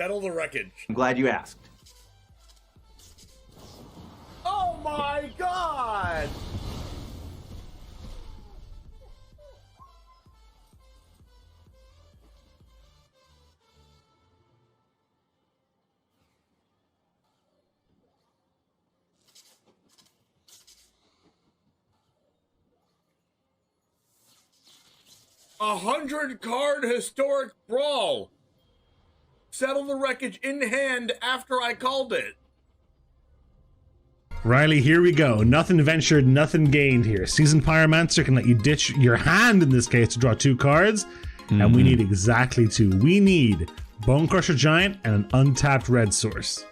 Settle the wreckage. I'm glad you asked. Oh my god! A 100-card historic brawl. Settle the wreckage in hand after I called it. Riley, here we go. Nothing ventured, nothing gained here. Seasoned Pyromancer can let you ditch your hand in this case to draw 2 cards, and we need exactly 2. We need Bone Crusher Giant and an untapped red source.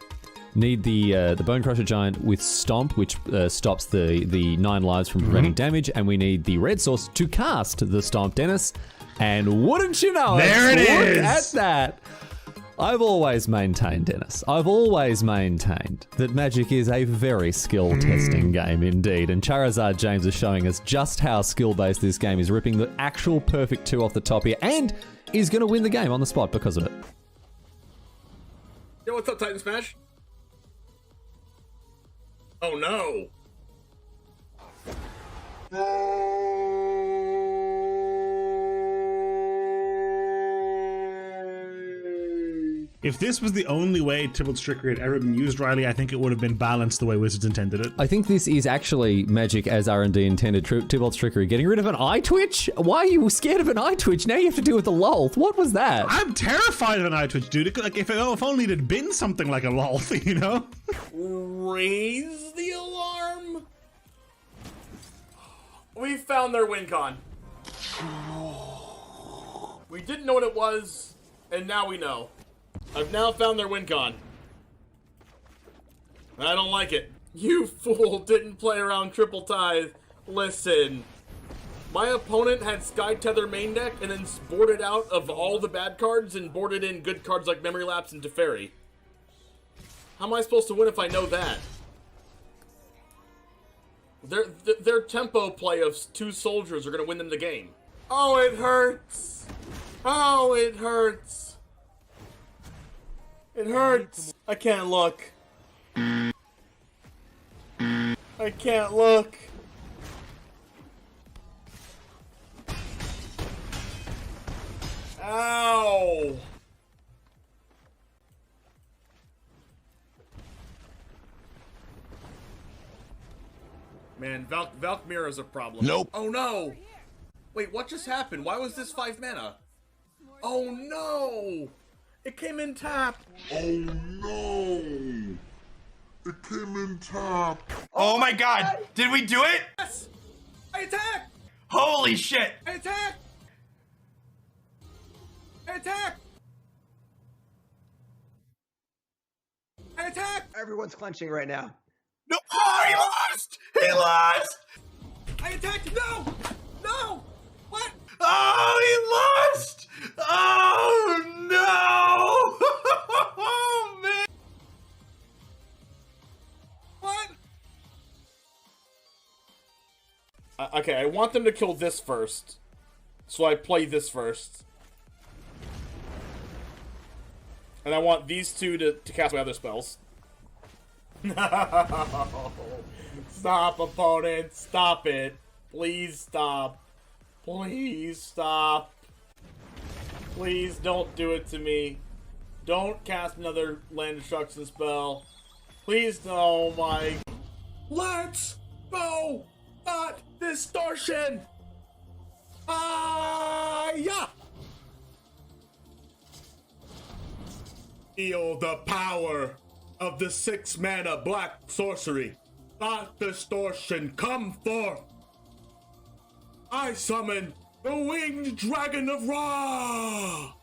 Need the Bone Crusher Giant with Stomp, which stops the 9 lives from preventing damage, and we need the red source to cast the Stomp, Dennis. And wouldn't you know there it is! Look at that! I've always maintained, Dennis, I've always maintained that Magic is a very skill-testing game indeed, and Charizard James is showing us just how skill-based this game is, ripping the actual perfect 2 off the top here, and is going to win the game on the spot because of it. Yo, what's up, Titan Smash? Oh no! If this was the only way Tybalt's Trickery had ever been used, Riley, I think it would have been balanced the way Wizards intended it. I think this is actually Magic as R&D intended. Tybalt's Trickery. Getting rid of an eye twitch? Why are you scared of an eye twitch? Now you have to deal with the lol. What was that? I'm terrified of an eye twitch, dude. Like, if only it had been something like a lol, you know? Raise the alarm. We found their win con. We didn't know what it was, and now we know. I've now found their win con. I don't like it. You fool didn't play around Triple Tithe. Listen. My opponent had Sky Tether main deck and then boarded out of all the bad cards and boarded in good cards like Memory Lapse and Teferi. How am I supposed to win if I know that? Their tempo play of 2 soldiers are going to win them the game. Oh, it hurts. Oh, it hurts. It hurts. I can't look. I can't look. Ow. Man, Valkmir is a problem. Nope. Oh no! Wait, what just happened? Why was this 5 mana? Oh no! It came in tap. Oh no! It came in tap. Oh my god! Did we do it? Yes! I attack! Holy shit! I attack! I attack! I attack! Everyone's clenching right now. No! Oh, he lost! He lost! I attacked! No! No! What? Oh, he lost! Oh no! Oh man! What? Okay, I want them to kill this first. So I play this first. And I want these 2 to cast my other spells. No! Stop, opponent! Stop it! Please stop! Please stop! Please don't do it to me. Don't cast another land destruction spell. Please, no, my... Let's go! Not distortion! Yeah! Feel the power of the 6-mana black sorcery. Thought distortion, come forth. I summon the winged dragon of Ra.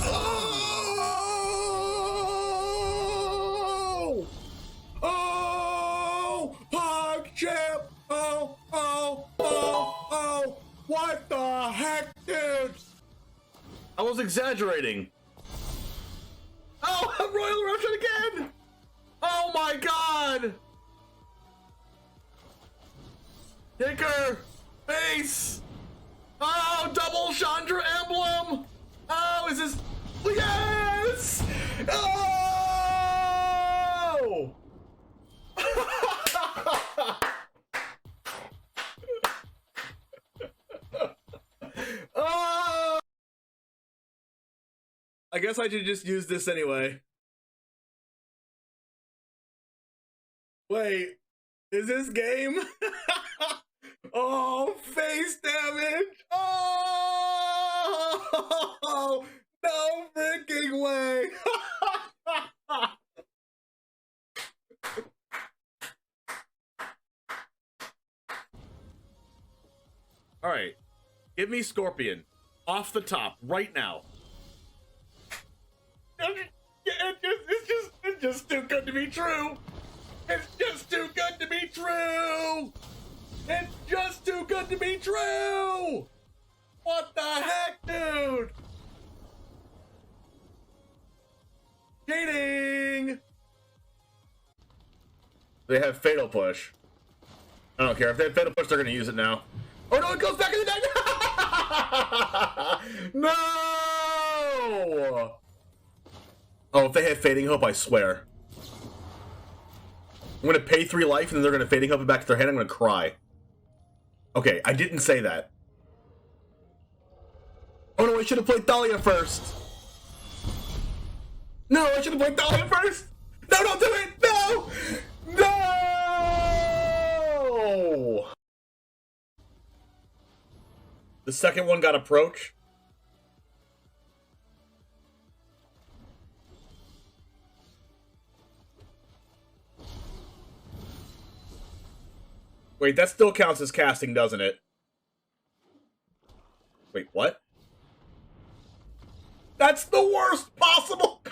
Oh! Oh! PogChamp! Oh! Oh! Oh! Oh! What the heck, dude? I was exaggerating. Oh, Royal Eruption again! Oh my god! Kicker! Base! Oh, double Chandra emblem! Oh, is this... Yes! Oh! Oh! I guess I should just use this anyway. Wait, is this game? Oh, face damage! Oh! No freaking way! Alright, give me Scorpion. Off the top, right now. It's just too good to be true! It's just too good to be true! It's just too good to be true! What the heck, dude? Cheating! They have Fatal Push. I don't care. If they have Fatal Push, they're gonna use it now. Oh no, it goes back in the deck! No! Oh, if they have Fading Hope, I swear. I'm gonna pay 3 life and then they're gonna Fading Hope it back to their hand. I'm gonna cry. Okay, I didn't say that. Oh no, I should have played Dahlia first. No, I should have played Dahlia first. No, don't do it. No, no. The second one got Approach. Wait, that still counts as casting, doesn't it? Wait, what? That's the worst possible.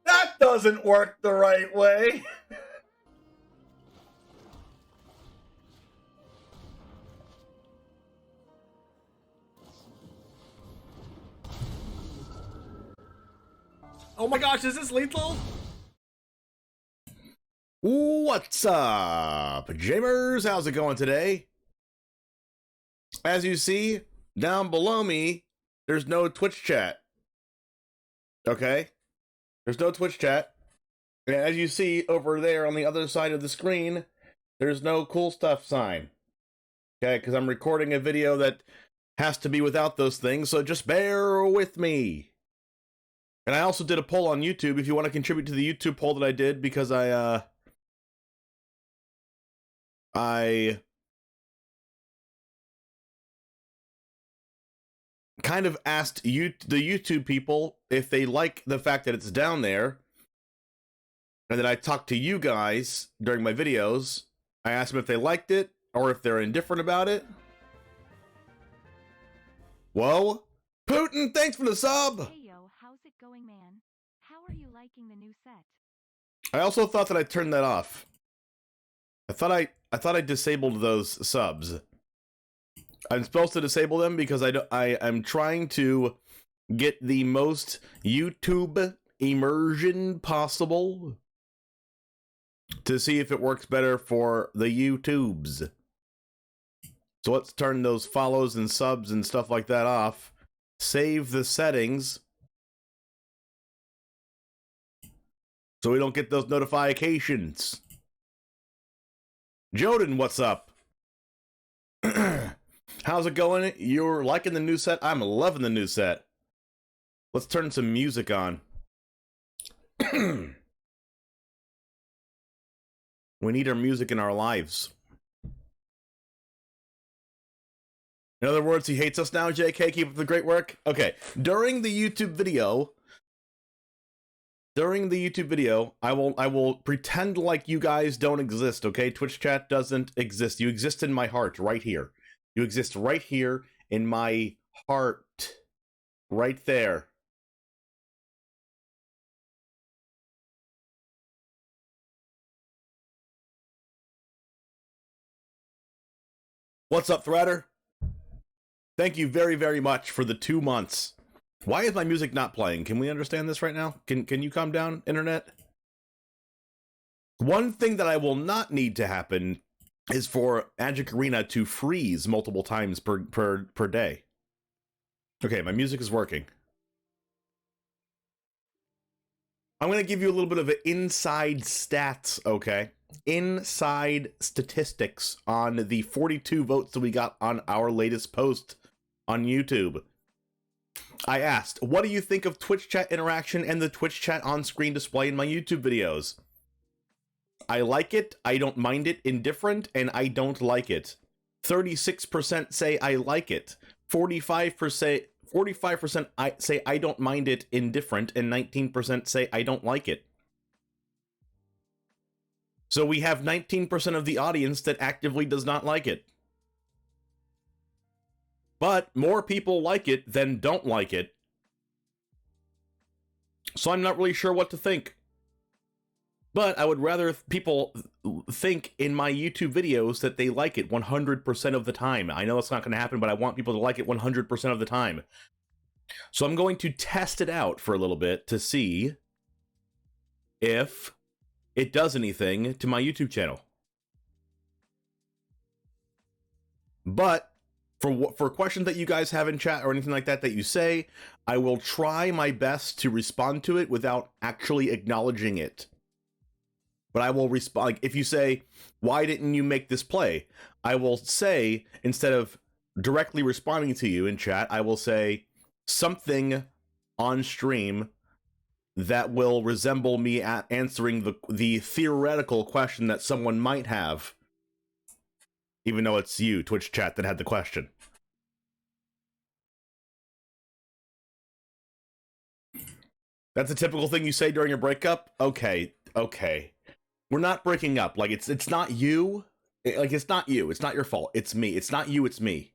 That doesn't work the right way. Oh my gosh, is this lethal? What's up, Jamers? How's it going today? As you see, down below me, there's no Twitch chat. Okay? There's no Twitch chat. And as you see over there on the other side of the screen, there's no cool stuff sign. Okay? Because I'm recording a video that has to be without those things, so just bear with me. And I also did a poll on YouTube if you want to contribute to the YouTube poll that I did, because I kind of asked the YouTube people if they like the fact that it's down there, and that I talked to you guys during my videos. I asked them if they liked it, or if they're indifferent about it. Whoa. Putin, thanks for the sub! Hey yo, how's it going, man? How are you liking the new set? I also thought that I turned that off. I thought I disabled those subs. I'm supposed to disable them because I'm trying to get the most YouTube immersion possible to see if it works better for the YouTubes. So let's turn those follows and subs and stuff like that off. Save the settings so we don't get those notifications. Joden, what's up? How's it going? You're liking the new set? I'm loving the new set. Let's turn some music on. We need our music in our lives. In other words, he hates us now, JK. Keep up the great work. Okay, during the YouTube video, I will pretend like you guys don't exist, okay? Twitch chat doesn't exist. You exist in my heart, right here. You exist right here in my heart. Right there. What's up, Threader? Thank you very, very much for the 2 months. Why is my music not playing? Can we understand this right now? Can you calm down, internet? One thing that I will not need to happen is for Magic Arena to freeze multiple times per day. Okay, my music is working. I'm going to give you a little bit of an inside stats, okay? Inside statistics on the 42 votes that we got on our latest post on YouTube. I asked, what do you think of Twitch chat interaction and the Twitch chat on-screen display in my YouTube videos? I like it, I don't mind it, indifferent, and I don't like it. 36% say I like it. 45% say I don't mind it, indifferent, and 19% say I don't like it. So we have 19% of the audience that actively does not like it. But more people like it than don't like it. So I'm not really sure what to think. But I would rather people think in my YouTube videos that they like it 100% of the time. I know it's not going to happen, but I want people to like it 100% of the time. So I'm going to test it out for a little bit to see if it does anything to my YouTube channel. But for questions that you guys have in chat or anything like that that you say, I will try my best to respond to it without actually acknowledging it. But I will respond. Like, if you say, why didn't you make this play? I will say, instead of directly responding to you in chat, I will say something on stream that will resemble me answering the theoretical question that someone might have, even though it's you, Twitch chat, that had the question. That's a typical thing you say during a breakup? Okay. We're not breaking up. Like, it's not you. Like, it's not you. It's not your fault. It's me. It's not you. It's me.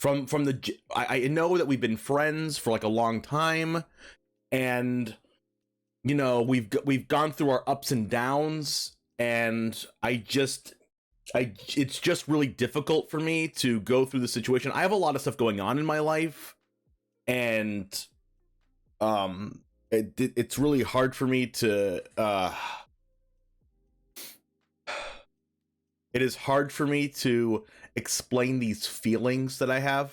I know that we've been friends for like a long time, and you know we've gone through our ups and downs, and it's just really difficult for me to go through the situation. I have a lot of stuff going on in my life, and it's really hard for me to it is hard for me to explain these feelings that I have.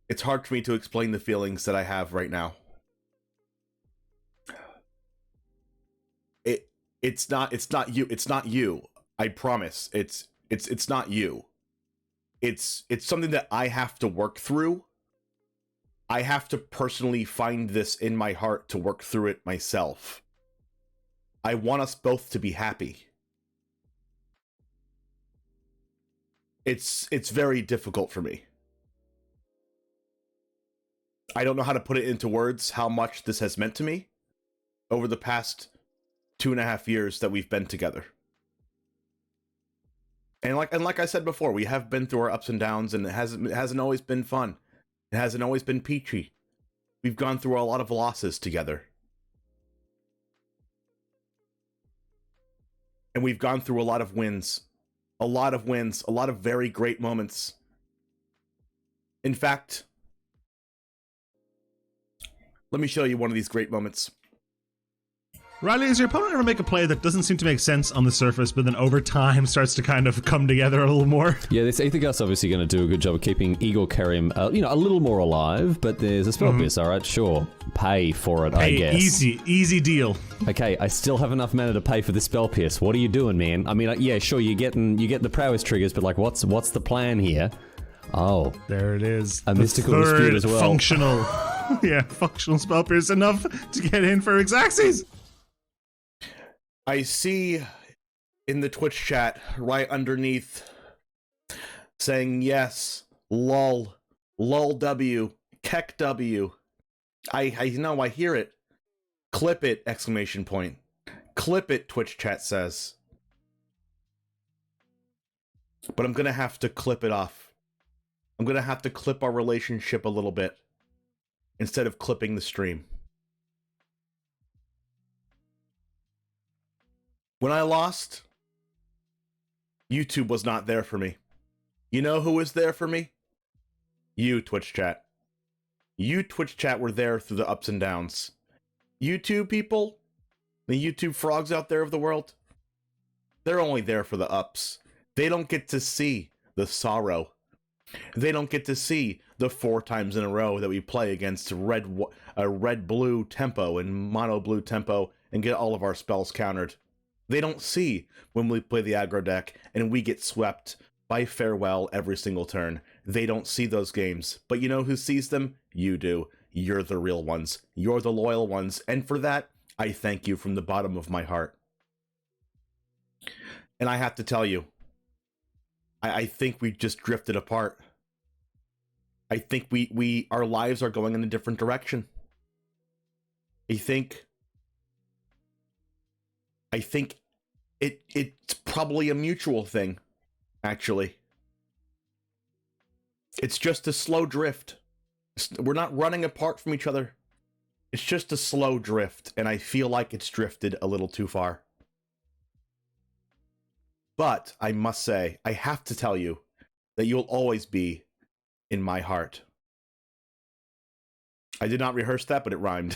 It's hard for me to explain the feelings that I have right now. It's not you. I promise. It's not you. It's something that I have to work through. I have to personally find this in my heart to work through it myself. I want us both to be happy. It's very difficult for me. I don't know how to put it into words how much this has meant to me over the past 2.5 years that we've been together. And like I said before, we have been through our ups and downs, and it hasn't always been fun. It hasn't always been peachy. We've gone through a lot of losses together. And we've gone through a lot of wins. A lot of wins. A lot of very great moments. In fact, let me show you one of these great moments. Riley, does your opponent ever make a play that doesn't seem to make sense on the surface, but then over time starts to kind of come together a little more? Yeah, this Aethergast's obviously going to do a good job of keeping Igor Kerim, a little more alive, but there's a spell pierce, alright, sure. Pay for it, I guess. Easy deal. Okay, I still have enough mana to pay for this spell pierce. What are you doing, man? I mean, yeah, sure, you get the prowess triggers, but like, what's the plan here? Oh. There it is. A mystical dispute as well. Functional. Yeah, functional spell pierce enough to get in for Xaxes. I see in the Twitch chat right underneath saying yes, lol W, kek W. I know, I hear it. Clip it, exclamation point. Clip it, Twitch chat says. But I'm gonna have to clip it off. I'm gonna have to clip our relationship a little bit instead of clipping the stream. When I lost, YouTube was not there for me. You know who was there for me? You, Twitch chat. You, Twitch chat, were there through the ups and downs. YouTube people, the YouTube frogs out there of the world, they're only there for the ups. They don't get to see the sorrow. They don't get to see the 4 times in a row that we play against red-blue tempo and mono-blue tempo and get all of our spells countered. They don't see when we play the aggro deck and we get swept by farewell every single turn. They don't see those games. But you know who sees them? You do. You're the real ones. You're the loyal ones. And for that, I thank you from the bottom of my heart. And I have to tell you, I think we just drifted apart. I think our lives are going in a different direction. I think it's probably a mutual thing, actually. It's just a slow drift. We're not running apart from each other. It's just a slow drift, and I feel like it's drifted a little too far. But I must say, I have to tell you that you'll always be in my heart. I did not rehearse that, but it rhymed.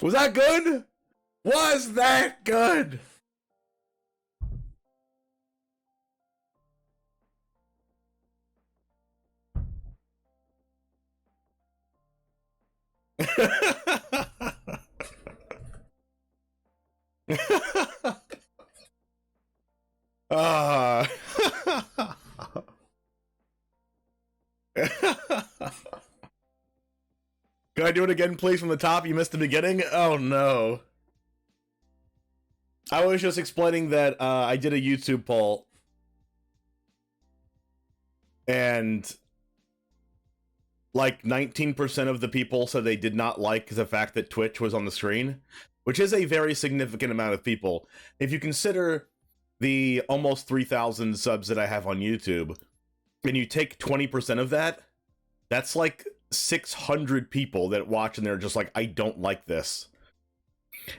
Was that good? Was that good? Can I do it again, please, from the top? You missed the beginning? Oh, no. I was just explaining that I did a YouTube poll. And like 19% of the people said they did not like the fact that Twitch was on the screen, which is a very significant amount of people. If you consider the almost 3,000 subs that I have on YouTube, and you take 20% of that, that's like 600 people that watch and they're just like, I don't like this.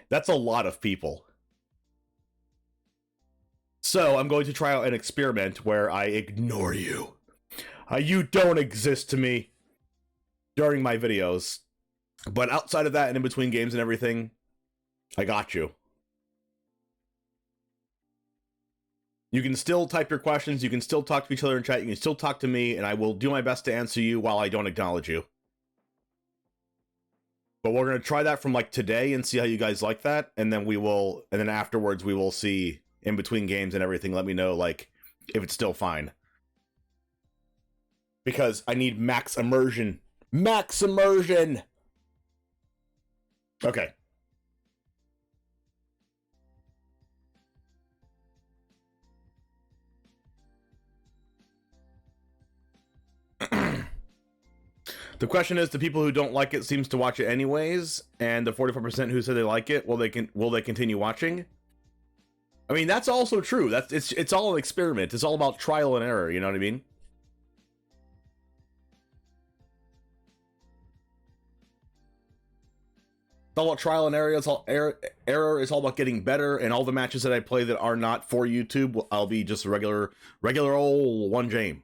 That's a lot of people. So I'm going to try out an experiment where I ignore you. You don't exist to me during my videos. But outside of that and in between games and everything, I got you. You can still type your questions, you can still talk to each other in chat, you can still talk to me, and I will do my best to answer you while I don't acknowledge you. But we're going to try that from like today and see how you guys like that, and then afterwards we will see in between games and everything, let me know like if it's still fine. Because I need max immersion. Max immersion! Okay. The question is, the people who don't like it seems to watch it anyways, and the 44% who say they like it, will they continue watching? I mean, that's also true. It's all an experiment. It's all about trial and error, you know what I mean? It's all about trial and error. It's all error is all about getting better, and all the matches that I play that are not for YouTube, I'll be just a regular old one Jame.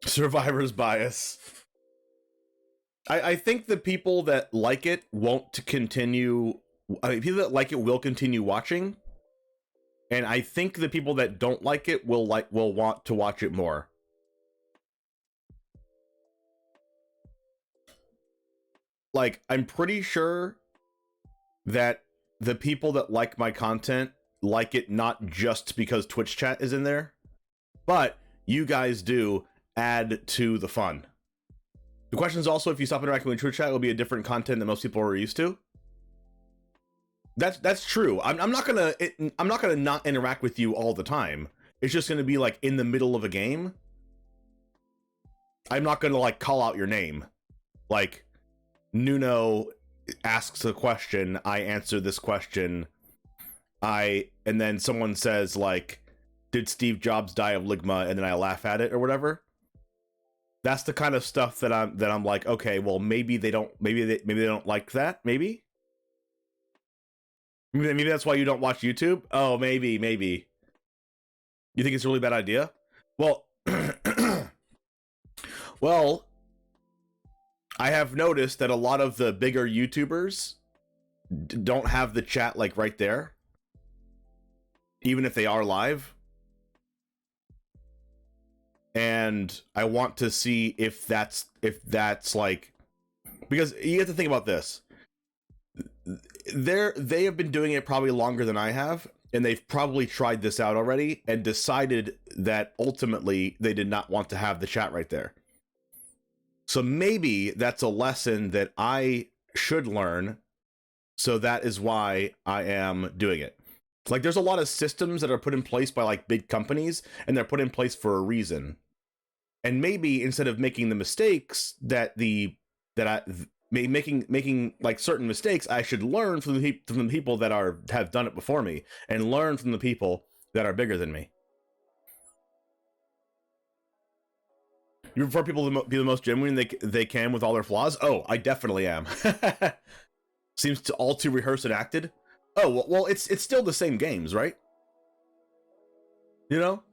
Survivor's bias. I think the people that like it won't continue. I mean, people that like it will continue watching, and I think the people that don't like it will want to watch it more. Like, I'm pretty sure that the people that like my content like it not just because Twitch chat is in there, but you guys do add to the fun. The question is also, if you stop interacting with Twitch chat, it will be a different content than most people are used to. That's true. I'm not gonna not interact with you all the time. It's just gonna be like in the middle of a game. I'm not gonna like call out your name, like Nuno asks a question, I answer this question, and then someone says like, did Steve Jobs die of ligma, and then I laugh at it or whatever. That's the kind of stuff that I'm like, okay, well, maybe they don't like that. Maybe that's why you don't watch YouTube. Oh, maybe. You think it's a really bad idea? Well, well, I have noticed that a lot of the bigger YouTubers don't have the chat like right there, even if they are live. And I want to see if that's like, because you have to think about this. They have been doing it probably longer than I have, and they've probably tried this out already and decided that ultimately they did not want to have the chat right there. So maybe that's a lesson that I should learn. So that is why I am doing it. Like, there's a lot of systems that are put in place by like big companies, and they're put in place for a reason. And maybe instead of making the mistakes making like certain mistakes, I should learn from the people that have done it before me, and learn from the people that are bigger than me. You prefer people to be the most genuine they can with all their flaws? Oh, I definitely am. Seems all too rehearsed and acted. Oh, well, it's still the same games, right? You know?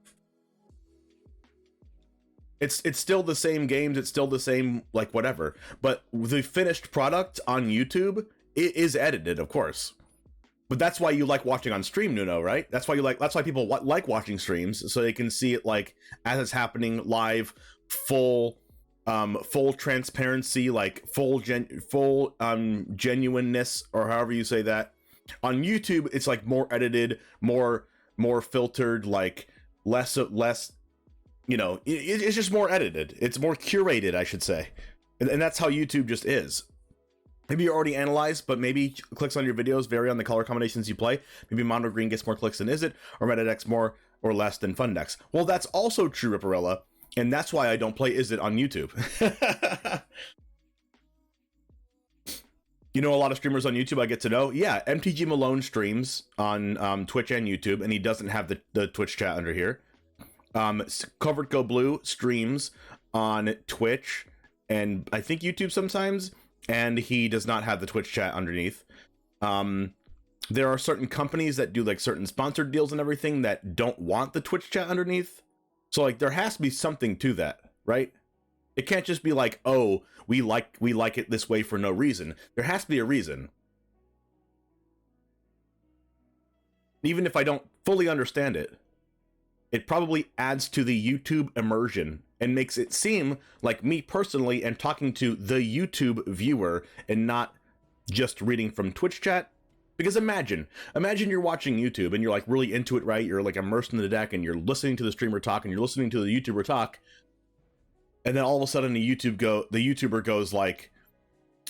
It's still the same games, it's still the same, like, whatever. But the finished product on YouTube, it is edited, of course. But that's why you like watching on stream, Nuno, right? That's why people like watching streams, so they can see it like as it's happening live, full transparency, like full genuineness, or however you say that. On YouTube, it's like more edited, more filtered, like less, you know, it's just more edited. It's more curated, I should say. And that's how YouTube just is. Maybe you're already analyzed, but maybe clicks on your videos vary on the color combinations you play. Maybe Mono Green gets more clicks than Is It, or MetaDex more or less than Fundex. Well, that's also true, Ripperella, and that's why I don't play Is It on YouTube. You know, a lot of streamers on YouTube I get to know. Yeah, MTG Malone streams on Twitch and YouTube, and he doesn't have the Twitch chat under here. CovertGoBlue streams on Twitch and I think YouTube sometimes, and he does not have the Twitch chat underneath. There are certain companies that do like certain sponsored deals and everything that don't want the Twitch chat underneath. So like there has to be something to that, right? It can't just be like, oh, we like it this way for no reason. There has to be a reason. Even if I don't fully understand it, it probably adds to the YouTube immersion and makes it seem like me personally am talking to the YouTube viewer and not just reading from Twitch chat. Because imagine you're watching YouTube and you're like really into it, right? You're like immersed in the deck and you're listening to the streamer talk and you're listening to the YouTuber talk. And then all of a sudden the YouTuber goes like,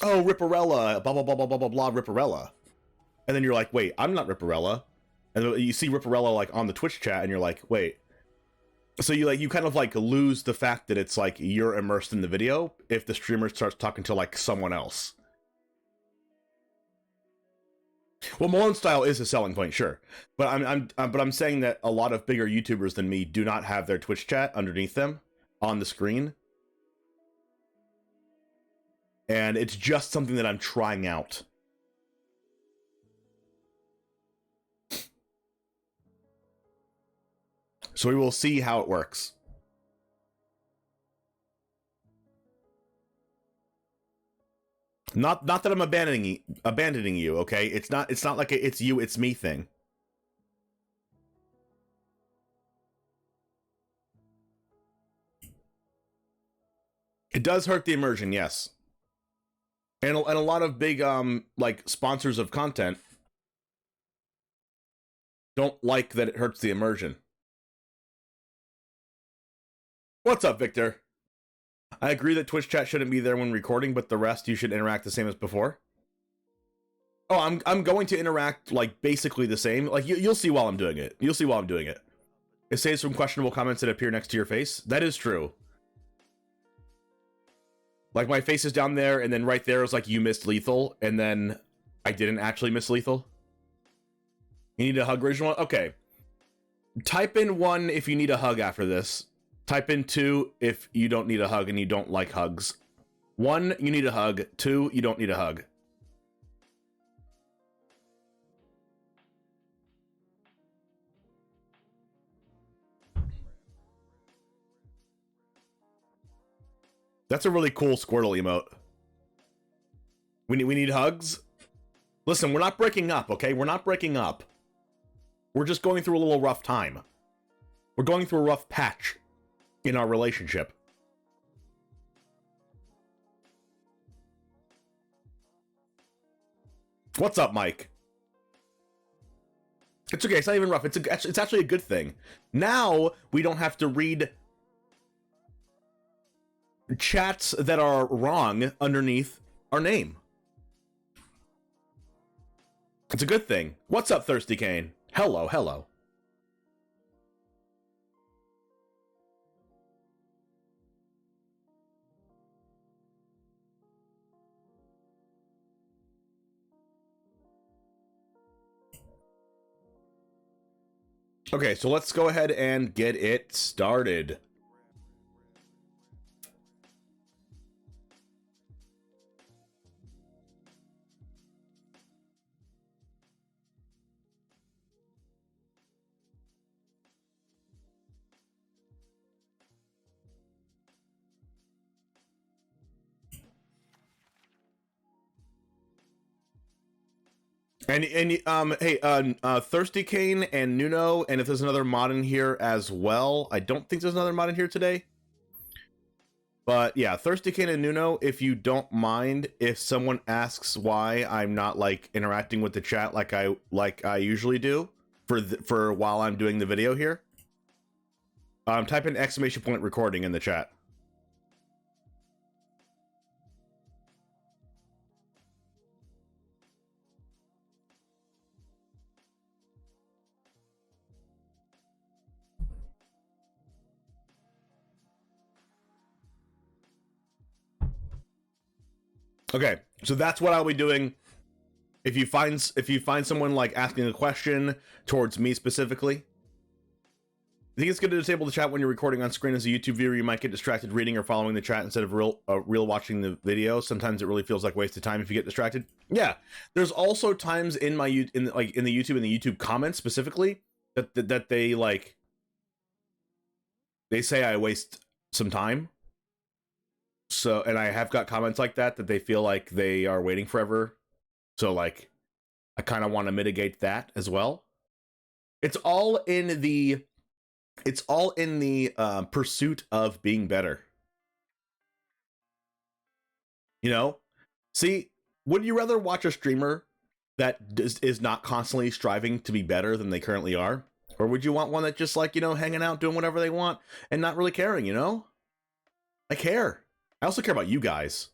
oh, Ripperella, blah, blah, blah, blah, blah, blah, blah, Ripperella. And then you're like, wait, I'm not Ripperella. And you see Ripperella like on the Twitch chat and you're like, wait. So you kind of like lose the fact that it's like you're immersed in the video if the streamer starts talking to like someone else. Well, Malone style is a selling point, sure. But I'm saying that a lot of bigger YouTubers than me do not have their Twitch chat underneath them on the screen. And it's just something that I'm trying out. So we will see how it works. Not that I'm abandoning you, okay? It's not like a it's you, it's me thing. It does hurt the immersion, yes. And a lot of big like sponsors of content don't like that it hurts the immersion. What's up, Victor? I agree that Twitch chat shouldn't be there when recording, but the rest you should interact the same as before. Oh, I'm going to interact like basically the same. Like you'll see while I'm doing it. You'll see while I'm doing it. It saves from questionable comments that appear next to your face. That is true. Like my face is down there, and then right there is like you missed lethal, and then I didn't actually miss lethal. You need a hug original? Okay. Type in 1 if you need a hug after this. Type in 2 if you don't need a hug and you don't like hugs. 1, you need a hug. 2, you don't need a hug. That's a really cool Squirtle emote. We need hugs? Listen, we're not breaking up, okay? We're not breaking up. We're just going through a little rough time. We're going through a rough patch in our relationship. What's up, Mike? It's okay, it's not even rough. It's actually a good thing. Now, we don't have to read chats that are wrong underneath our name. It's a good thing. What's up, Thirsty Kane? Hello, hello. Okay, so let's go ahead and get it started. And hey, Thirsty Kane and Nuno, and if there's another mod in here as well. I don't think there's another mod in here today. But yeah, Thirsty Kane and Nuno, if you don't mind, if someone asks why I'm not like interacting with the chat like I usually do for while I'm doing the video here, type in !! recording in the chat. Okay, so that's what I'll be doing. If you find someone like asking a question towards me specifically, I think it's good to disable the chat when you're recording on screen. As a YouTube viewer, you might get distracted reading or following the chat instead of real watching the video. Sometimes it really feels like wasted time if you get distracted. Yeah, there's also times in my in the YouTube comments specifically that they like they say I waste some time. So, and I have got comments like that they feel like they are waiting forever. So like, I kind of want to mitigate that as well. It's all in the pursuit of being better. You know, see, would you rather watch a streamer that is not constantly striving to be better than they currently are? Or would you want one that just like, you know, hanging out, doing whatever they want and not really caring, you know? I care. I also care about you guys.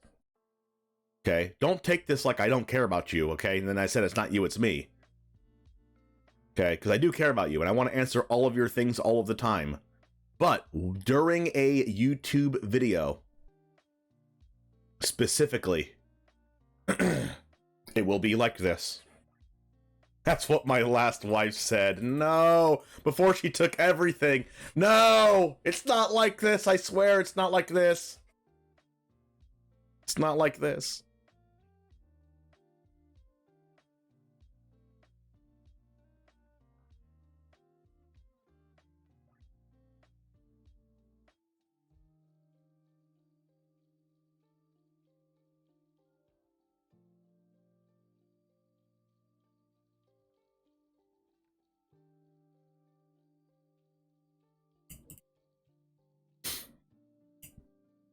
Okay? Don't take this like I don't care about you, okay? And then I said it's not you, it's me. Okay? Because I do care about you, and I want to answer all of your things all of the time. But during a YouTube video, specifically, it will be like this. That's what my last wife said. No! Before she took everything. No! It's not like this, I swear it's not like this. It's not like this.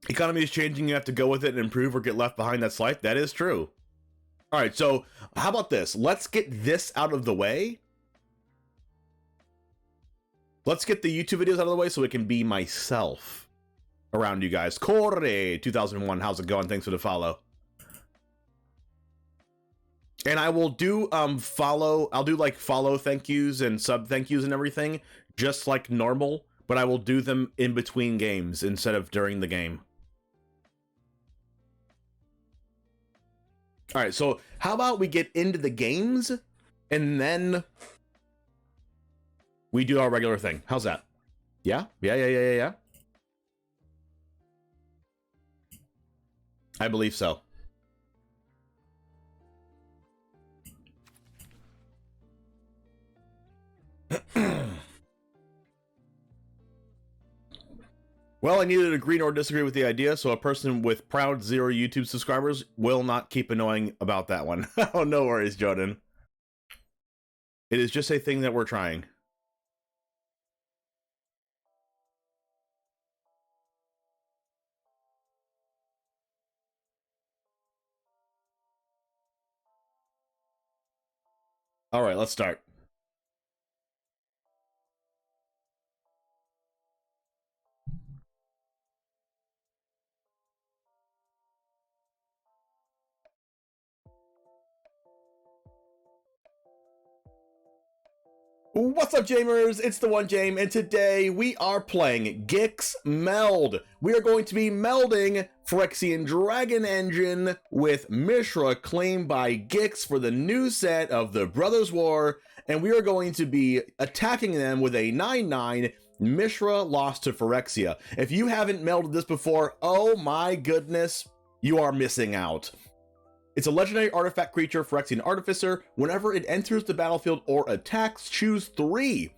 Economy is changing, you have to go with it and improve or get left behind. That's life. That is true. All right, so how about this? Let's get this out of the way. Let's get the YouTube videos out of the way so it can be myself around you guys. Corey 2001, how's it going? Thanks for the follow. And I will do follow, I'll do like follow thank yous and sub thank yous and everything, just like normal, but I will do them in between games instead of during the game. All right, so how about we get into the games and then we do our regular thing? How's that? Yeah? Yeah. I believe so. Well, I neither agree nor disagree with the idea, so a person with proud 0 YouTube subscribers will not keep annoying about that one. Oh, no worries, Jordan. It is just a thing that we're trying. All right, let's start. What's up, Jamers? It's the One Jame, and today we are playing Gex Meld. We are going to be melding Phyrexian Dragon Engine with MISHRA claimed by Gex for the new set of the Brothers War, and we are going to be attacking them with a 9/9 MISHRA lost to Phyrexia. If you haven't melded this before, oh my goodness, you are missing out. It's a legendary artifact creature, Phyrexian Artificer. Whenever it enters the battlefield or attacks, choose 3.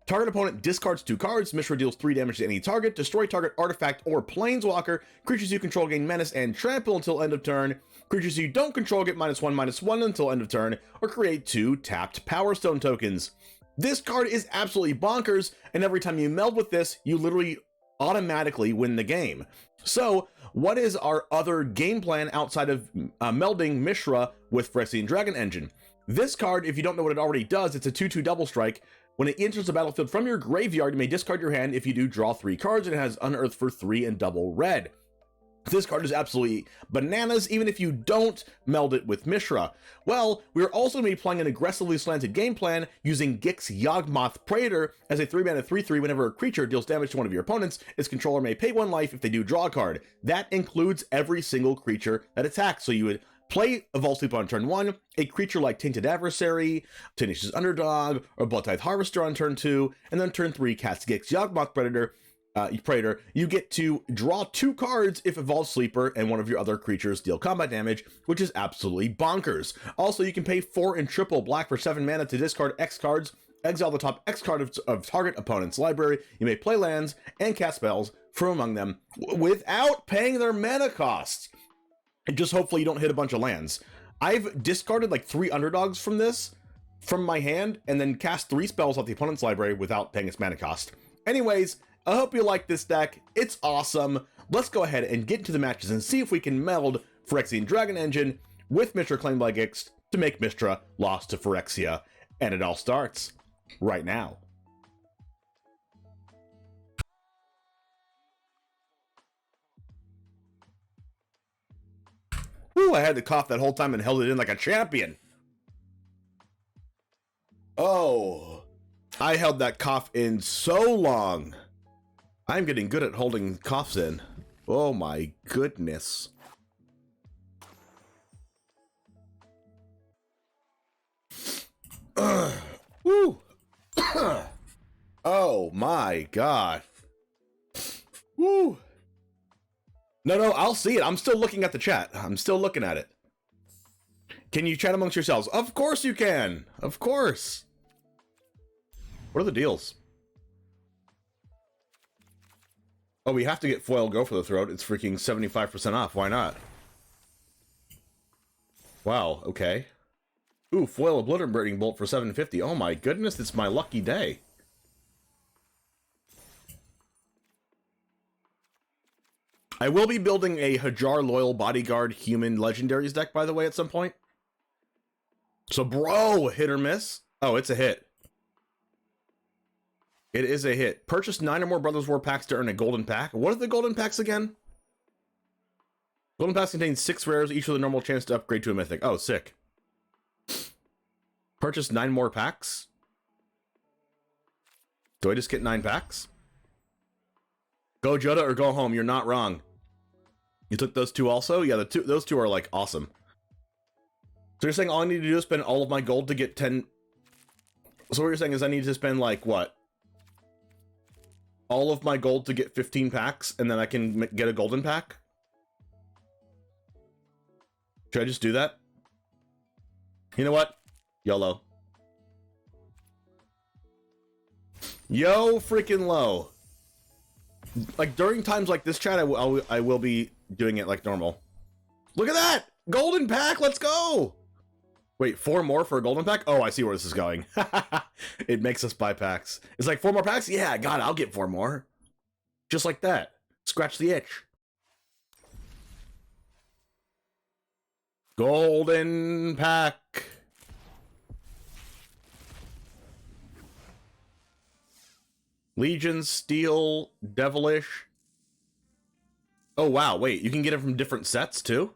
Target opponent discards 2 cards. MISHRA deals 3 damage to any target. Destroy target artifact or planeswalker. Creatures you control gain menace and trample until end of turn. Creatures you don't control get -1/-1 until end of turn, or create 2 tapped Power Stone tokens. This card is absolutely bonkers, and every time you meld with this, you literally automatically win the game. So, what is our other game plan outside of melding MISHRA with Phyrexian Dragon Engine? This card, if you don't know what it already does, it's a 2/2 double strike. When it enters the battlefield from your graveyard, you may discard your hand. If you do, draw 3 cards, and it has Unearth for 3 and double red. This card is absolutely bananas, even if you don't meld it with MISHRA. Well, we're also going to be playing an aggressively slanted game plan using Gex Yawgmoth Praetor as a 3-mana 3/3. Whenever a creature deals damage to one of your opponents, its controller may pay 1 life if they do draw a card. That includes every single creature that attacks. So you would play Evolve Sleep on turn 1, a creature like Tainted Adversary, Tenacious Underdog, or Bloodtithe Harvester on turn 2, and then turn 3 cast Gex Yawgmoth Praetor. You get to draw 2 cards if Evolved Sleeper and one of your other creatures deal combat damage, which is absolutely bonkers. Also, you can pay 4 and triple black for 7 mana to discard X cards, exile the top X card of target opponent's library. You may play lands and cast spells from among them without paying their mana costs. And just hopefully you don't hit a bunch of lands. I've discarded like 3 underdogs from this, from my hand, and then cast 3 spells off the opponent's library without paying its mana cost. Anyways, I hope you like this deck. It's awesome. Let's go ahead and get into the matches and see if we can meld Phyrexian Dragon Engine with MISHRA claimed by Gex to make MISHRA lost to Phyrexia. And it all starts right now. Ooh, I had to cough that whole time and held it in like a champion. Oh, I held that cough in so long. I'm getting good at holding coughs in. Oh my goodness. Woo. Oh my god. Woo. No, I'll see it. I'm still looking at the chat. I'm still looking at it. Can you chat amongst yourselves? Of course you can. Of course. What are the deals? Oh, we have to get foil Go for the Throat. It's freaking 75% off. Why not? Wow, okay. Ooh, foil Obliterating Bolt for $7.50. Oh my goodness, it's my lucky day. I will be building a Hajar Loyal Bodyguard Human Legendaries deck, by the way, at some point. So, bro, hit or miss? Oh, it's a hit. It is a hit. Purchase 9 or more Brothers War packs to earn a golden pack. What are the golden packs again? Golden packs contain 6 rares, each with a normal chance to upgrade to a mythic. Oh, sick. Purchase 9 more packs. Do I just get 9 packs? Go Joda or go home. You're not wrong. You took those 2 also? Yeah, those 2 are like awesome. So you're saying all I need to do is spend all of my gold to get 10... So what you're saying is I need to spend, like, what? All of my gold to get 15 packs, and then I can get a golden pack? Should I just do that? You know what? YOLO. Yo freaking low. Like, during times like this, chat, I will be doing it like normal. Look at that! Golden pack, let's go! Wait, 4 more for a golden pack? Oh, I see where this is going. It makes us buy packs. It's like 4 more packs? Yeah, God, I'll get 4 more. Just like that. Scratch the itch. Golden pack. Legion, Steel, Devilish. Oh, wow, wait, you can get it from different sets, too?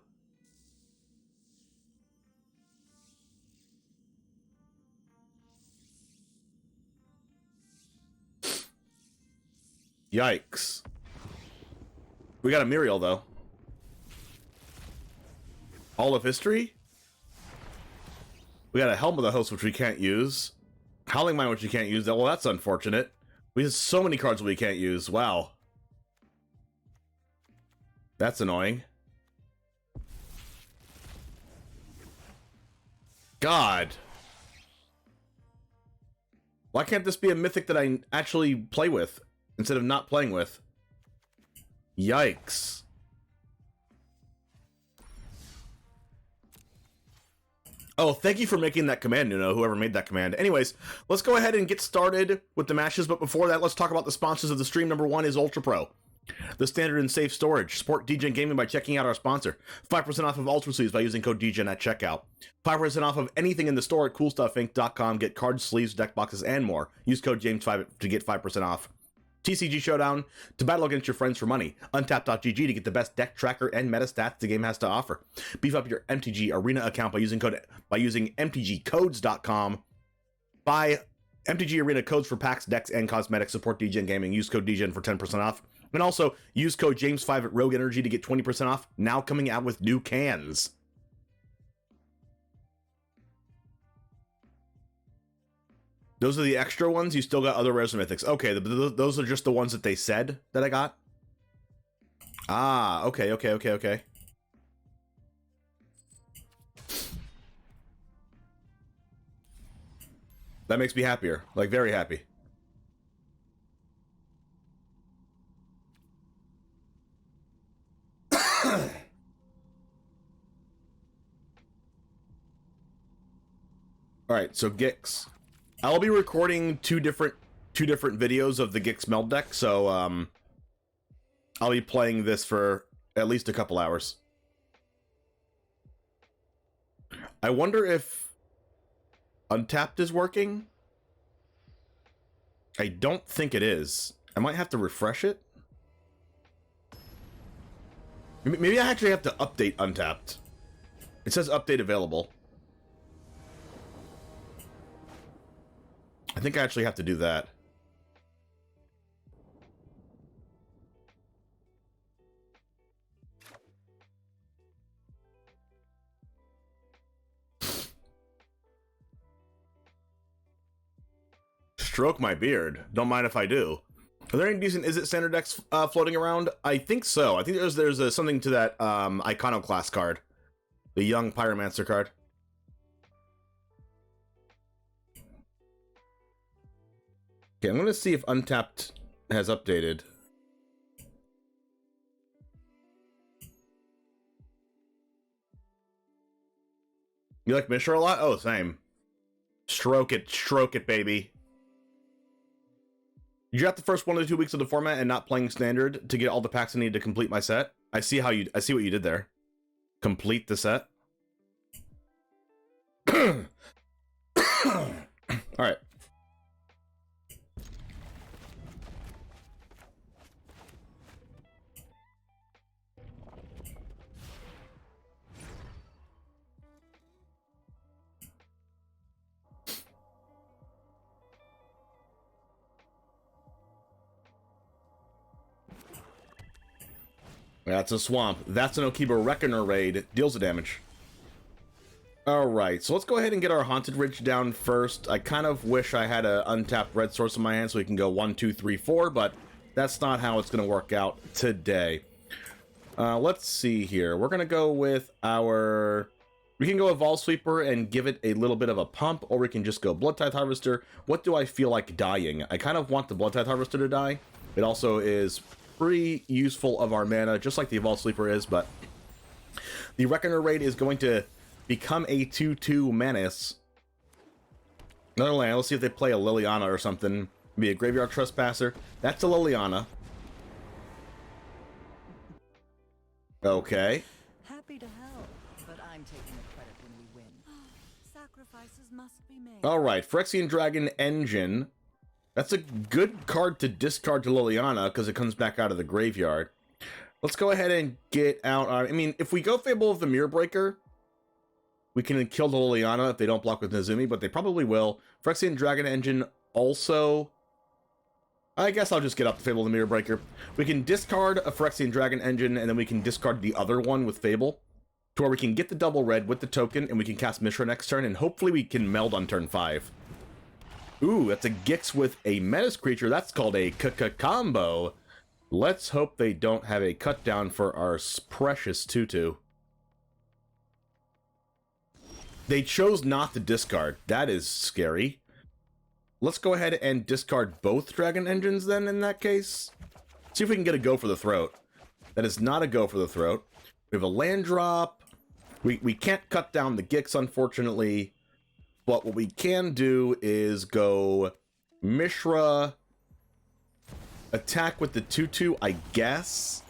Yikes. We got a Muriel, though. All of History? We got a Helm of the Host, which we can't use. Howling Mine, which we can't use. Well, that's unfortunate. We have so many cards we can't use. Wow. That's annoying. God. Why can't this be a mythic that I actually play with instead of not playing with? Yikes. Oh, thank you for making that command, Nuno, whoever made that command. Anyways, let's go ahead and get started with the matches, but before that, let's talk about the sponsors of the stream. Number 1 is Ultra Pro, the standard and safe storage. Support DGen Gaming by checking out our sponsor. 5% off of Ultra Sleeves by using code DGen at checkout. 5% off of anything in the store at CoolStuffInc.com. Get cards, sleeves, deck boxes, and more. Use code James5 to get 5% off. TCG Showdown, to battle against your friends for money. Untapped.gg to get the best deck tracker and meta stats the game has to offer. Beef up your MTG Arena account by using mtgcodes.com. Buy MTG Arena codes for packs, decks, and cosmetics. Support DGen Gaming. Use code DGen for 10% off. And also, use code James5 at Rogue Energy to get 20% off. Now coming out with new cans. Those are the extra ones. You still got other rares and mythics. Okay, those are just the ones that they said that I got. Ah, okay. That makes me happier. Like, very happy. Alright, so Gix. I'll be recording two different videos of the Gix Meld deck, so I'll be playing this for at least a couple hours. I wonder if Untapped is working. I don't think it is. I might have to refresh it. Maybe I actually have to update Untapped. It says update available. I think I actually have to do that. Stroke my beard. Don't mind if I do. Are there any decent Is It standard decks floating around? I think so. I think there's something to that Iconoclast card. The Young Pyromancer card. Okay, I'm going to see if Untapped has updated. You like MISHRA a lot? Oh, same. Stroke it, baby. You got the first 1 to 2 weeks of the format and not playing standard to get all the packs I need to complete my set. I see what you did there. Complete the set. All right. That's a swamp. That's an Okiba Reckoner raid. Deals the damage. Alright, so let's go ahead and get our Haunted Ridge down first. I kind of wish I had an untapped red source in my hand so we can go 1, 2, 3, 4, but that's not how it's going to work out today. Let's see here. We're going to go with our... We can go Evolve Sweeper and give it a little bit of a pump, or we can just go Blood Tithe Harvester. What do I feel like dying? I kind of want the Blood Tithe Harvester to die. It also is pretty useful of our mana, just like the Evolve Sweeper is, but the Reckoner Raid is going to become a 2/2 menace. Another land. Let's see if they play a Liliana or something. Be a Graveyard Trespasser. That's a Liliana. Okay. Happy to help, but I'm taking the credit when we win. Sacrifices must be made. Alright, Phyrexian Dragon Engine. That's a good card to discard to Liliana because it comes back out of the graveyard. Let's go ahead and get out. I mean, if we go Fable of the Mirror Breaker, we can kill the Liliana if they don't block with Nezumi, but they probably will. Phyrexian Dragon Engine also... I guess I'll just get up to Fable of the Mirror Breaker. We can discard a Phyrexian Dragon Engine, and then we can discard the other one with Fable, to where we can get the double red with the token, and we can cast Mishra next turn, and hopefully we can meld on turn 5. Ooh, that's a Gix with a Menace creature. That's called a combo. Let's hope they don't have a cut down for our precious Tutu. They chose not to discard. That is scary. Let's go ahead and discard both Dragon Engines then in that case. See if we can get a go for the throat. That is not a go for the throat. We have a land drop. We can't cut down the Gix, unfortunately. But what we can do is go Mishra, attack with the 2/2, I guess.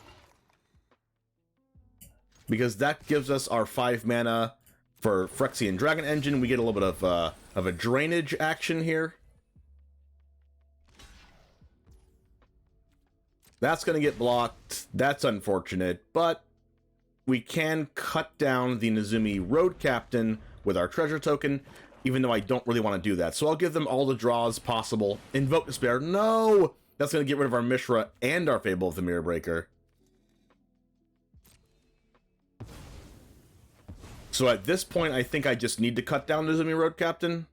Because that gives us our 5 mana for Phyrexian Dragon Engine. We get a little bit of a drainage action here. That's going to get blocked. That's unfortunate, but we can cut down the Nezumi Road Captain with our treasure token, even though I don't really want to do that. So I'll give them all the draws possible. Invoke Despair. No! That's going to get rid of our Mishra and our Fable of the Mirror Breaker. So at this point, I think I just need to cut down Nezumi Road Captain.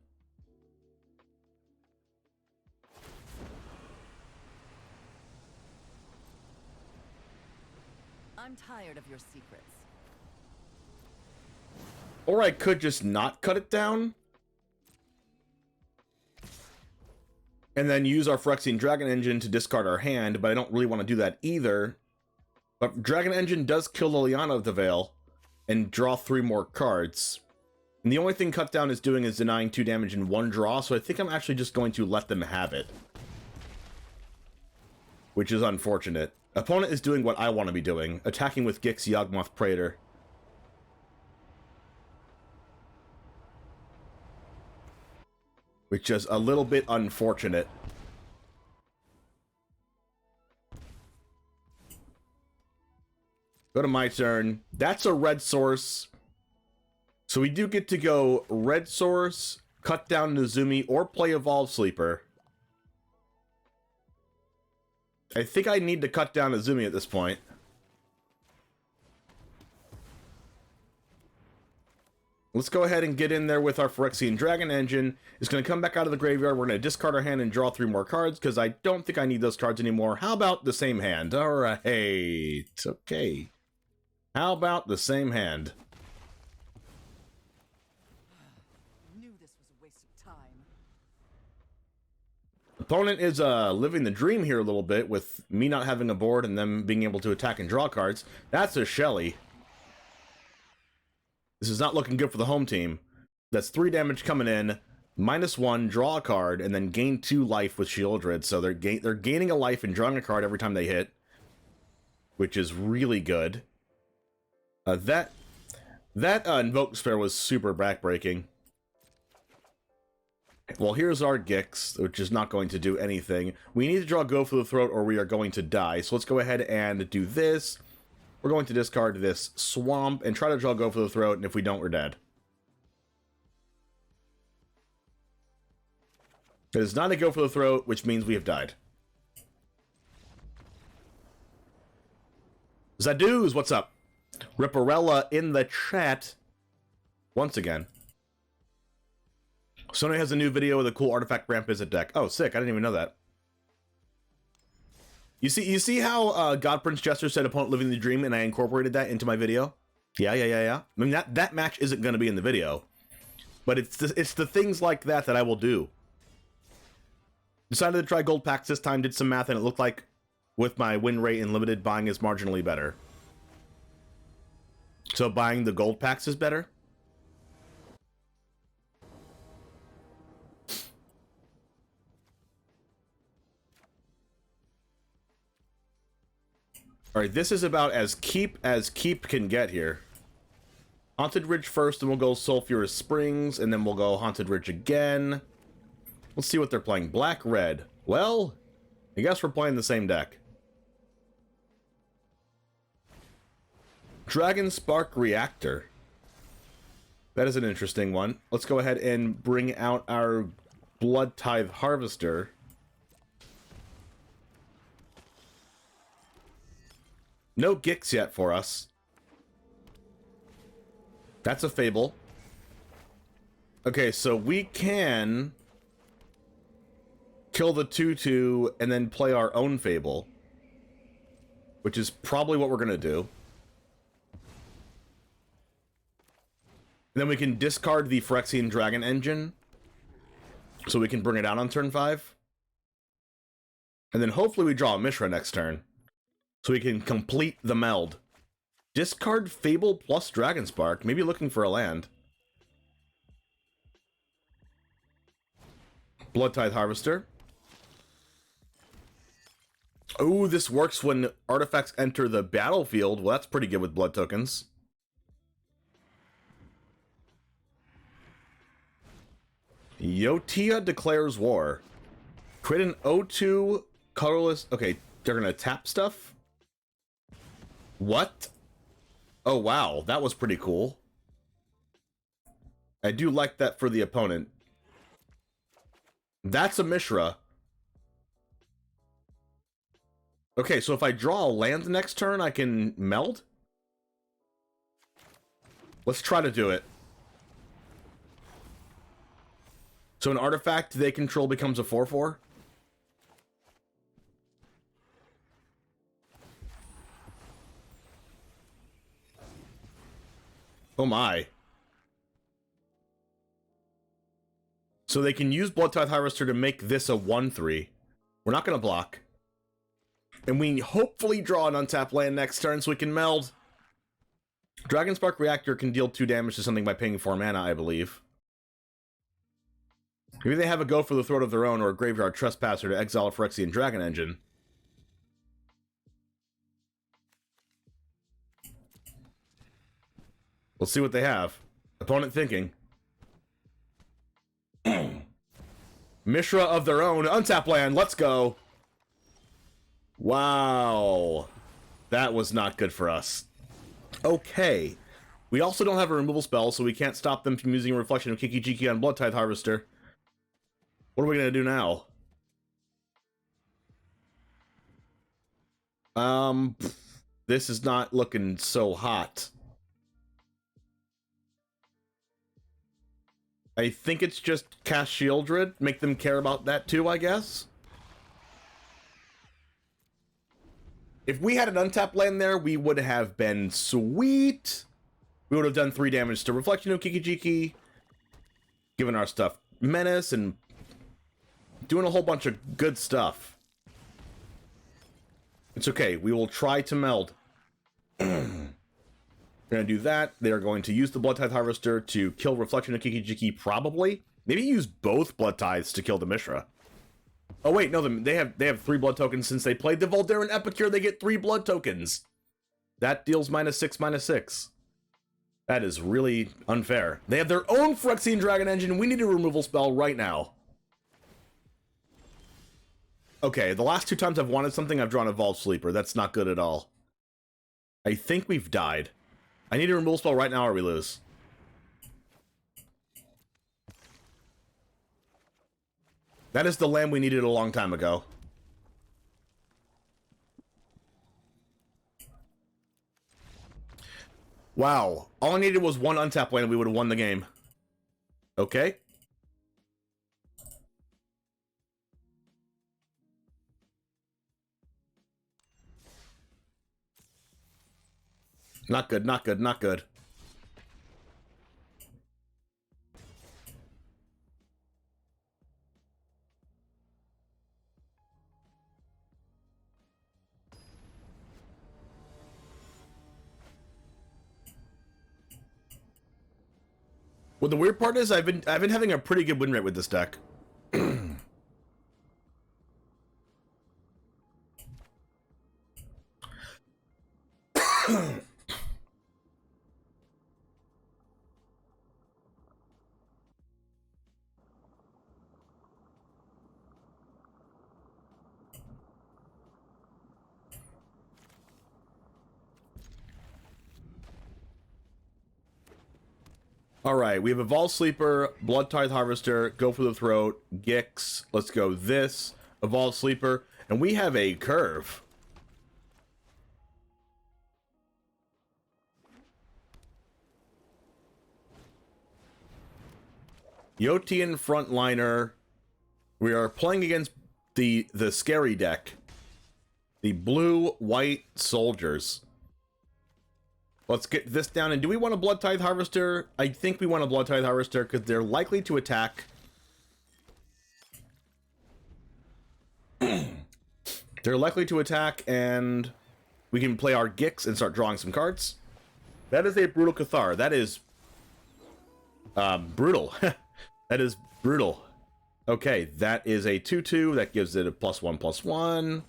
I'm tired of your secrets. Or I could just not cut it down. And then use our Phyrexian Dragon Engine to discard our hand, but I don't really want to do that either. But Dragon Engine does kill Liliana of the Veil and draw 3 more cards. And the only thing cut down is doing is denying 2 damage in 1 draw, so I think I'm actually just going to let them have it. Which is unfortunate. Opponent is doing what I want to be doing, attacking with Gix Yawgmoth Praetor. Which is a little bit unfortunate. Go to my turn. That's a red source. So we do get to go red source, cut down Nezumi, or play Evolve Sleeper. I think I need to cut down Nezumi at this point. Let's go ahead and get in there with our Phyrexian Dragon Engine. It's going to come back out of the graveyard. We're going to discard our hand and draw 3 more cards, because I don't think I need those cards anymore. How about the same hand? Alright. Okay. How about the same hand? Knew this was a waste of time. Opponent is living the dream here a little bit with me not having a board and them being able to attack and draw cards. That's a Shelly. This is not looking good for the home team. That's 3 damage coming in, -1, draw a card, and then gain 2 life with Shieldred. So they're gaining a life and drawing a card every time they hit, which is really good. That Invoke Despair was super backbreaking. Well, here's our Gix, which is not going to do anything. We need to draw Go for the Throat or we are going to die. So let's go ahead and do this. We're going to discard this Swamp and try to draw Go for the Throat, and if we don't, we're dead. It is not a Go for the Throat, which means we have died. Zadoos, what's up? Ripperella in the chat. Once again. Sony has a new video with a cool artifact ramp visit deck. Oh, sick. I didn't even know that. You see how God Prince Jester said opponent living the dream, and I incorporated that into my video? Yeah. I mean, that match isn't going to be in the video, but it's the things like that I will do. Decided to try gold packs this time, did some math, and it looked like with my win rate in limited, buying is marginally better. So buying the gold packs is better? Alright, this is about as keep can get here. Haunted Ridge first, then we'll go Sulphurous Springs, and then we'll go Haunted Ridge again. Let's see what they're playing. Black, red. Well, I guess we're playing the same deck. Dragon Spark Reactor. That is an interesting one. Let's go ahead and bring out our Blood Tithe Harvester. No Gix yet for us. That's a Fable. Okay, so we can kill the 2/2 and then play our own Fable, which is probably what we're going to do. And then we can discard the Phyrexian Dragon Engine, so we can bring it out on turn 5. And then hopefully we draw a MISHRA next turn, so we can complete the meld. Discard Fable plus Dragon Spark, maybe looking for a land. Blood Tithe Harvester. Oh, this works when artifacts enter the battlefield. Well, that's pretty good with blood tokens. Yotia declares war. Create an O2 colorless... Okay, they're gonna tap stuff? What? Oh, wow. That was pretty cool. I do like that for the opponent. That's a MISHRA. Okay, so if I draw a land next turn, I can meld? Let's try to do it. So an artifact they control becomes a 4/4? Oh my. So they can use Blood Tithe Harvester to make this a 1/3. We're not going to block. And we hopefully draw an untapped land next turn so we can meld. Dragon Spark Reactor can deal 2 damage to something by paying 4 mana, I believe. Maybe they have a go for the throat of their own or a Graveyard Trespasser to exile a Phyrexian Dragon Engine. We'll see what they have. Opponent thinking. MISHRA of their own. Untap land. Let's go. Wow. That was not good for us. Okay. We also don't have a removal spell, so we can't stop them from using a Reflection of Kiki-Jiki on Blood Tithe Harvester. What are we going to do now? This is not looking so hot. I think it's just cast Shieldred. Make them care about that too, I guess. If we had an untapped land there, we would have been sweet. We would have done 3 damage to Reflection of Kiki-Jiki, given our stuff Menace, and doing a whole bunch of good stuff. It's okay. We will try to meld. We're going to do that. They are going to use the Blood Tithe Harvester to kill Reflection of Kiki-Jiki, probably. Maybe use both Blood Tithes to kill the MISHRA. Oh, wait, no, they have 3 blood tokens. Since they played the Voldaren Epicure, they get 3 blood tokens. That deals -6/-6. That is really unfair. They have their own Phyrexian Dragon Engine. We need a removal spell right now. Okay, the last 2 times I've wanted something, I've drawn a Vault Sleeper. That's not good at all. I think we've died. I need a removal spell right now or we lose. That is the land we needed a long time ago. Wow. All I needed was 1 untapped land and we would have won the game. Okay. Not good, not good, not good. Well, the weird part is I've been having a pretty good win rate with this deck. All right, we have Evolve Sleeper, Blood Tithe Harvester, Go for the Throat, Gix. Let's go this, Evolve Sleeper, and we have a curve. Yotian Frontliner. We are playing against the scary deck. The blue-white soldiers. Let's get this down. And do we want a Blood Tithe Harvester? I think we want a Blood Tithe Harvester because they're likely to attack. They're likely to attack, and we can play our Gix and start drawing some cards. That is a Brutal Cathar. That is brutal. That is brutal. Okay, that is a 2/2. That gives it a +1/+1.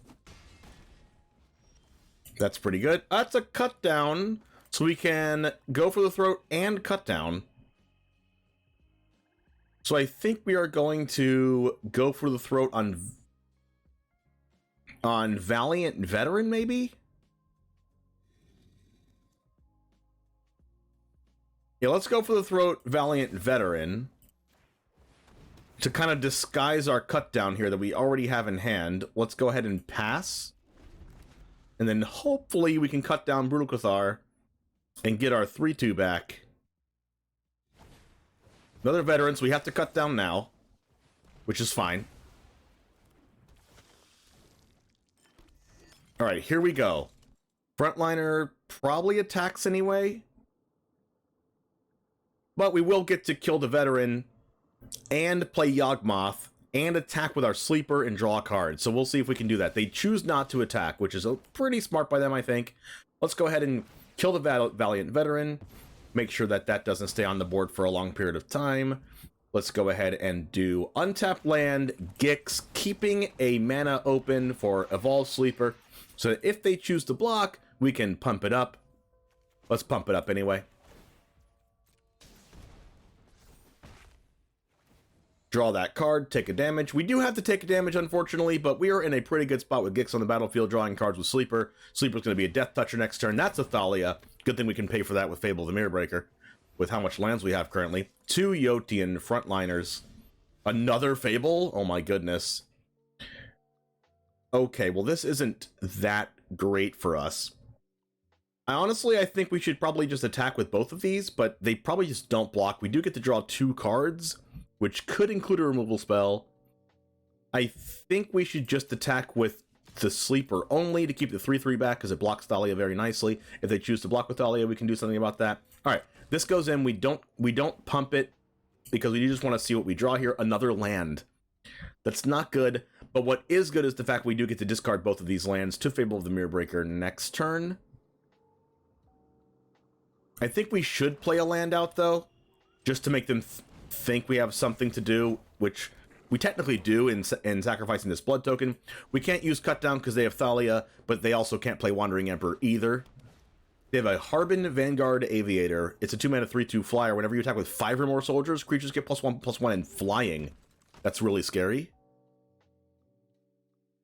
That's pretty good. That's a cut down. So we can Go for the Throat and cut down. So I think we are going to Go for the Throat on Valiant Veteran, maybe? Yeah, let's Go for the Throat Valiant Veteran to kind of disguise our cut down here that we already have in hand. Let's go ahead and pass. And then hopefully we can cut down Brutal Cathar and get our 3/2 back. Another veteran, so we have to cut down now, which is fine. All right, here we go. Frontliner probably attacks anyway, but we will get to kill the veteran and play Yawgmoth and attack with our sleeper and draw a card. So we'll see if we can do that. They choose not to attack, which is pretty smart by them, I think. Let's go ahead and kill the Valiant Veteran. Make sure that that doesn't stay on the board for a long period of time. Let's go ahead and do Untap Land, Gix, keeping a mana open for Evolve Sleeper, so that if they choose to block, we can pump it up. Let's pump it up anyway. Draw that card, take a damage. We do have to take a damage, unfortunately, but we are in a pretty good spot with Gix on the battlefield, drawing cards with Sleeper. Sleeper's going to be a Death Toucher next turn. That's a Thalia. Good thing we can pay for that with Fable the Mirror Breaker, with how much lands we have currently. 2 Yotian Frontliners. Another Fable? Oh my goodness. Okay, well this isn't that great for us. I think we should probably just attack with both of these, but they probably just don't block. We do get to draw 2 cards, which could include a removal spell. I think we should just attack with the Sleeper only to keep the 3/3 back, because it blocks Thalia very nicely. If they choose to block with Thalia, we can do something about that. All right, this goes in. We don't pump it because we just want to see what we draw here. Another land. That's not good, but what is good is the fact we do get to discard both of these lands to Fable of the Mirror Breaker next turn. I think we should play a land out, though, just to make them think we have something to do, which we technically do in sacrificing this blood token. We can't use Cut Down because they have Thalia, but they also can't play Wandering Emperor either. They have a Harbin Vanguard Aviator. It's a 2-mana 3/2 flyer. Whenever you attack with 5 or more soldiers, creatures get +1/+1 and flying. That's really scary.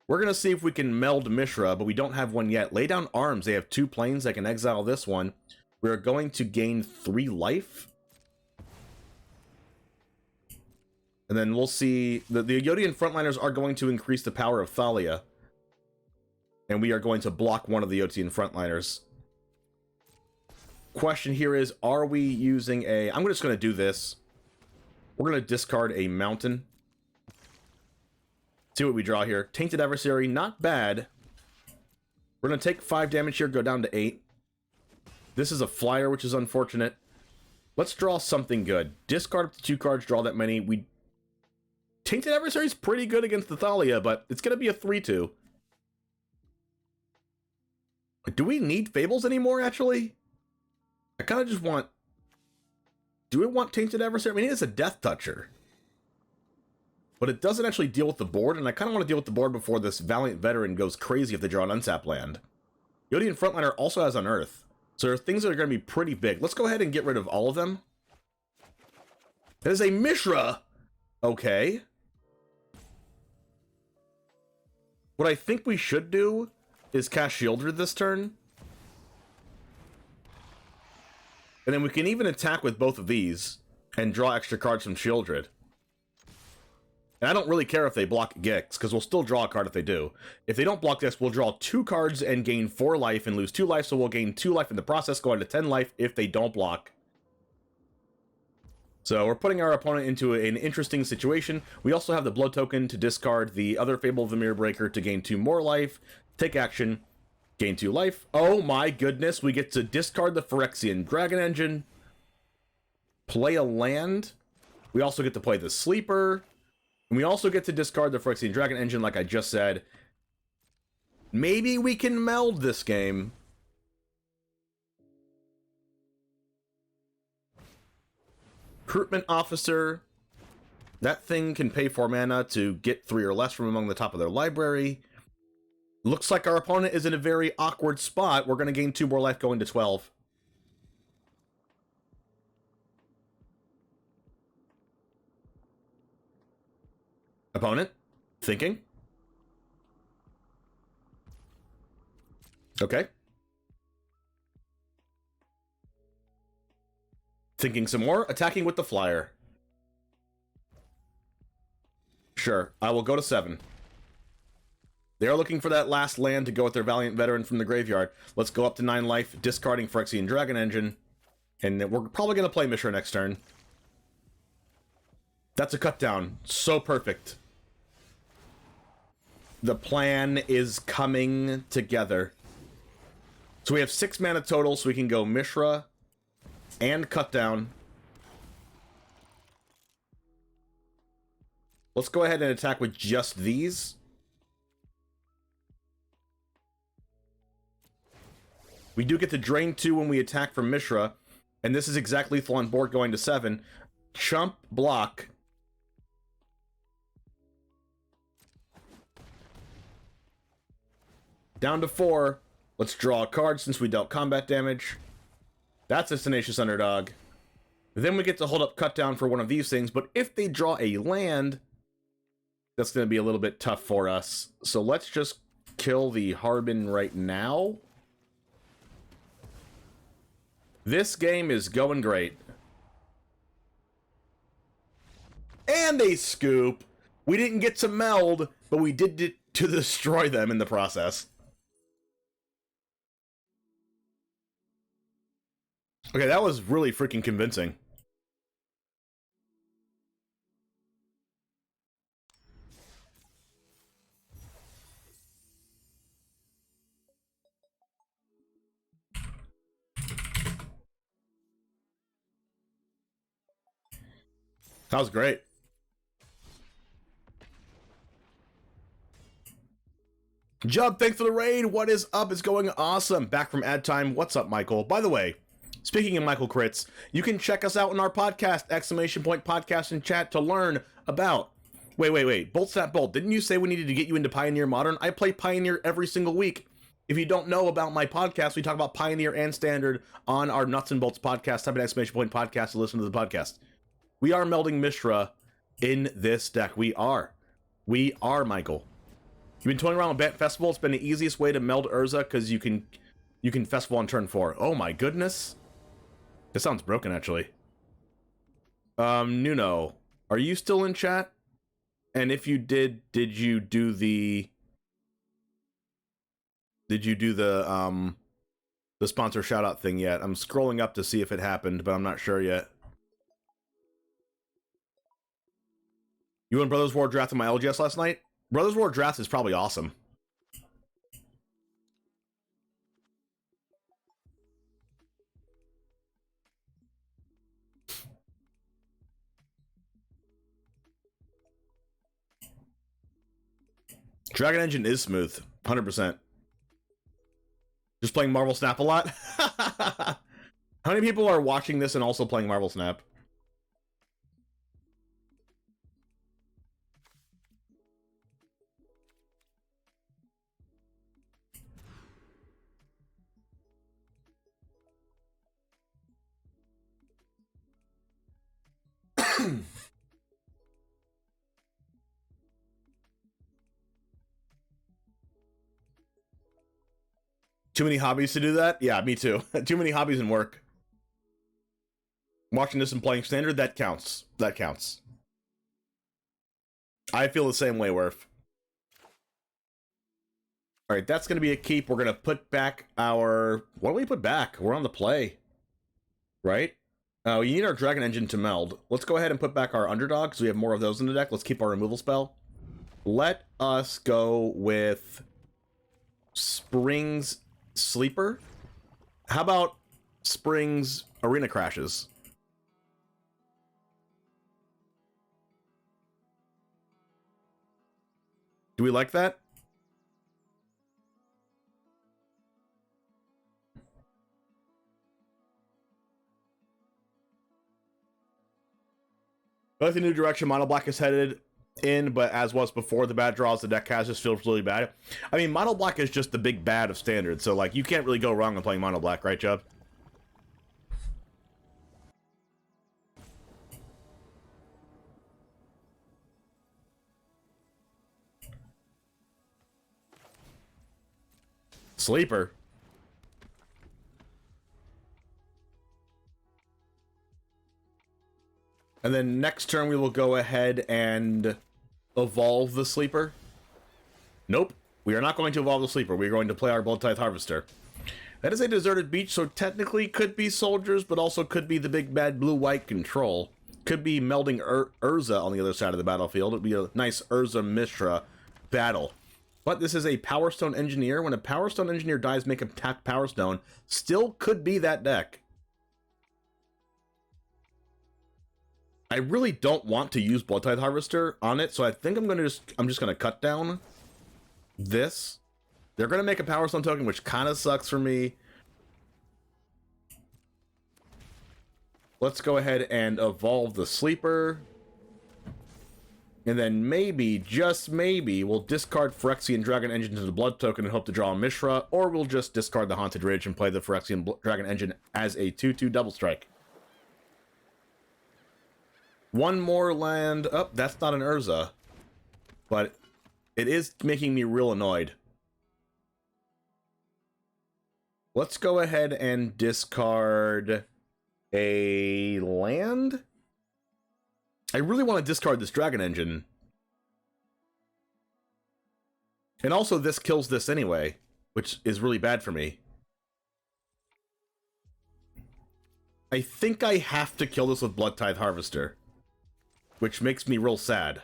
We're going to see if we can meld Mishra, but we don't have one yet. Lay Down Arms. They have 2 planes. I can exile this one. We're going to gain 3 life. And then we'll see, the Yotian Frontliners are going to increase the power of Thalia. And we are going to block one of the Yotian Frontliners. Question here is, are we using a... I'm just going to do this. We're going to discard a Mountain. See what we draw here. Tainted Adversary, not bad. We're going to take 5 damage here, go down to 8. This is a flyer, which is unfortunate. Let's draw something good. Discard up to 2 cards, draw that many. Tainted Adversary is pretty good against the Thalia, but it's going to be a 3-2. Do we need Fables anymore, actually? I kind of just want... Do we want Tainted Adversary? I mean, it is a Death Toucher. But it doesn't actually deal with the board, and I kind of want to deal with the board before this Valiant Veteran goes crazy if they draw an unsap land. Yodian Frontliner also has Unearth. So there are things that are going to be pretty big. Let's go ahead and get rid of all of them. That is a MISHRA! Okay. What I think we should do is cast Shieldred this turn. And then we can even attack with both of these and draw extra cards from Shieldred. And I don't really care if they block Gix, because we'll still draw a card if they do. If they don't block this, we'll draw 2 cards and gain 4 life and lose 2 life, so we'll gain 2 life in the process, going to 10 life if they don't block. So we're putting our opponent into an interesting situation. We also have the blood token to discard the other Fable of the Mirror Breaker to gain 2 more life, take action, gain 2 life. Oh my goodness, we get to discard the Phyrexian Dragon Engine, play a land. We also get to play the Sleeper. And we also get to discard the Phyrexian Dragon Engine, like I just said. Maybe we can meld this game. Recruitment Officer. That thing can pay 4 mana to get 3 or less from among the top of their library. Looks like our opponent is in a very awkward spot. We're going to gain 2 more life going to 12. Opponent, thinking. Okay. Thinking some more, attacking with the flyer. Sure, I will go to 7. They are looking for that last land to go with their Valiant Veteran from the graveyard. Let's go up to 9 life, discarding Phyrexian Dragon Engine. And we're probably going to play MISHRA next turn. That's a cut down. So perfect. The plan is coming together. So we have 6 mana total, so we can go MISHRA and cut down. Let's go ahead and attack with just these. We do get to drain 2 when we attack from MISHRA, and this is exactly lethal on board going to 7. Chump, block. Down to 4. Let's draw a card since we dealt combat damage. That's a Tenacious Underdog. Then we get to hold up cut down for one of these things, but if they draw a land, that's going to be a little bit tough for us. So let's just kill the Harbin right now. This game is going great. And they scoop. We didn't get to meld, but we did it to destroy them in the process. Okay, that was really freaking convincing. That was great. Jub, thanks for the raid. What is up? It's going awesome. Back from ad time. What's up, Michael? By the way, speaking of Michael Crits, you can check us out on our podcast, ! Podcast in chat to learn about... Wait. Bolt Snap Bolt, didn't you say we needed to get you into Pioneer Modern? I play Pioneer every single week. If you don't know about my podcast, we talk about Pioneer and Standard on our Nuts and Bolts podcast, type in ! Podcast to listen to the podcast. We are melding MISHRA in this deck. We are, Michael. You've been toying around with Bant Festival. It's been the easiest way to meld Urza because you can Festival on turn 4. Oh my goodness. This sounds broken, actually. Nuno, are you still in chat? And if you did you do the sponsor shout out thing yet? I'm scrolling up to see if it happened, but I'm not sure yet. You and Brothers War drafted my LGS last night? Brothers War draft is probably awesome. Dragon Engine is smooth, 100%. Just playing Marvel Snap a lot. How many people are watching this and also playing Marvel Snap? Too many hobbies to do that? Yeah, me too. Too many hobbies and work. Watching this and playing standard, that counts. That counts. I feel the same way, Werf. Alright, that's going to be a keep. We're going to put back our... What do we put back? We're on the play. Right? Oh, you need our Dragon Engine to meld. Let's go ahead and put back our Underdog, because we have more of those in the deck. Let's keep our removal spell. Let us go with... Spring's Sleeper? How about Spring's Arena Crashes? Do we like that? I like the new direction Mono Black is headed in, but as was before the bad draws the deck has, just feels really bad. I mean, Mono Black is just the big bad of standard, so like you can't really go wrong with playing Mono Black, right, Chubb? Sleeper. And then next turn we will go ahead and evolve the Sleeper. Nope. We are not going to evolve the Sleeper. We are going to play our Blood Tithe Harvester. That is a deserted beach, so technically could be soldiers, but also could be the big bad blue-white control. Could be melding Urza on the other side of the battlefield. It would be a nice Urza MISHRA battle. But this is a Power Stone Engineer. When a Power Stone Engineer dies, make a tap Power Stone. Still could be that deck. I really don't want to use Blood Tithe Harvester on it, so I think I'm just gonna cut down this. They're gonna make a Power Stone token, which kind of sucks for me. Let's go ahead and evolve the Sleeper. And then maybe, just maybe, we'll discard Phyrexian Dragon Engine to the Blood token and hope to draw a MISHRA, or we'll just discard the Haunted Ridge and play the Phyrexian Dragon Engine as a 2/2 double strike. One more land. Oh, that's not an Urza. But it is making me real annoyed. Let's go ahead and discard a land. I really want to discard this Dragon Engine. And also this kills this anyway, which is really bad for me. I think I have to kill this with Blood Tithe Harvester, which makes me real sad.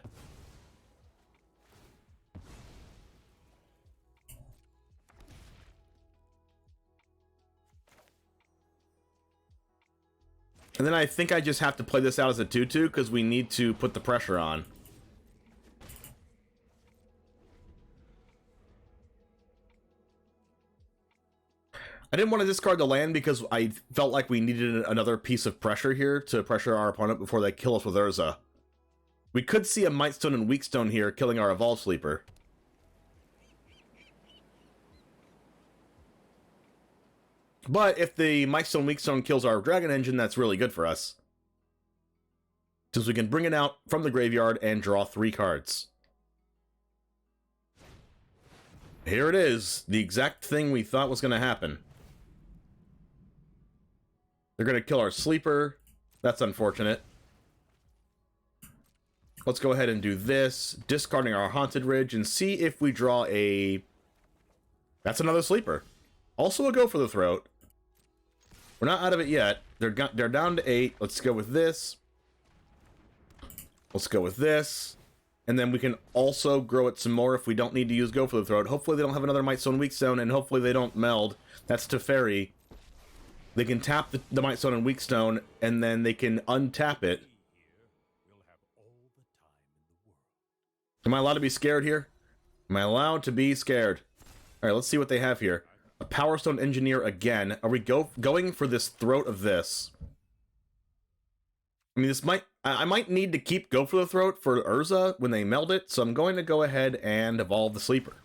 And then I think I just have to play this out as a 2/2 because we need to put the pressure on. I didn't want to discard the land because I felt like we needed another piece of pressure here to pressure our opponent before they kill us with Urza. We could see a Mightstone and Weakstone here killing our Evolve Sleeper. But if the Mightstone Weakstone kills our Dragon Engine, that's really good for us. Since we can bring it out from the graveyard and draw 3 cards. Here it is. The exact thing we thought was going to happen. They're going to kill our Sleeper. That's unfortunate. Let's go ahead and do this. Discarding our Haunted Ridge and see if we draw a... That's another Sleeper. Also a Go for the Throat. We're not out of it yet. They're down to 8. Let's go with this. Let's go with this. And then we can also grow it some more if we don't need to use Go for the Throat. Hopefully they don't have another Mightstone Weakstone, and hopefully they don't meld. That's Teferi. They can tap the Mightstone and Weakstone, and then they can untap it. Am I allowed to be scared here? Am I allowed to be scared? Alright, let's see what they have here. A Power Stone Engineer again. Are we going for this Throat of this? I mean, this might... I might need to keep Go for the Throat for Urza when they meld it, so I'm going to go ahead and evolve the Sleeper.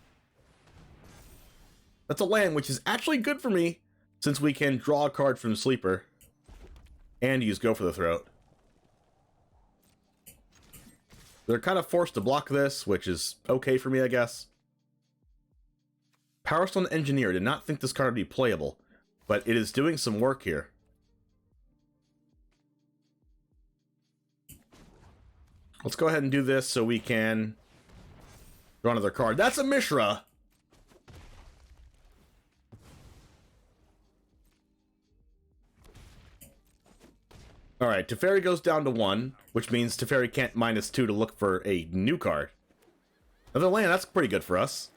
That's a land, which is actually good for me, since we can draw a card from Sleeper and use Go for the Throat. They're kind of forced to block this, which is okay for me, I guess. Power Stone Engineer. Did not think this card would be playable, but it is doing some work here. Let's go ahead and do this so we can draw another card. That's a MISHRA! Alright, Teferi goes down to 1, which means Teferi can't -2 to look for a new card. Another land, that's pretty good for us.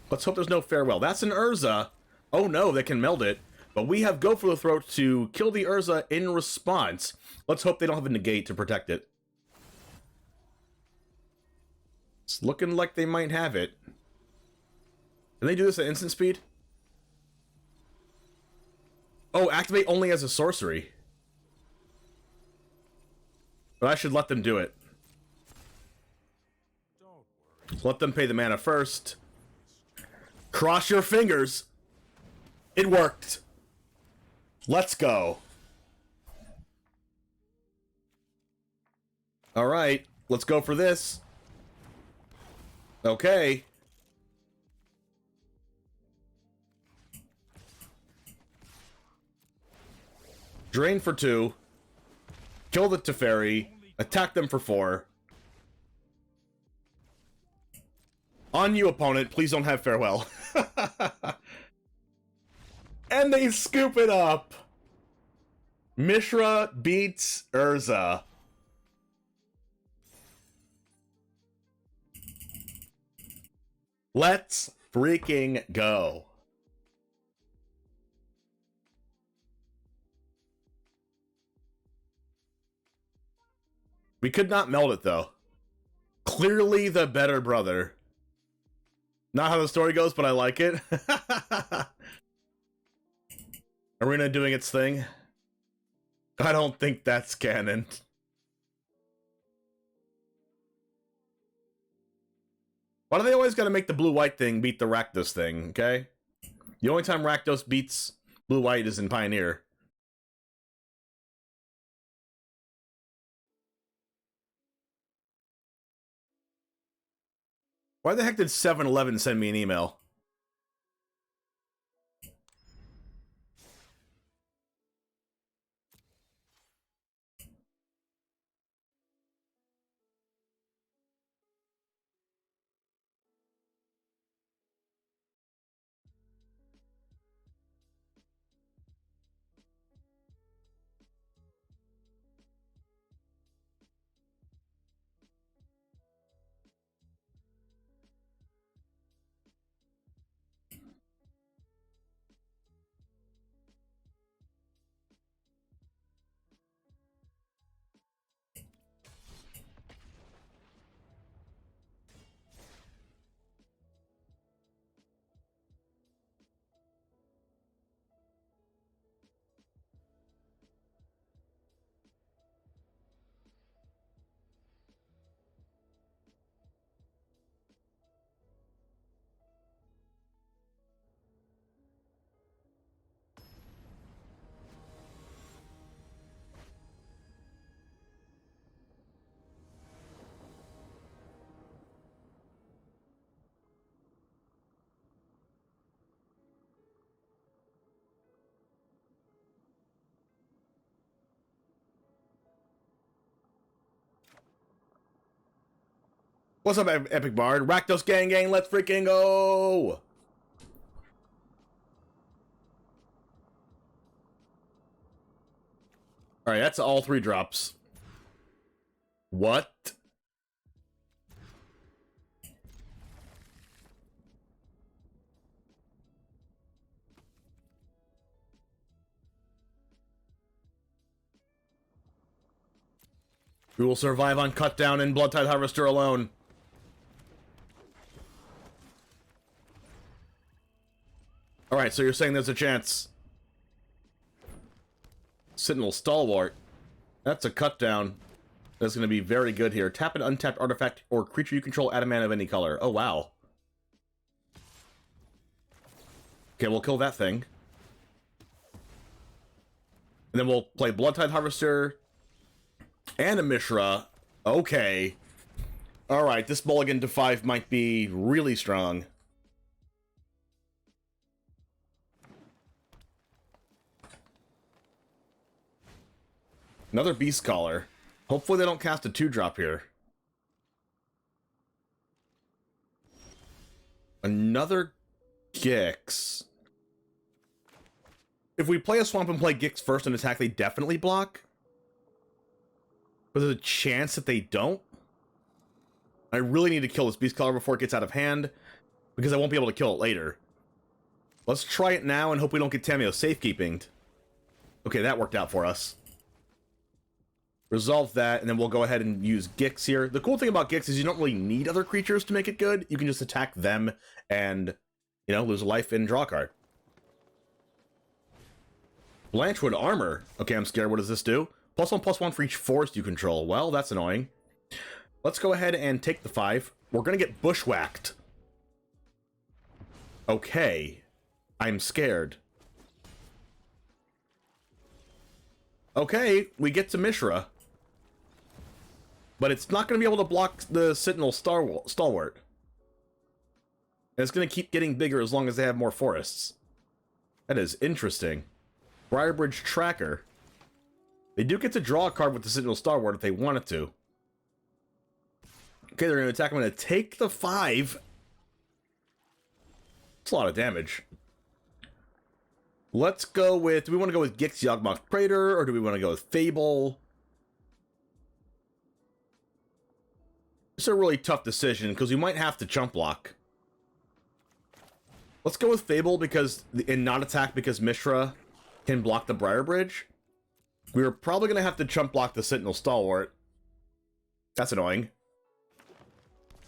Let's hope there's no Farewell. That's an Urza. Oh no, they can meld it. But we have Go for the Throat to kill the Urza in response. Let's hope they don't have a negate to protect it. It's looking like they might have it. Can they do this at instant speed? Oh, activate only as a sorcery. But I should let them do it. Let them pay the mana first. Cross your fingers. It worked. Let's go. Alright, let's go for this. Okay. Drain for 2. Kill the Teferi. Attack them for 4. On you, opponent. Please don't have Farewell. And they scoop it up. MISHRA beats Urza. Let's freaking go. We could not meld it, though. Clearly the better brother. Not how the story goes, but I like it. Arena doing its thing. I don't think that's canon. Why do they always gotta make the blue-white thing beat the Rakdos thing, okay? The only time Rakdos beats blue-white is in Pioneer. Why the heck did 7-Eleven send me an email? What's up, Epic Bard? Rakdos gang gang, let's freaking go! Alright, that's all 3 drops. What? We will survive on Cut Down and Bloodtide Harvester alone. Alright, so you're saying there's a chance. Sentinel Stalwart. That's a cut down. That's going to be very good here. Tap an untapped artifact or creature you control, add a mana of any color. Oh, wow. Okay, we'll kill that thing. And then we'll play Bloodtide Harvester and a MISHRA. Okay. Alright, this mulligan to 5 might be really strong. Another Beast Caller. Hopefully they don't cast a 2-drop here. Another Gix. If we play a Swamp and play Gix first and attack, they definitely block. But there's a chance that they don't. I really need to kill this Beast Caller before it gets out of hand, because I won't be able to kill it later. Let's try it now and hope we don't get Tameo safekeeping. Okay, that worked out for us. Resolve that, and then we'll go ahead and use Gix here. The cool thing about Gix is you don't really need other creatures to make it good. You can just attack them and, you know, lose a life and draw a card. Blanchwood Armor. Okay, I'm scared. What does this do? +1/+1 for each forest you control. Well, that's annoying. Let's go ahead and take the 5. We're gonna get bushwhacked. Okay. I'm scared. Okay, we get to MISHRA. But it's not going to be able to block the Sentinel Stalwart. And it's going to keep getting bigger as long as they have more forests. That is interesting. Briarbridge Tracker. They do get to draw a card with the Sentinel Stalwart if they wanted to. Okay, they're going to attack. I'm going to take the 5. It's a lot of damage. Let's go with... Do we want to go with Gix Yawgmoth Praetor, or do we want to go with Fable? It's a really tough decision, because we might have to chump block. Let's go with Fable, because... And not attack, because MISHRA can block the Briarbridge. We're probably going to have to chump block the Sentinel Stalwart. That's annoying.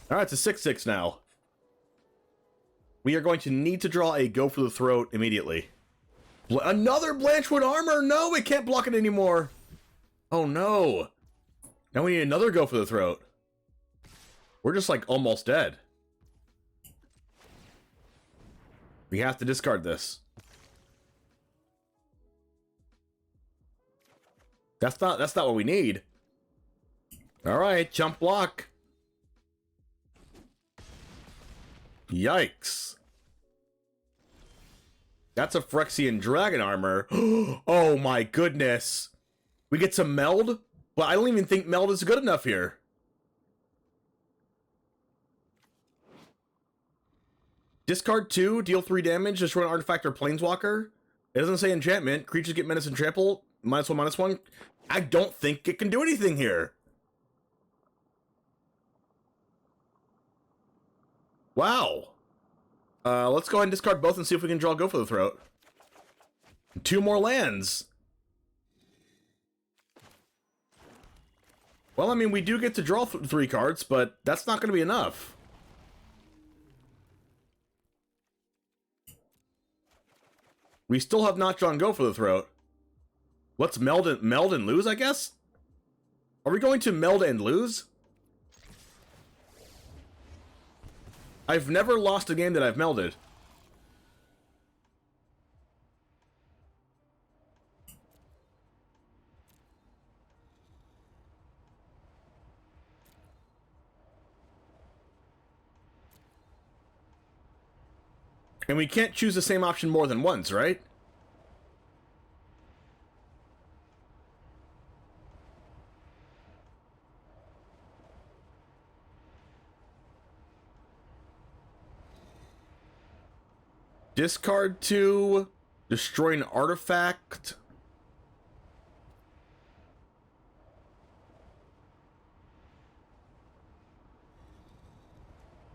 Alright, it's a 6/6 now. We are going to need to draw a Go for the Throat immediately. Another Blanchwood Armor! No, we can't block it anymore! Oh no! Now we need another Go for the Throat. We're just like almost dead. We have to discard this. That's not what we need. Alright, jump block. Yikes. That's a Phyrexian Dragon Armor. Oh my goodness. We get some Meld? But I don't even think Meld is good enough here. Discard 2, deal 3 damage, destroy an artifact or planeswalker. It doesn't say enchantment. Creatures get menace and trample. -1/-1. I don't think it can do anything here. Wow. Let's go ahead and discard both and see if we can draw Go for the Throat. 2 more lands. Well, I mean, we do get to draw 3 cards, but that's not going to be enough. We still have not drawn Go for the Throat. Let's meld and lose, I guess? Are we going to meld and lose? I've never lost a game that I've melded. And we can't choose the same option more than once, right? Discard 2, destroy an artifact.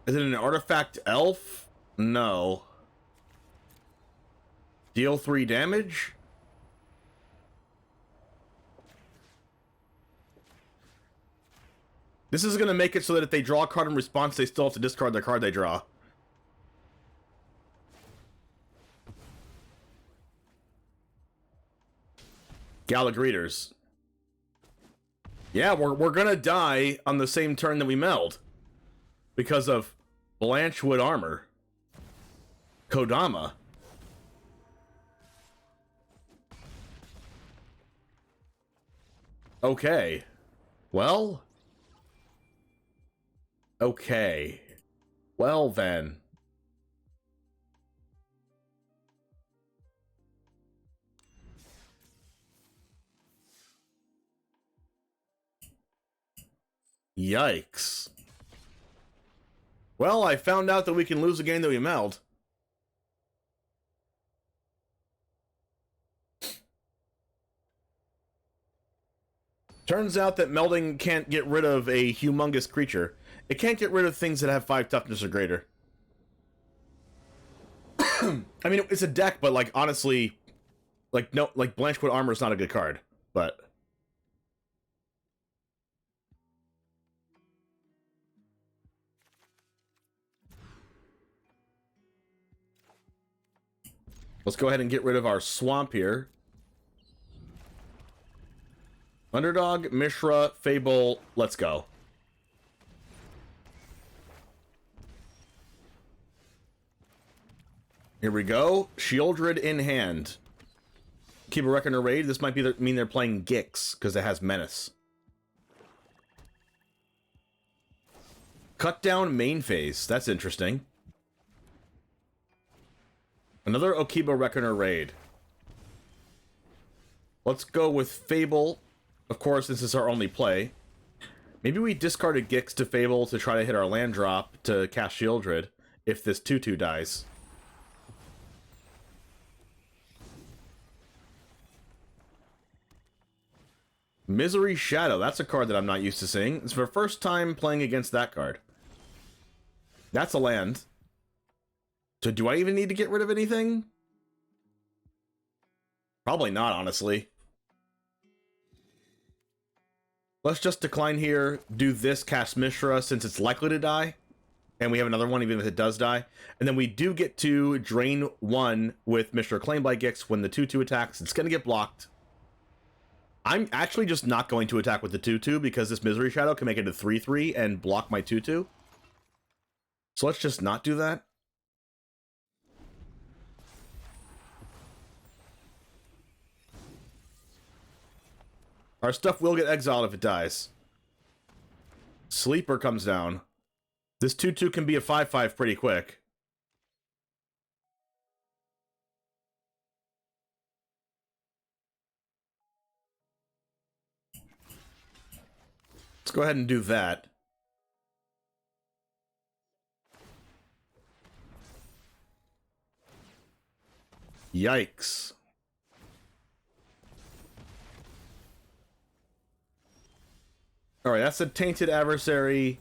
Is it an artifact elf? No. Deal 3 damage? This is going to make it so that if they draw a card in response, they still have to discard the card they draw. Galagreeters. Yeah, we're gonna die on the same turn that we meld. Because of Blanchwood Armor. Kodama. Okay. Well. Okay. Well then. Yikes. Well, I found out that we can lose a game that we meld. Turns out that melding can't get rid of a humongous creature. It can't get rid of things that have 5 toughness or greater. I mean, it's a deck, but like honestly, like no, like Blanchwood Armor is not a good card, but let's go ahead and get rid of our swamp here. Underdog, Mishra, Fable, let's go. Here we go. Shieldred in hand. Keep a Reckoner Raid. This might mean they're playing Gix, because it has Menace. Cut down main phase. That's interesting. Another Okiba Reckoner Raid. Let's go with Fable. Of course, this is our only play. Maybe we discarded Gix to Fable to try to hit our land drop to cast Shieldred if this 2/2 dies. Misery Shadow. That's a card that I'm not used to seeing. It's my first time playing against that card. That's a land. So do I even need to get rid of anything? Probably not, honestly. Let's just decline here, do this, cast Mishra, since it's likely to die. And we have another one, even if it does die. And then we do get to drain 1 with Mishra Claim by Gix when the 2/2 attacks. It's going to get blocked. I'm actually just not going to attack with the 2/2 because this Misery Shadow can make it a 3/3 and block my 2/2. So let's just not do that. Our stuff will get exiled if it dies. Sleeper comes down. This 2/2 can be a 5/5 pretty quick. Let's go ahead and do that. Yikes. Alright, that's a Tainted Adversary.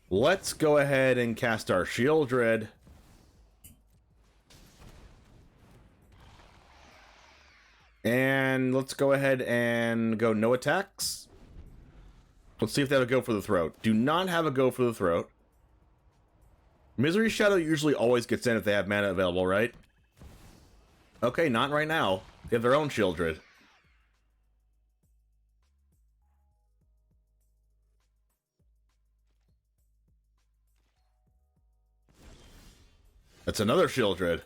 Let's go ahead and cast our Shieldred. And let's go ahead and go no attacks. Let's see if they have a go for the throat. Do not have a go for the throat. Misery Shadow usually always gets in if they have mana available, right? Okay, not right now. They have their own Shieldred. That's another Shieldred.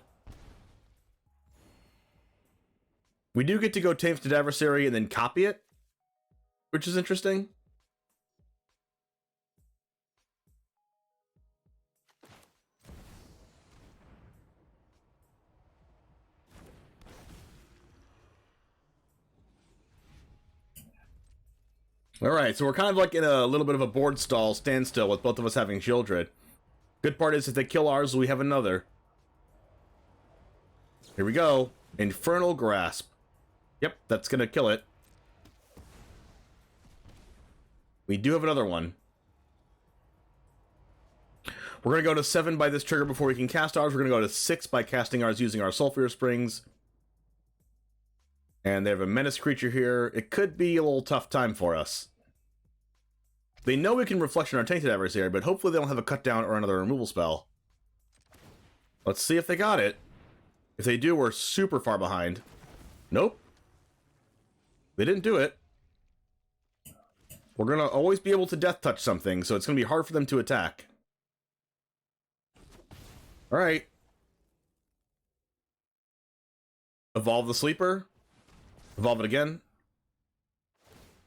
We do get to go Tainted Adversary and then copy it, which is interesting. Alright, so we're kind of like in a little bit of a board stall standstill with both of us having Shieldred. Good part is if they kill ours, we have another. Here we go. Infernal Grasp. Yep, that's gonna kill it. We do have another one. We're gonna go to 7 by this trigger before we can cast ours. We're gonna go to 6 by casting ours using our Sulfur Springs. And they have a Menace creature here. It could be a little tough time for us. They know we can Reflection our Tainted Adversary, but hopefully they don't have a cut down or another removal spell. Let's see if they got it. If they do, we're super far behind. Nope. They didn't do it. We're going to always be able to death touch something, so it's going to be hard for them to attack. All right. Evolve the sleeper. Evolve it again.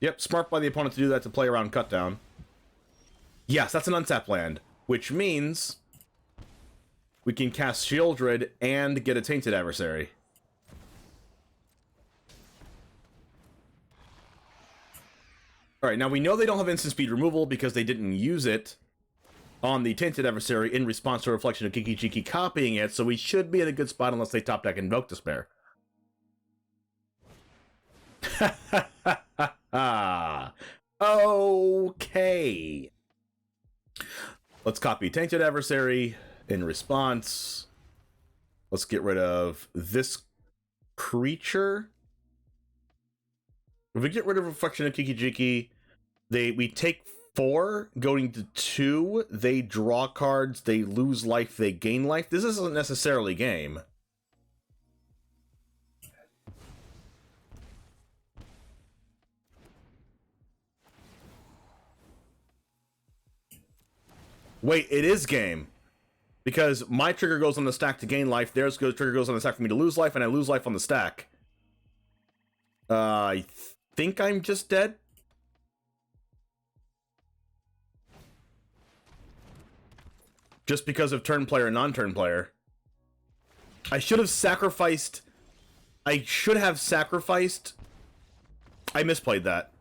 Yep, smart by the opponent to do that to play around cut down. Yes, that's an untapped land, which means we can cast Shieldred and get a Tainted Adversary. Alright, now we know they don't have instant speed removal because they didn't use it on the Tainted Adversary in response to a reflection of Kiki Jiki copying it, so we should be in a good spot unless they top deck Invoke Despair. Okay. Let's copy Tainted Adversary in response. Let's get rid of this creature. If we get rid of Reflection of Kiki Jiki, we take 4, going to 2, they draw cards, they lose life, they gain life. This isn't necessarily game. Wait, it is game. Because my trigger goes on the stack to gain life, theirs trigger goes on the stack for me to lose life, and I lose life on the stack. I think I'm just dead. Just because of turn player and non-turn player. I should have sacrificed... I misplayed that.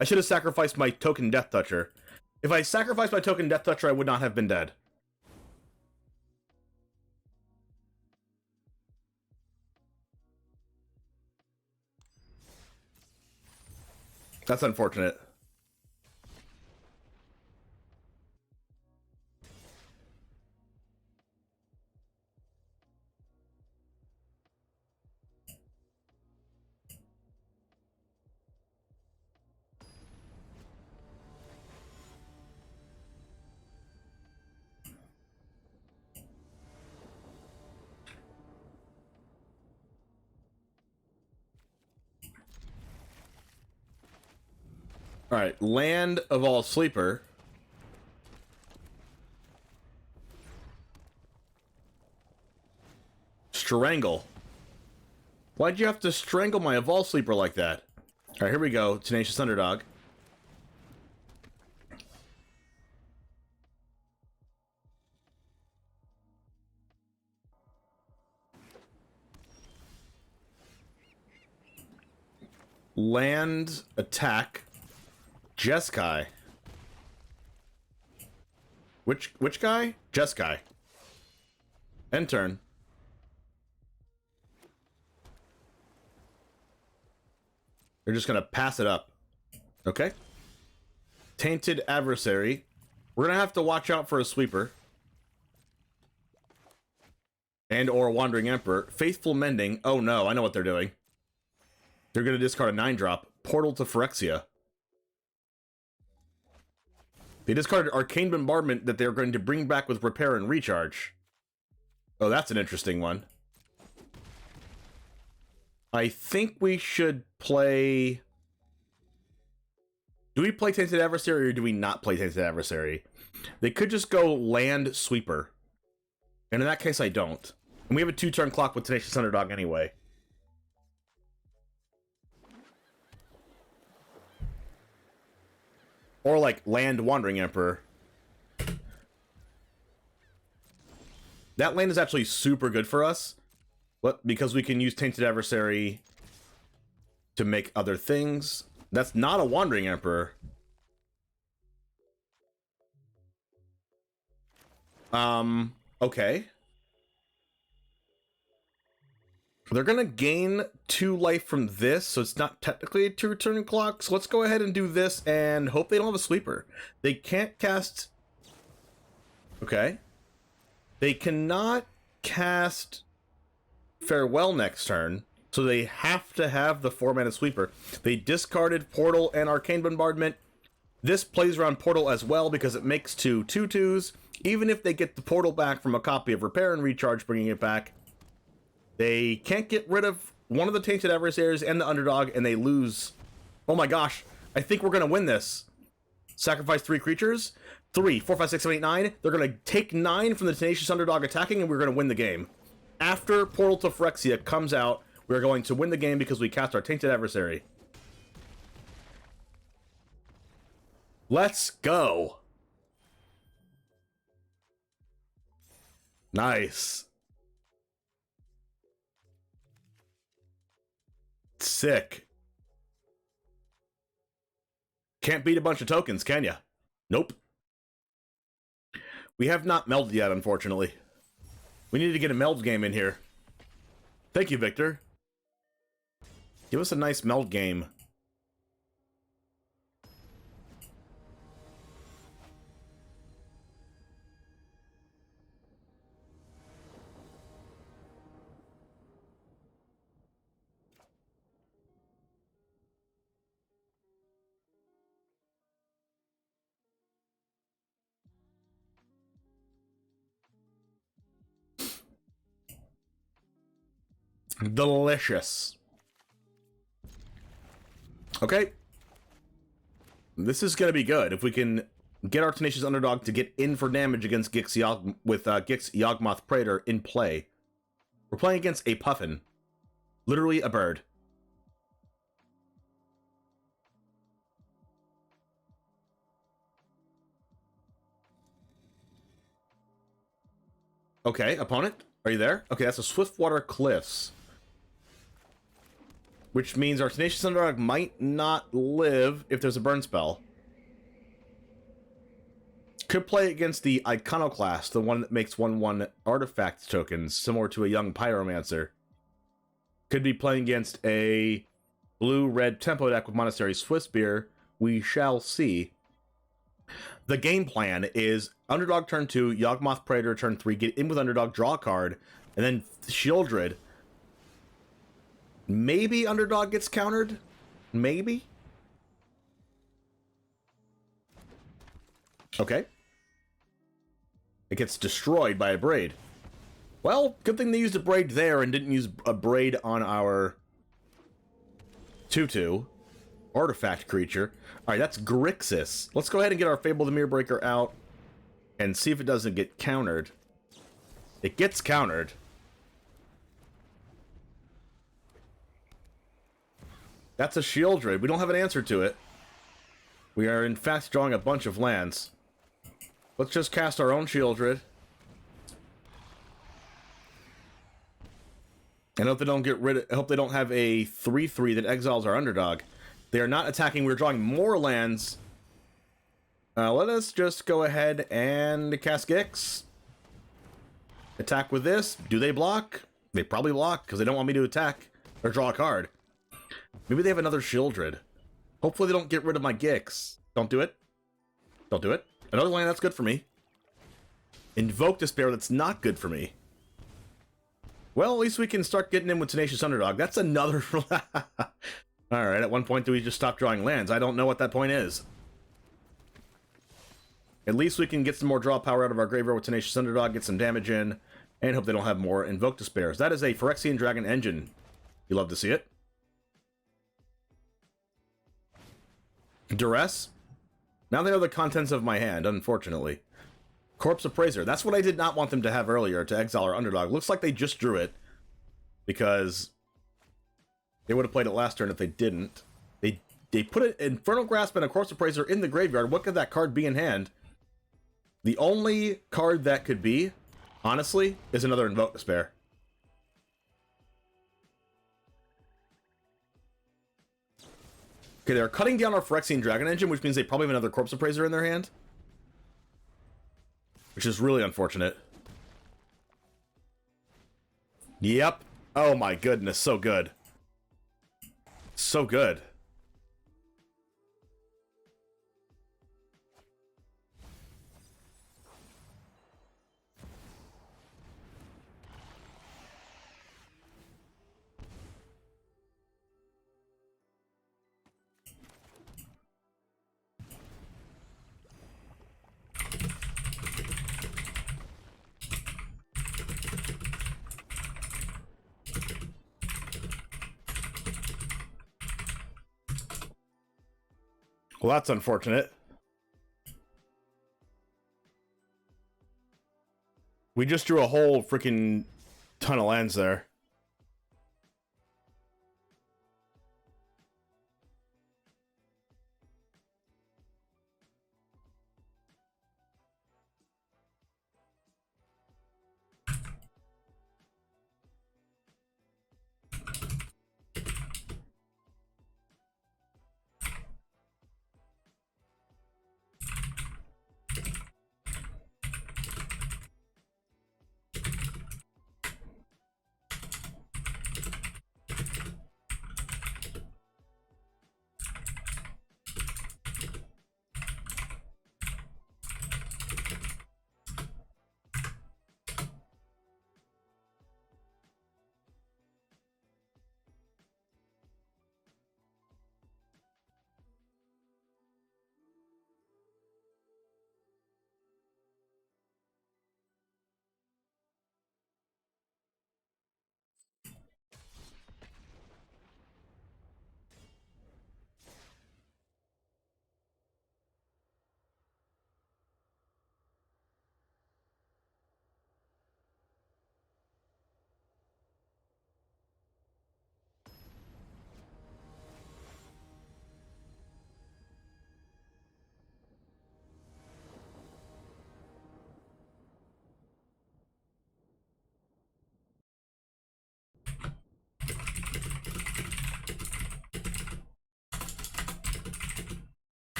I should have sacrificed my token Death Toucher. If I sacrificed my token Death Toucher, I would not have been dead. That's unfortunate. Alright, Land of All Sleeper. Strangle. Why'd you have to strangle my Evolve Sleeper like that? Alright, here we go. Tenacious Underdog. Land, attack. Jeskai. Which guy? Jeskai. End turn. They're just gonna pass it up. Okay. Tainted Adversary. We're gonna have to watch out for a sweeper. And or Wandering Emperor. Faithful Mending. Oh no, I know what they're doing. They're gonna discard a 9-drop. Portal to Phyrexia. They discarded Arcane Bombardment that they're going to bring back with Repair and Recharge. Oh, that's an interesting one. I think we should play... Do we play Tainted Adversary or do we not play Tainted Adversary? They could just go Land Sweeper. And in that case, I don't. And we have a 2-turn clock with Tenacious Underdog anyway. Or like Land Wandering Emperor. That land is actually super good for us. What? Because we can use Tainted Adversary to make other things. That's not a Wandering Emperor. Okay. They're gonna gain 2 life from this, so it's not technically a 2-turn clock. So let's go ahead and do this and hope they don't have a sweeper. They can't cast... Okay. They cannot cast Farewell next turn, so they have to have the 4-mana sweeper. They discarded Portal and Arcane Bombardment. This plays around Portal as well because it makes 2 2/2s. Even if they get the Portal back from a copy of Repair and Recharge, bringing it back, they can't get rid of one of the Tainted Adversaries and the Underdog, and they lose Oh my gosh. I think we're going to win this. Sacrifice 3 creatures. 3, 4, 5, 6, 7, 8, 9. They're going to take 9 from the Tenacious Underdog attacking, and we're going to win the game. After Portal to Phyrexia comes out, we're going to win the game because we cast our Tainted Adversary. Let's go. Nice. Sick. Can't beat a bunch of tokens, can ya? Nope. We have not melded yet, unfortunately. We need to get a meld game in here. Thank you, Victor. Give us a nice meld game. Delicious. Okay. This is going to be good. If we can get our Tenacious Underdog to get in for damage against Gix with Gix Yawgmoth Praetor in play. We're playing against a puffin. Literally a bird. Okay, opponent. Are you there? Okay, that's a Swiftwater Cliffs. Which means our Tenacious Underdog might not live if there's a burn spell. Could play against the Iconoclast, the one that makes 1/1 artifact tokens, similar to a young Pyromancer. Could be playing against a blue-red tempo deck with Monastery Swiftspear. We shall see. The game plan is Underdog turn 2, Yawgmoth Praetor turn 3, get in with Underdog, draw a card, and then Shieldred. Maybe Underdog gets countered? Maybe? Okay. It gets destroyed by a Braid. Well, good thing they used a Braid there and didn't use a Braid on our 2/2 artifact creature. Alright, that's Grixis. Let's go ahead and get our Fable the Mirror Breaker out and see if it doesn't get countered. It gets countered. That's a Shieldred. We don't have an answer to it. We are, in fact, drawing a bunch of lands. Let's just cast our own Shieldred. And hope they don't get rid of... I hope they don't have a 3/3 that exiles our Underdog. They are not attacking. We're drawing more lands. Let us just go ahead and cast Gix. Attack with this. Do they block? They probably block because they don't want me to attack or draw a card. Maybe they have another Shieldred. Hopefully they don't get rid of my Gix. Don't do it. Don't do it. Another land that's good for me. Invoke Despair that's not good for me. Well, at least we can start getting in with Tenacious Underdog. That's another... Alright, at one point do we just stop drawing lands? I don't know what that point is. At least we can get some more draw power out of our graveyard with Tenacious Underdog, get some damage in, and hope they don't have more Invoke Despairs. That is a Phyrexian Dragon Engine. You love to see it. Duress. Now they know the contents of my hand, unfortunately. Corpse Appraiser. That's what I did not want them to have earlier, to exile our Underdog. Looks like they just drew it, because they would have played it last turn if they didn't. They put an Infernal Grasp and a Corpse Appraiser in the graveyard. What could that card be in hand? The only card that could be, honestly, is another Invoke Despair. Okay, they're cutting down our Phyrexian Dragon Engine, which means they probably have another Corpse Appraiser in their hand. Which is really unfortunate. Yep. Oh my goodness, so good. So good. Well, that's unfortunate. We just drew a whole freaking ton of lands there.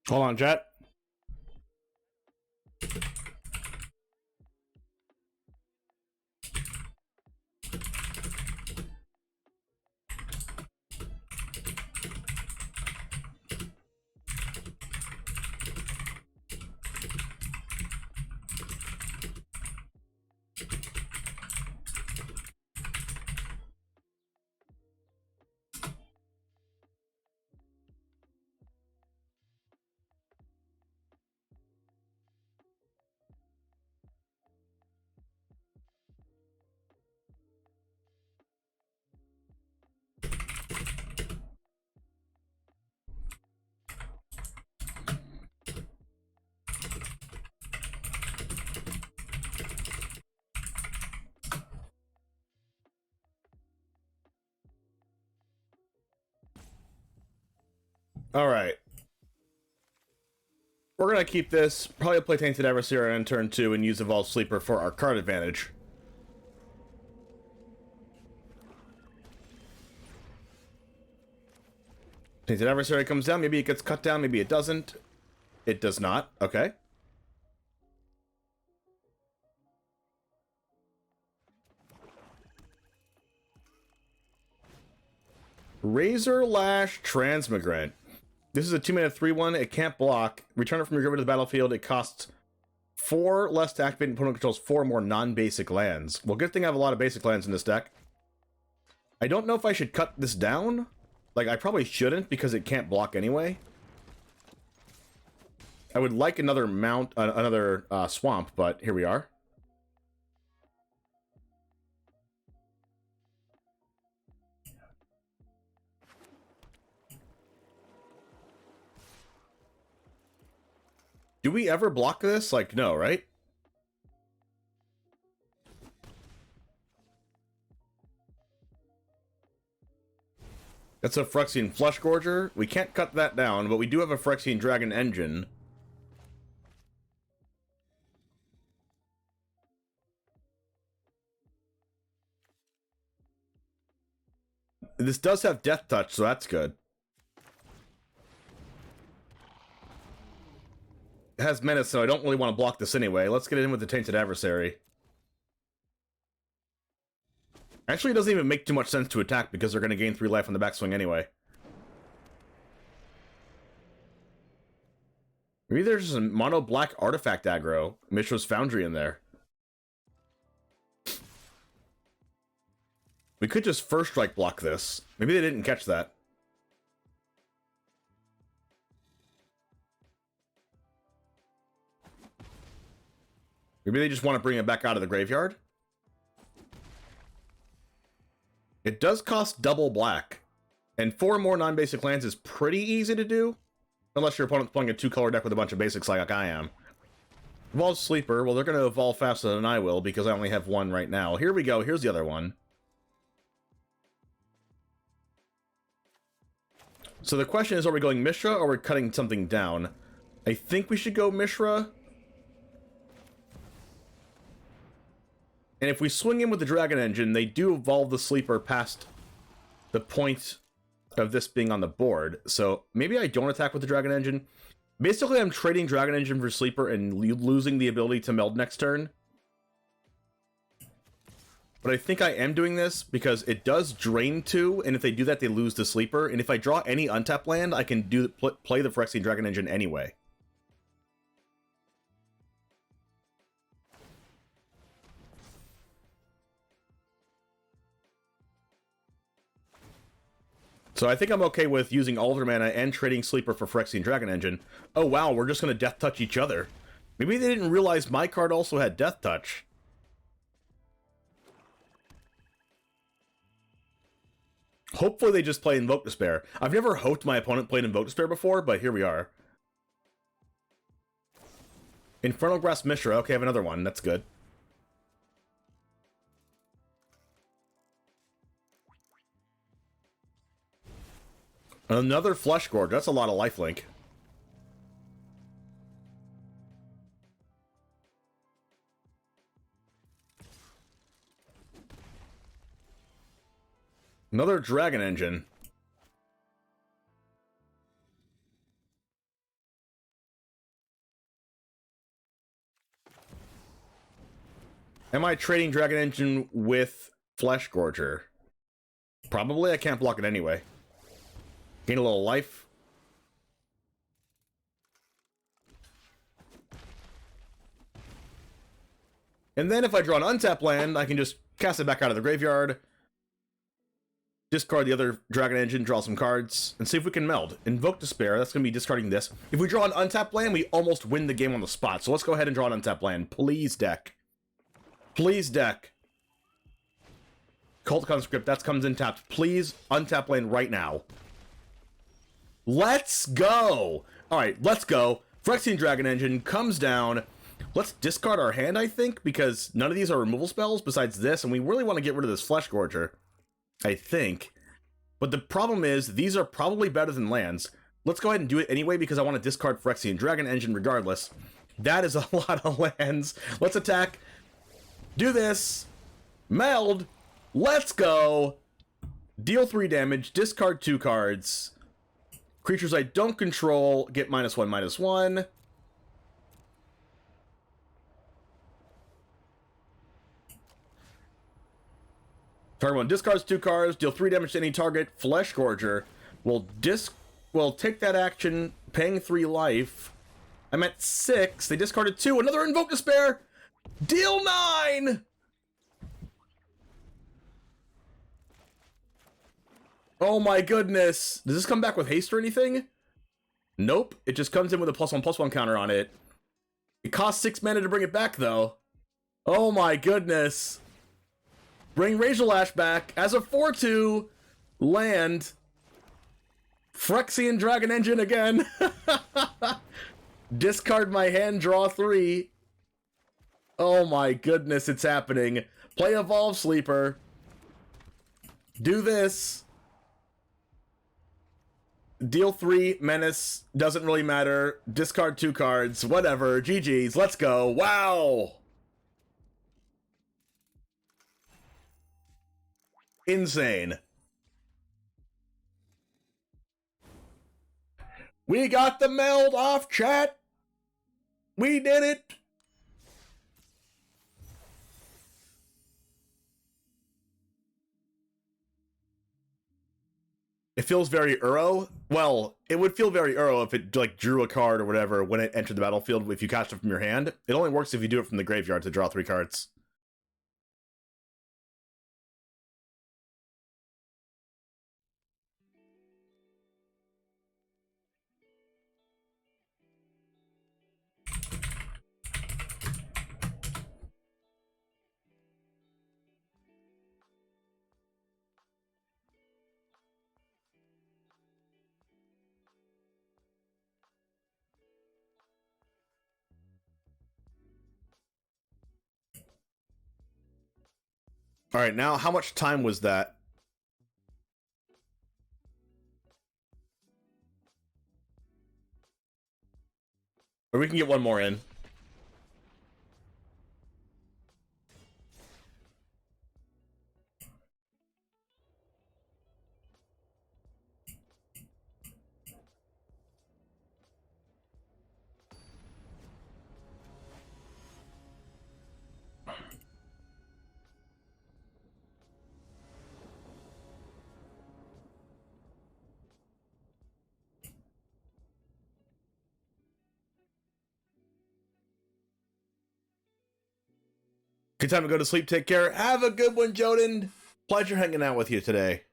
Hold on, chat. All right. We're going to keep this, probably play Tainted Adversary on turn 2 and use Evolved Sleeper for our card advantage. Tainted Adversary comes down, maybe it gets cut down, maybe it doesn't. It does not, okay. Razor Lash Transmigrant. This is a 2-mana 3/1. It can't block. Return it from your graveyard to the battlefield. It costs 4 less to activate, and opponent controls 4 more non-basic lands. Well, good thing I have a lot of basic lands in this deck. I don't know if I should cut this down. Like, I probably shouldn't because it can't block anyway. I would like another swamp, but here we are. Do we ever block this? Like, no, right? That's a Phyrexian Flesh Gorger. We can't cut that down, but we do have a Phyrexian Dragon Engine. This does have Death Touch, so that's good. It has Menace, so I don't really want to block this anyway. Let's get it in with the Tainted Adversary. Actually, it doesn't even make too much sense to attack because they're going to gain 3 life on the backswing anyway. Maybe there's just a mono black artifact aggro. Mishra's Foundry in there. We could just first strike block this. Maybe they didn't catch that. Maybe they just want to bring it back out of the graveyard. It does cost double black. And 4 more non-basic lands is pretty easy to do. Unless your opponent's playing a 2-color deck with a bunch of basics like I am. Evolve Sleeper. Well, they're going to evolve faster than I will because I only have 1 right now. Here we go. Here's the other one. So the question is, are we going MISHRA or are we cutting something down? I think we should go MISHRA. And if we swing in with the Dragon Engine, they do evolve the Sleeper past the point of this being on the board. So maybe I don't attack with the Dragon Engine. Basically, I'm trading Dragon Engine for Sleeper and losing the ability to meld next turn. But I think I am doing this because it does drain 2, and if they do that, they lose the Sleeper. And if I draw any untapped land, I can play the Phyrexian Dragon Engine anyway. So I think I'm okay with using all of their mana and trading Sleeper for Phyrexian Dragon Engine. Oh wow, we're just going to Death Touch each other. Maybe they didn't realize my card also had Death Touch. Hopefully they just play Invoke Despair. I've never hoped my opponent played Invoke Despair before, but here we are. Infernal Grasp Mishra. Okay, I have another one. That's good. Another Flesh Gorge. That's a lot of lifelink. Another Dragon Engine. Am I trading Dragon Engine with Flesh Gorger? Probably. I can't block it anyway. Gain a little life. And then if I draw an untapped land, I can just cast it back out of the graveyard. Discard the other Dragon Engine, draw some cards, and see if we can meld. Invoke Despair, that's going to be discarding this. If we draw an untapped land, we almost win the game on the spot. So let's go ahead and draw an untapped land. Please, deck. Please, deck. Cult Conscript, that comes in tapped. Please, untap land right now. Let's go! Alright, let's go. Phyrexian Dragon Engine comes down. Let's discard our hand, I think, because none of these are removal spells besides this, and we really want to get rid of this Flesh Gorger. I think. But the problem is, these are probably better than lands. Let's go ahead and do it anyway, because I want to discard Phyrexian Dragon Engine regardless. That is a lot of lands. Let's attack. Do this. Meld. Let's go. Deal 3 damage. Discard 2 cards. Creatures I don't control get -1/-1. Target one discards 2 cards, deal 3 damage to any target. Flesh Gorger will take that action, paying 3 life. I'm at 6. They discarded 2. Another Invoke Despair. Deal 9. Oh my goodness. Does this come back with haste or anything? Nope. It just comes in with a +1/+1 counter on it. It costs 6 mana to bring it back, though. Oh my goodness. Bring Razorlash back as a 4/2 land. Phyrexian Dragon Engine again. Discard my hand, draw 3. Oh my goodness, it's happening. Play Evolve Sleeper. Do this. Deal 3, Menace, doesn't really matter. Discard 2 cards, whatever. GG's, let's go. Wow! Insane. We got the meld off, chat. We did it. It feels very Uro. Well, it would feel very Uro if it like drew a card or whatever when it entered the battlefield if you cast it from your hand. It only works if you do it from the graveyard to draw 3 cards. All right, now how much time was that? Or we can get one more in. Good time to go to sleep. Take care. Have a good one, Joden. Pleasure hanging out with you today.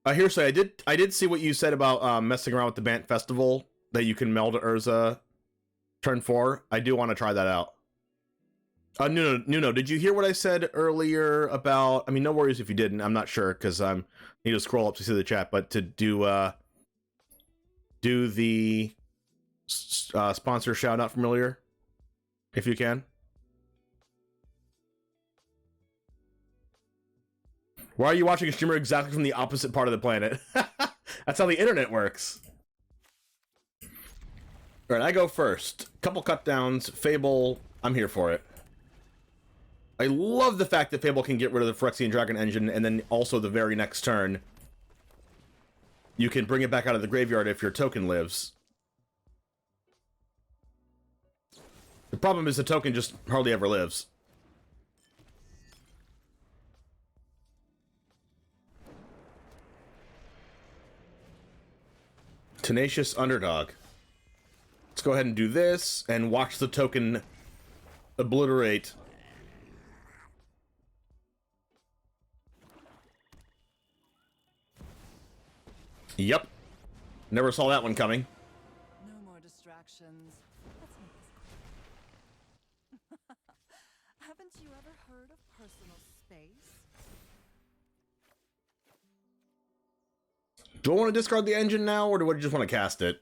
Hearsay, I did see what you said about messing around with the Bant Festival, that you can meld to Urza turn 4. I do want to try that out. Nuno, did you hear what I said earlier about, I mean, no worries if you didn't, I'm not sure, because I need to scroll up to see the chat, but to do the sponsor shout out from earlier, if you can. Why are you watching a streamer exactly from the opposite part of the planet? That's how the internet works. All right, I go first. Couple cut downs. Fable, I'm here for it. I love the fact that Fable can get rid of the Phyrexian Dragon engine, and then also the very next turn, you can bring it back out of the graveyard if your token lives. The problem is the token just hardly ever lives. Tenacious Underdog. Let's go ahead and do this and watch the token obliterate. Yep. Never saw that one coming. No more distractions. Let's make this quick. Haven't you ever heard of personal space? Do I want to discard the engine now, or do I just want to cast it?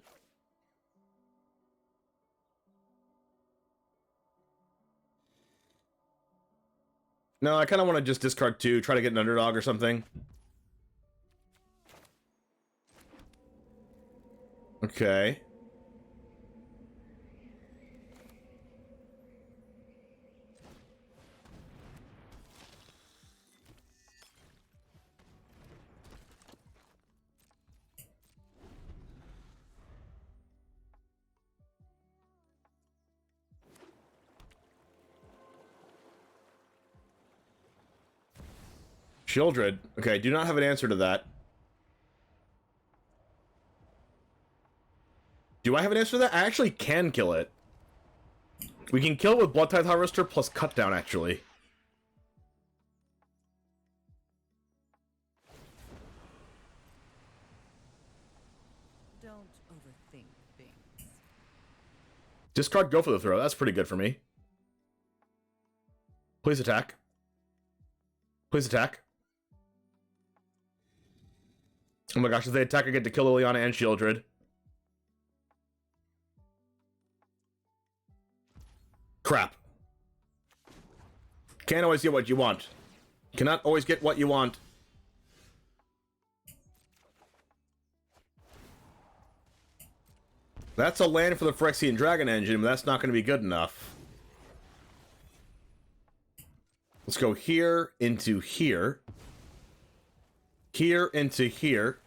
No, I kind of want to just discard 2, try to get an underdog or something. Okay. Shieldred. Okay, I do not have an answer to that. Do I have an answer to that? I actually can kill it. We can kill it with Blood Tithe Harvester plus Cut Down, actually. Don't overthink things. Discard, go for the throw. That's pretty good for me. Please attack. Please attack. Oh my gosh, if they attack, I get to kill Liliana and Shieldred. Crap. Can't always get what you want. Cannot always get what you want. That's a land for the Phyrexian Dragon engine, but that's not going to be good enough. Let's go here into here. Here into here.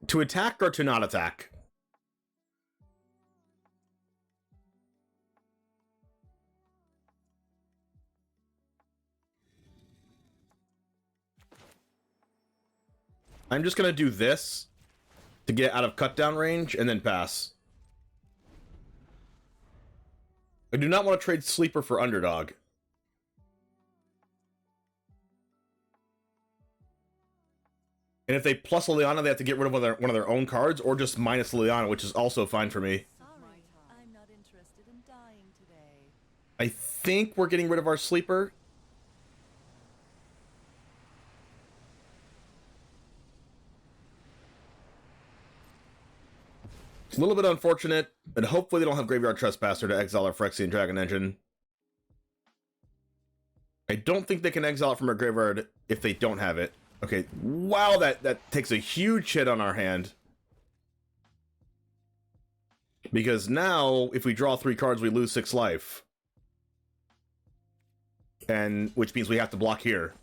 To attack or to not attack? I'm just gonna do this to get out of cut down range and then pass. I do not want to trade Sleeper for Underdog. And if they plus Liliana, they have to get rid of one of their own cards, or just minus Liliana, which is also fine for me. Sorry, I'm not interested in dying today. I think we're getting rid of our Sleeper. It's a little bit unfortunate, and hopefully they don't have Graveyard Trespasser to exile our Phyrexian Dragon Engine. I don't think they can exile it from our graveyard if they don't have it. Okay, wow, that takes a huge hit on our hand. Because now, if we draw 3 cards, we lose 6 life. And which means we have to block here.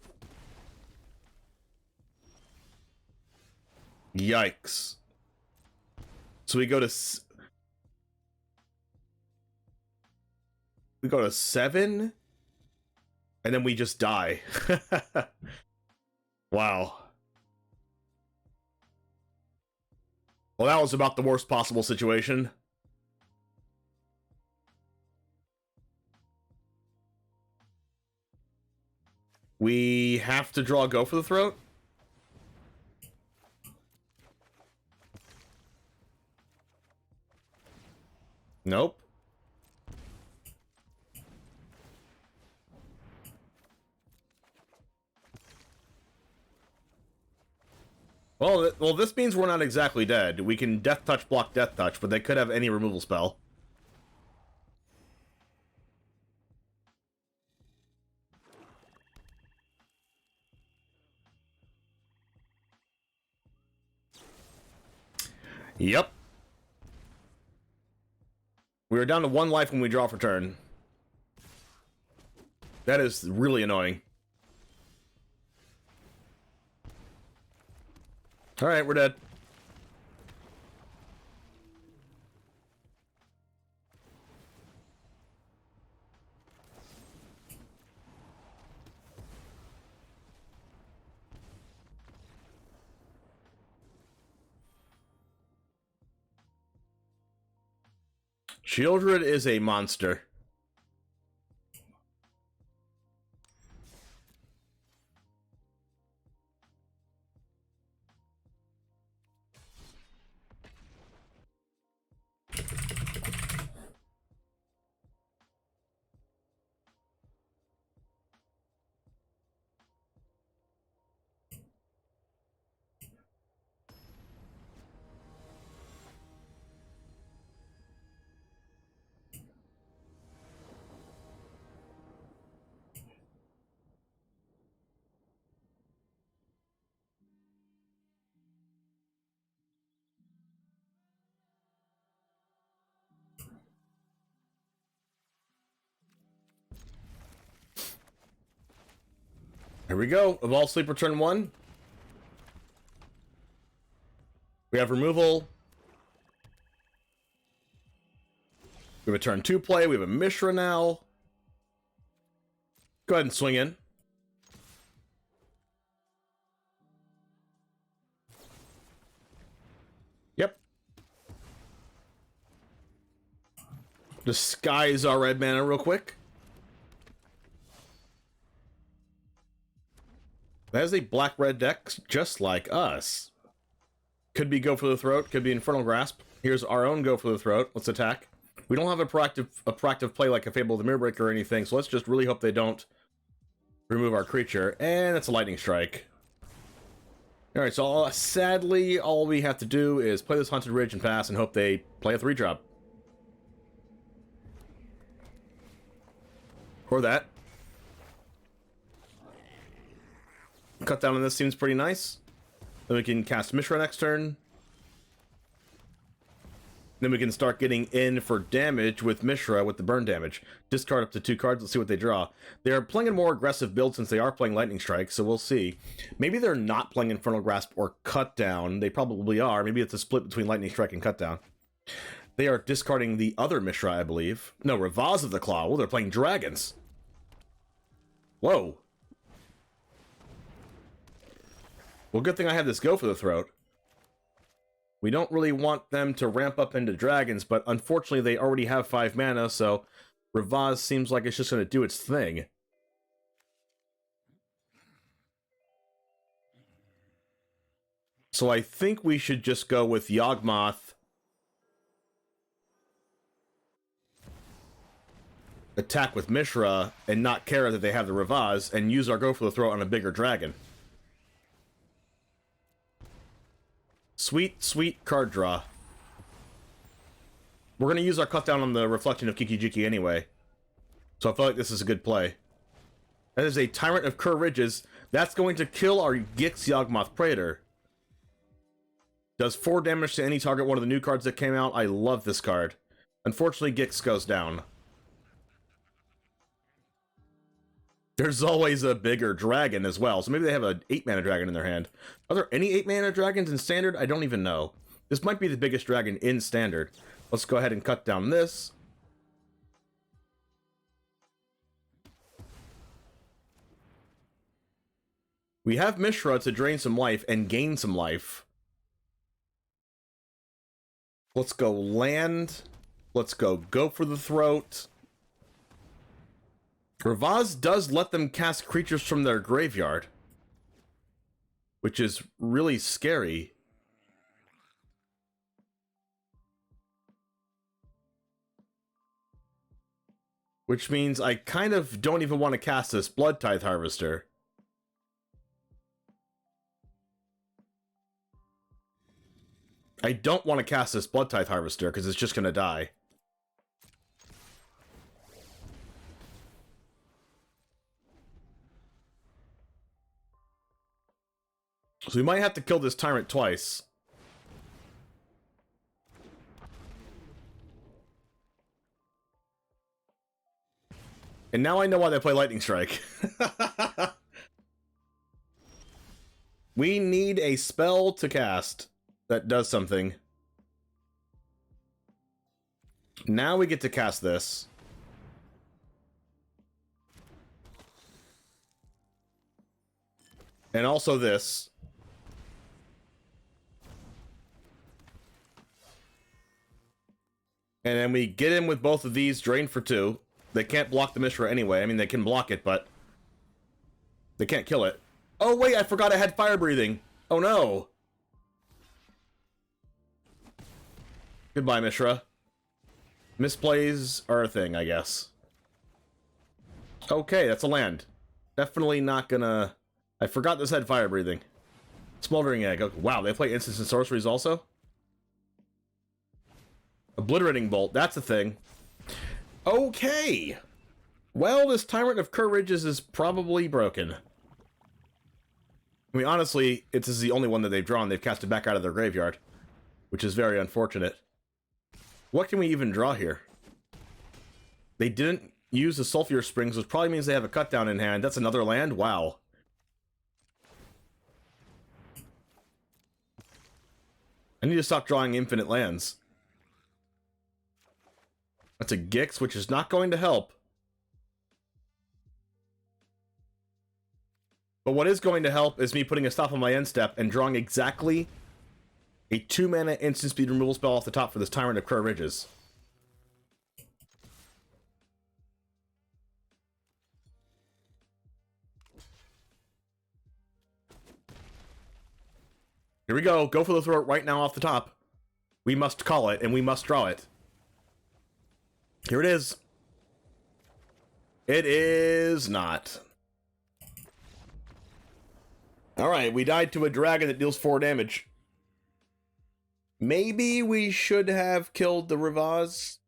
Yikes. So we go to 7, and then we just die. Wow. Well, that was about the worst possible situation. We have to draw Go for the Throat. Nope. Well, this means we're not exactly dead. We can Death Touch block Death Touch, but they could have any removal spell. Yep. We were down to 1 life when we draw for turn. That is really annoying. Alright, we're dead. Shieldred is a monster. Here we go. Evolve Sleeper turn 1. We have removal. We have a turn 2 play. We have a Mishra now. Go ahead and swing in. Yep. Disguise our red mana real quick. That is a black-red deck just like us. Could be Go for the Throat, could be Infernal Grasp. Here's our own Go for the Throat. Let's attack. We don't have a proactive play like a Fable of the Mirrorbreaker or anything, so let's just really hope they don't remove our creature. And it's a Lightning Strike. Alright, so sadly, all we have to do is play this Haunted Ridge and pass and hope they play a 3-drop. Or that. Cut down on this seems pretty nice. Then we can cast Mishra next turn. Then we can start getting in for damage with Mishra with the burn damage. Discard up to 2 cards. Let's see what they draw. They are playing a more aggressive build since they are playing Lightning Strike, so we'll see. Maybe they're not playing Infernal Grasp or Cut Down. They probably are. Maybe it's a split between Lightning Strike and Cut Down. They are discarding the other Mishra, I believe. No, Ravaz of the Claw. Oh, they're playing dragons. Whoa. Well, good thing I had this Go for the Throat. We don't really want them to ramp up into dragons, but unfortunately they already have 5 mana, so Ravaz seems like it's just going to do its thing. So I think we should just go with Yawgmoth. Attack with Mishra, and not care that they have the Ravaz, and use our Go for the Throat on a bigger dragon. Sweet, sweet card draw. We're going to use our cut down on the Reflection of Kiki-Jiki anyway. So I feel like this is a good play. That is a Tyrant of Kerr Ridges. That's going to kill our Gix Yawgmoth Praetor. Does 4 damage to any target, one of the new cards that came out. I love this card. Unfortunately, Gix goes down. There's always a bigger dragon as well, so maybe they have an 8-mana dragon in their hand. Are there any 8-mana dragons in Standard? I don't even know. This might be the biggest dragon in Standard. Let's go ahead and cut down this. We have Mishra to drain some life and gain some life. Let's go land. Let's go for the throat. Ravaz does let them cast creatures from their graveyard, which is really scary. Which means I kind of don't even want to cast this Blood Tithe Harvester. I don't want to cast this Blood Tithe Harvester because it's just going to die. So we might have to kill this Tyrant twice. And now I know why they play Lightning Strike. We need a spell to cast that does something. Now we get to cast this. And also this. And then we get in with both of these, drain for 2. They can't block the Mishra anyway. I mean, they can block it, but they can't kill it. Oh, wait, I forgot I had fire breathing. Oh, no. Goodbye, Mishra. Misplays are a thing, I guess. Okay, that's a land. Definitely not gonna... I forgot this had fire breathing. Smoldering Egg. Okay, wow, they play instants and sorceries also? Obliterating Bolt, that's a thing. Okay. Well, this Tyrant of Kerr Ridges is probably broken. I mean, honestly, this is the only one that they've drawn. They've cast it back out of their graveyard, which is very unfortunate. What can we even draw here? They didn't use the Sulfur Springs, which probably means they have a cut down in hand. That's another land? Wow. I need to stop drawing infinite lands. That's a Gix, which is not going to help. But what is going to help is me putting a stop on my end step and drawing exactly a 2-mana instant speed removal spell off the top for this Tyrant of Kerr Ridges. Here we go. Go for the throat right now off the top. We must call it, and we must draw it. Here it is. It is not. Alright, we died to a dragon that deals 4 damage. Maybe we should have killed the Ravaz.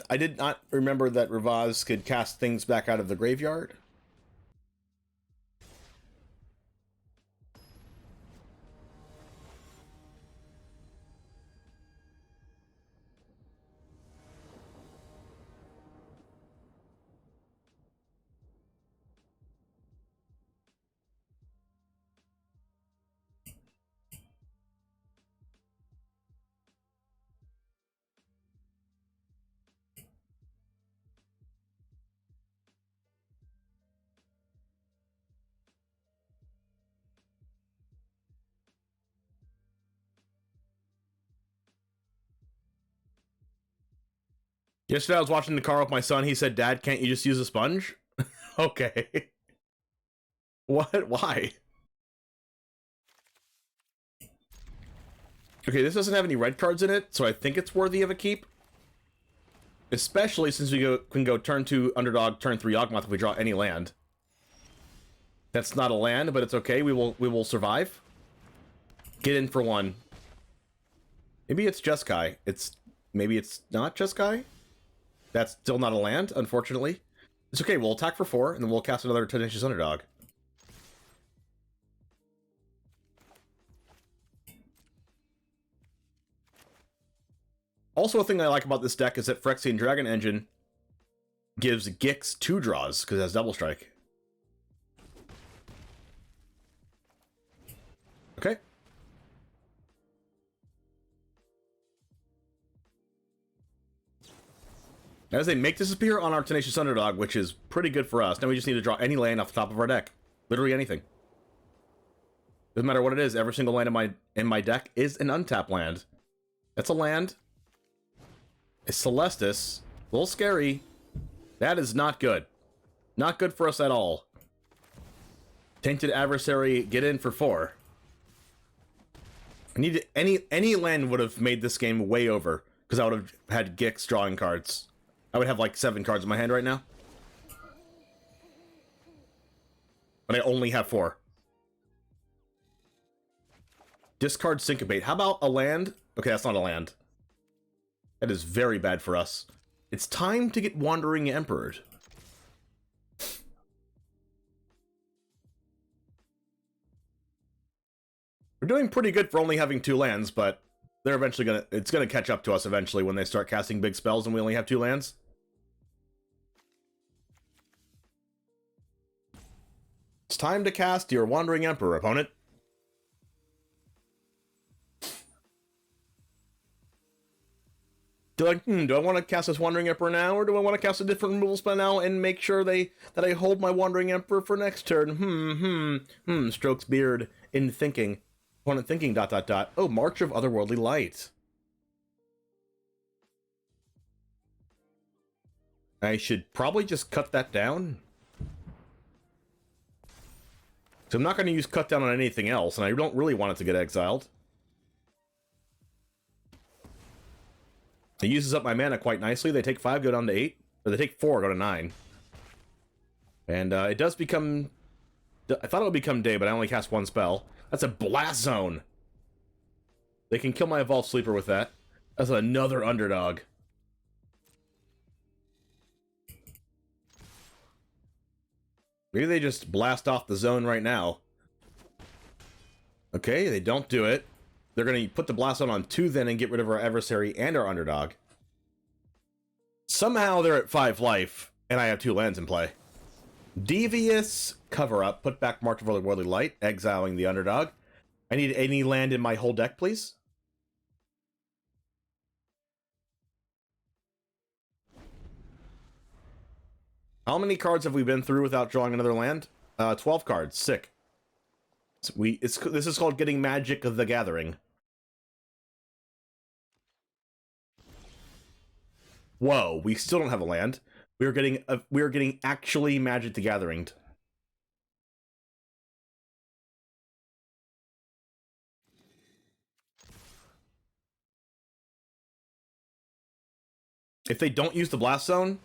I did not remember that Ravaz could cast things back out of the graveyard. Yesterday I was watching the car with my son. He said, "Dad, can't you just use a sponge?" Okay. What? Why? Okay, this doesn't have any red cards in it, so I think it's worthy of a keep. Especially since we can go turn 2 Underdog, turn 3 Yawgmoth if we draw any land. That's not a land, but it's okay. We will survive. Get in for 1. Maybe it's Jeskai. Maybe it's not Jeskai. That's still not a land, unfortunately. It's okay. We'll attack for 4, and then we'll cast another Tenacious Underdog. Also, a thing I like about this deck is that Phyrexian Dragon Engine gives Gix 2 draws because it has Double Strike. Okay. As they make disappear on our Tenacious Underdog, which is pretty good for us. Now we just need to draw any land off the top of our deck. Literally anything. Doesn't matter what it is, every single land in my deck is an untapped land. That's a land. It's Celestis. A little scary. That is not good. Not good for us at all. Tainted Adversary, get in for 4. I need any land would have made this game way over, because I would have had Gix drawing cards. I would have like 7 cards in my hand right now. But I only have 4. Discard Syncopate. How about a land? Okay, that's not a land. That is very bad for us. It's time to get Wandering Emperor. We're doing pretty good for only having 2 lands, but they're eventually it's gonna catch up to us eventually when they start casting big spells and we only have 2 lands. It's time to cast your Wandering Emperor, opponent. Do I want to cast this Wandering Emperor now, or do I want to cast a different removal spell now and make sure that I hold my Wandering Emperor for next turn? Strokes beard in thinking. Opponent thinking, ... Oh, March of Otherworldly Light. I should probably just cut that down. So I'm not going to use cut down on anything else, and I don't really want it to get exiled. It uses up my mana quite nicely. They take 5, go down to 8. Or they take 4, go to 9. And it does become... I thought it would become day, but I only cast 1 spell. That's a Blast Zone. They can kill my Evolved Sleeper with that. That's another underdog. Maybe they just blast off the zone right now. Okay, they don't do it. They're going to put the Blast Zone on 2 then and get rid of our adversary and our underdog. Somehow they're at 5 life, and I have 2 lands in play. Devious Cover-Up. Put back March of Otherworldly Light, exiling the underdog. I need any land in my whole deck, please. How many cards have we been through without drawing another land? 12 cards. Sick. This is called getting Magic of the Gathering. Whoa, we still don't have a land. We are getting actually Magic the Gathering. If they don't use the Blast Zone,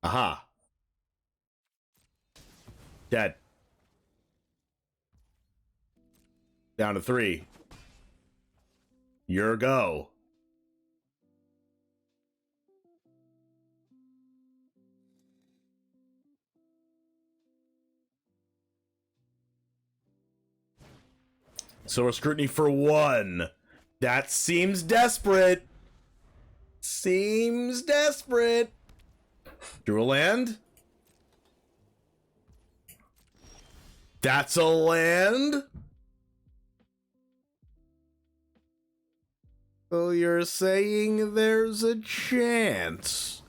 aha. Dead. Down to 3. Your go. Silver Scrutiny for 1. That seems desperate. Seems desperate. Drew a land. That's a land. So you're saying there's a chance.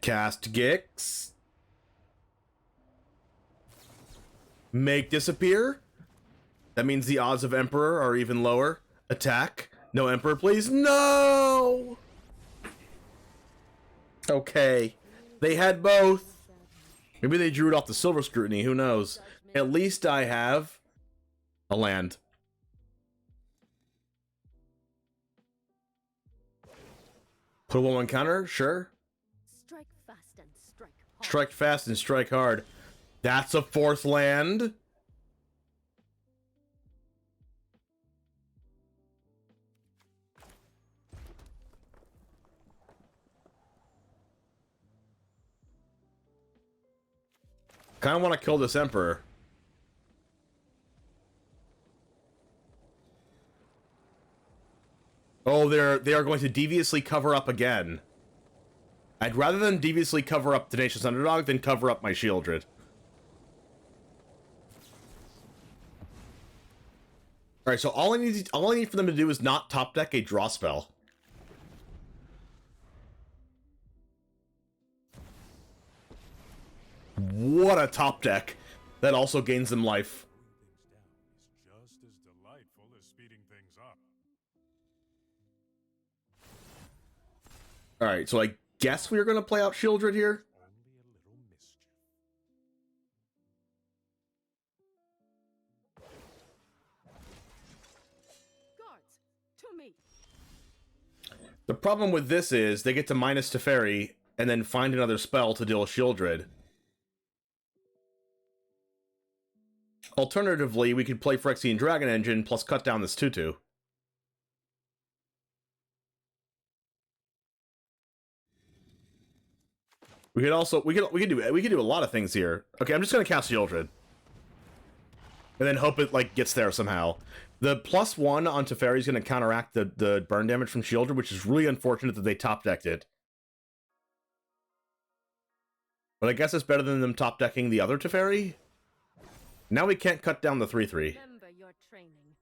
Cast Gix. Make disappear. That means the odds of Emperor are even lower. Attack. No Emperor, please. No! Okay. They had both. Maybe they drew it off the Silver Scrutiny. Who knows? At least I have a land. Put a 1/1 counter? Sure. Strike fast and strike hard. Strike fast and strike hard. That's a 4th land. Kind of want to kill this Emperor. Oh, they are going to deviously cover up again. I'd rather than deviously cover up Tenacious Underdog than cover up my Shieldred. Alright, so all I need for them to do is not top deck a draw spell. What a top deck. That also gains them life. Just as delightful as speeding things up. Alright, so I guess we are going to play out Shieldred here. Only a little mischief. Guards, to me. The problem with this is they get to minus Teferi and then find another spell to deal with Shieldred. Alternatively, we could play Phyrexian Dragon Engine plus cut down this 2/2. We could also we could do a lot of things here. Okay, I'm just gonna cast Shieldred. And then hope it like gets there somehow. The +1 on Teferi is gonna counteract the burn damage from Shieldred, which is really unfortunate that they top decked it. But I guess it's better than them top decking the other Teferi. Now we can't cut down the 3/3. Remember your training.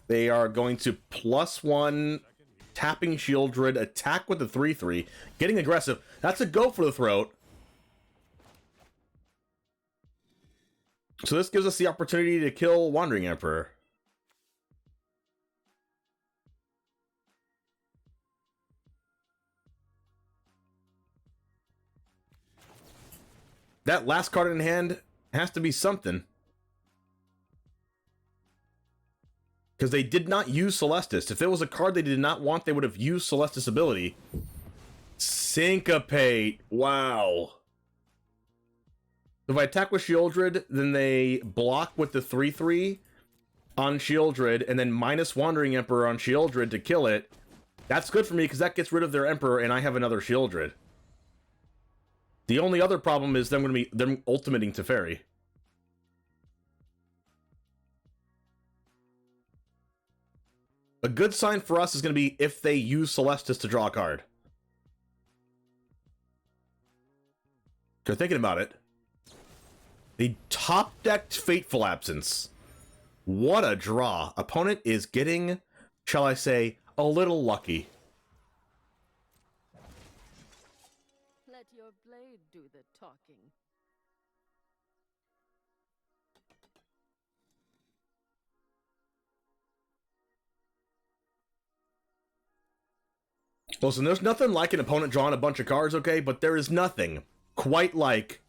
They are going to +1, tapping Shieldred, attack with the 3/3, getting aggressive. That's a go for the throat. So this gives us the opportunity to kill Wandering Emperor. That last card in hand has to be something. Because they did not use Celestis. If there was a card they did not want, they would have used Celestis ability. Syncopate. Wow. If I attack with Shieldred, then they block with the 3/3 on Shieldred, and then minus Wandering Emperor on Shieldred to kill it. That's good for me, because that gets rid of their Emperor, and I have another Shieldred. The only other problem is them ultimating Teferi. A good sign for us is going to be if they use Celestis to draw a card. Because thinking about it, the top-decked Fateful Absence. What a draw. Opponent is getting, shall I say, a little lucky. Let your blade do the talking. Listen, there's nothing like an opponent drawing a bunch of cards, okay? But there is nothing quite like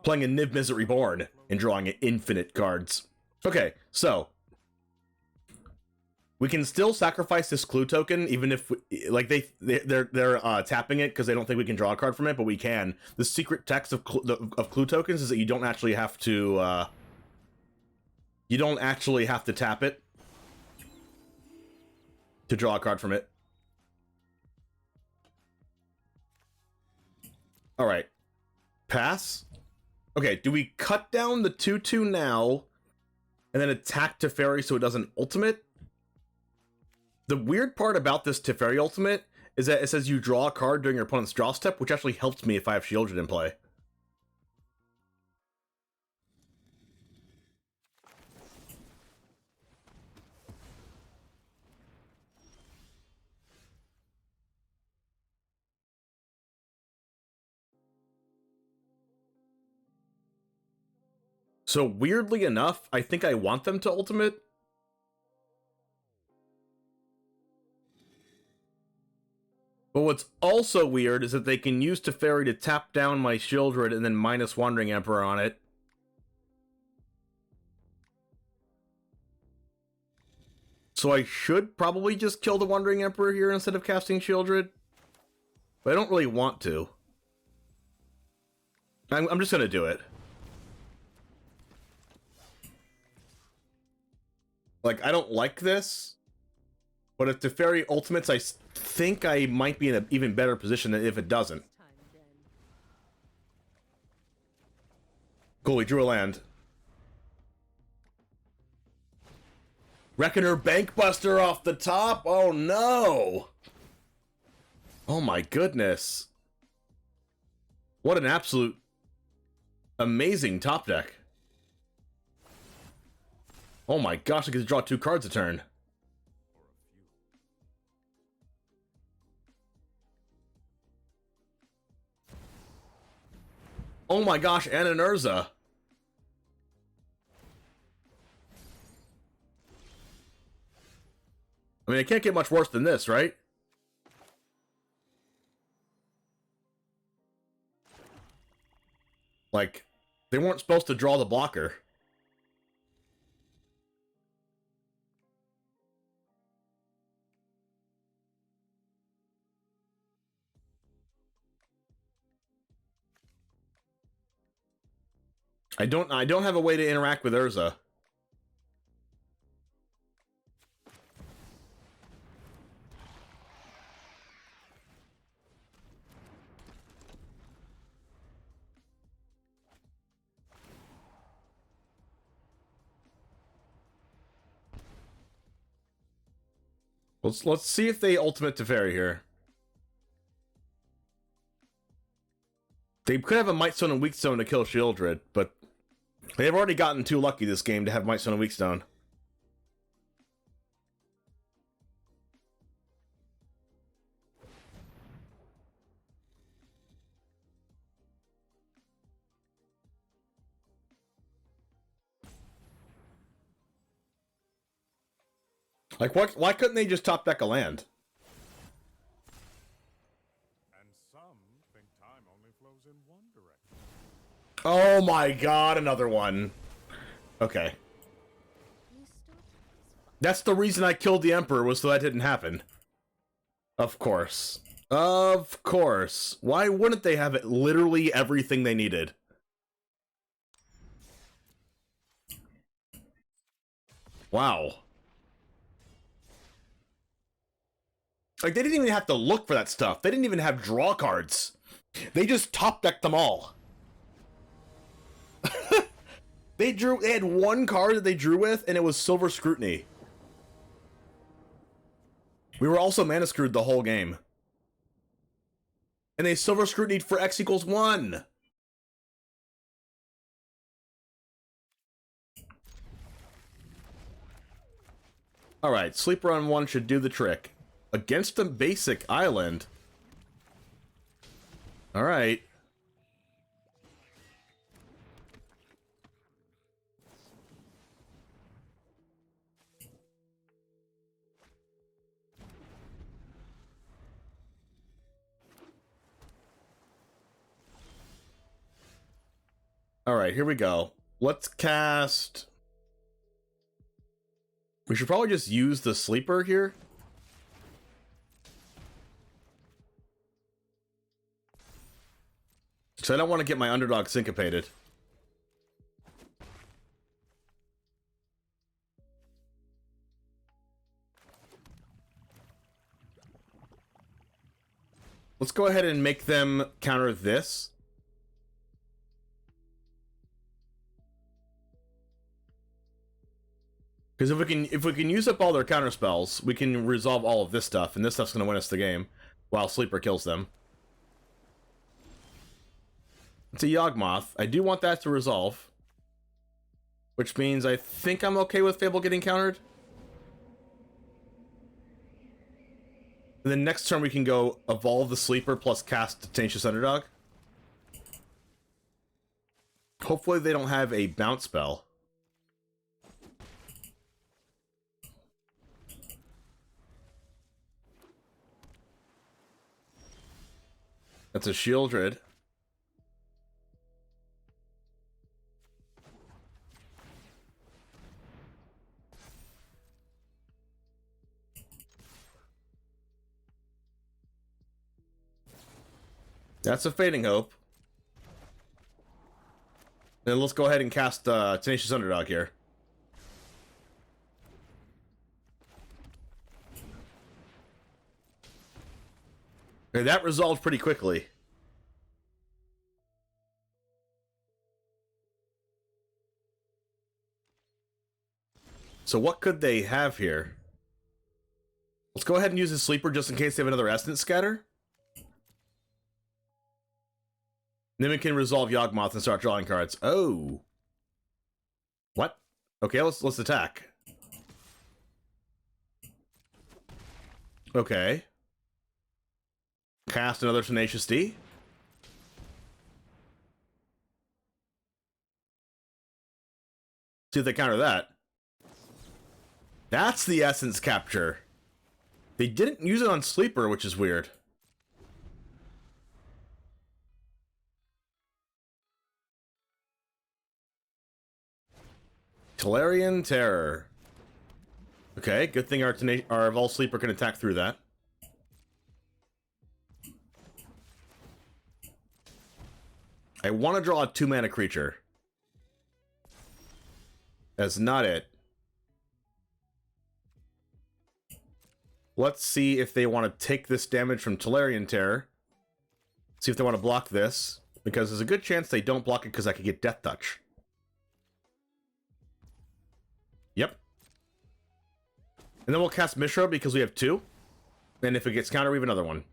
playing a Niv Mizzet Reborn and drawing infinite cards. Okay, so we can still sacrifice this clue token, even if like they're tapping it because they don't think we can draw a card from it, but we can. The secret text of clue tokens is that you don't actually have to tap it to draw a card from it. All right, pass. Okay, do we cut down the 2/2 now and then attack Teferi so it doesn't ultimate? The weird part about this Teferi ultimate is that it says you draw a card during your opponent's draw step, which actually helps me if I have Shieldred in play. So weirdly enough, I think I want them to ultimate. But what's also weird is that they can use Teferi to tap down my Shieldred and then minus Wandering Emperor on it. So I should probably just kill the Wandering Emperor here instead of casting Shieldred. But I don't really want to. I'm just going to do it. Like, I don't like this, But if Teferi ultimates, I think I might be in an even better position than if it doesn't. Cool, we drew a land. Reckoner Bankbuster off the top? Oh no! Oh my goodness. What an absolute amazing top deck. Oh my gosh, I get to draw 2 cards a turn. Oh my gosh, and an Urza. I mean, it can't get much worse than this, right? Like, they weren't supposed to draw the blocker. I don't have a way to interact with Urza. Let's see if they ultimate Teferi here. They could have a Might Stone and Weak Stone to kill Shieldred, but they've already gotten too lucky this game to have Might Stone and Weak Stone. Like, why couldn't they just top deck a land? And some think time only flows in one direction. Oh my god, another one. Okay. That's the reason I killed the Emperor, was so that didn't happen. Of course. Of course. Why wouldn't they have it literally everything they needed? Wow. Like, they didn't even have to look for that stuff. They didn't even have draw cards. They just top decked them all. They had one card that they drew with, and it was Silver Scrutiny. We were also mana screwed the whole game. And they Silver Scrutinied for X equals 1. Alright, Sleeper on 1 should do the trick. Against the basic island. Alright. Alright, here we go. Let's cast... We should probably just use the Sleeper here. So I don't want to get my underdog syncopated. Let's go ahead and make them counter this. Because if we can use up all their counter spells, we can resolve all of this stuff, and this stuff's going to win us the game while Sleeper kills them. It's a Yawgmoth. I do want that to resolve. Which means I think I'm okay with Fable getting countered. And then next turn we can go evolve the Sleeper plus cast Tenacious Underdog. Hopefully they don't have a bounce spell. That's a Shieldred. That's a Fading Hope. Then let's go ahead and cast Tenacious Underdog here. Okay, that resolved pretty quickly. So what could they have here? Let's go ahead and use the sleeper just in case they have another Essence Scatter. Then we can resolve Yawgmoth and start drawing cards. Oh. What? Okay, let's attack. Okay. Cast another Tenacious D. See if they counter that. That's the Essence Capture. They didn't use it on Sleeper, which is weird. Tolarian Terror. Okay, good thing our Vol Sleeper can attack through that. I want to draw a 2-mana creature. That's not it. Let's see if they want to take this damage from Tolarian Terror. See if they want to block this. Because there's a good chance they don't block it because I could get Death Touch. Yep. And then we'll cast MISHRA because we have 2. And if it gets countered, we have another one.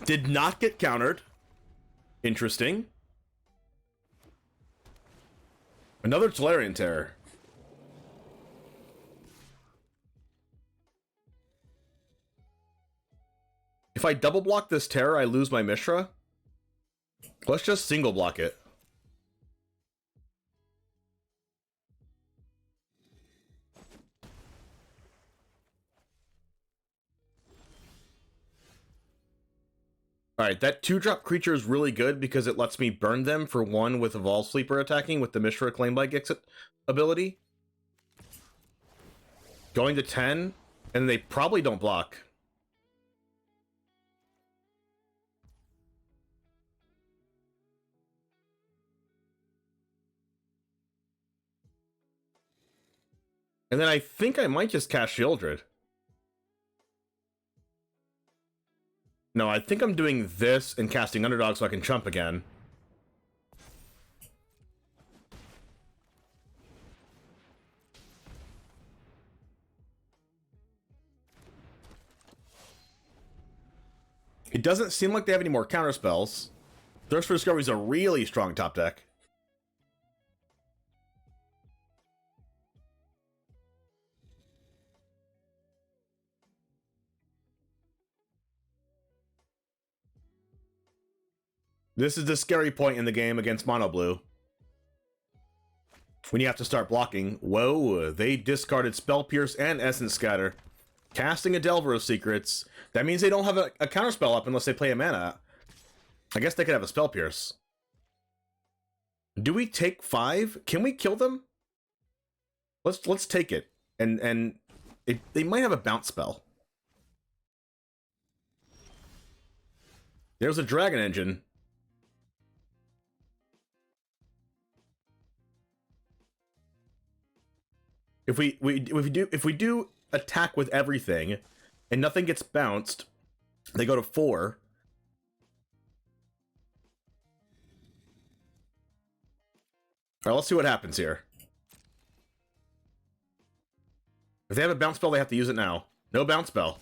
Did not get countered. Interesting. Another Tolarian Terror. If I double block this Terror, I lose my MISHRA. Let's just single block it. Alright, that 2-drop creature is really good because it lets me burn them for 1 with Evolve Sleeper attacking with the MISHRA Claim by Gix ability. Going to 10, and they probably don't block. And then I think I might just cast Shieldred. No, I think I'm doing this and casting Underdog so I can chump again. It doesn't seem like they have any more counter spells. Thirst for Discovery is a really strong top deck. This is the scary point in the game against Mono Blue. When you have to start blocking. Whoa, they discarded Spell Pierce and Essence Scatter. Casting a Delver of Secrets. That means they don't have a counterspell up unless they play a mana. I guess they could have a Spell Pierce. Do we take 5? Can we kill them? Let's take it. And they might have a bounce spell. There's a Dragon Engine. If we do attack with everything and nothing gets bounced, they go to 4. Alright, let's see what happens here. If they have a bounce spell, they have to use it now. No bounce spell.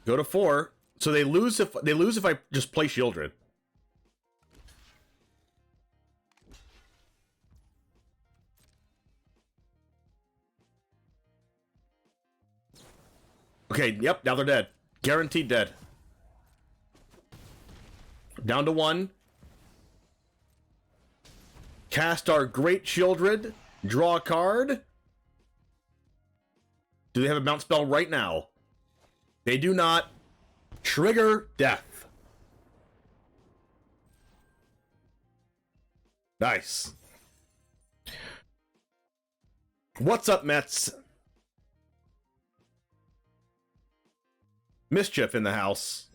Go to 4. So they lose if I just play Shieldred. Okay, yep, now they're dead. Guaranteed dead. Down to 1. Cast our Great Shieldred. Draw a card. Do they have a bounce spell right now? They do not. Trigger death. Nice. What's up, Mets? Mischief in the house.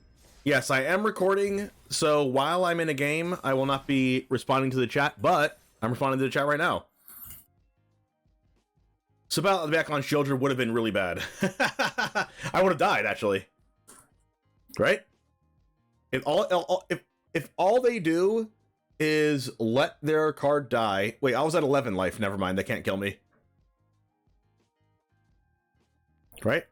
Yes, I am recording, so while I'm in a game, I will not be responding to the chat, but I'm responding to the chat right now. So about back on Shieldred would have been really bad. I would have died, actually. Right? If all they do is let their card die... Wait, I was at 11 life. Never mind, they can't kill me. Right?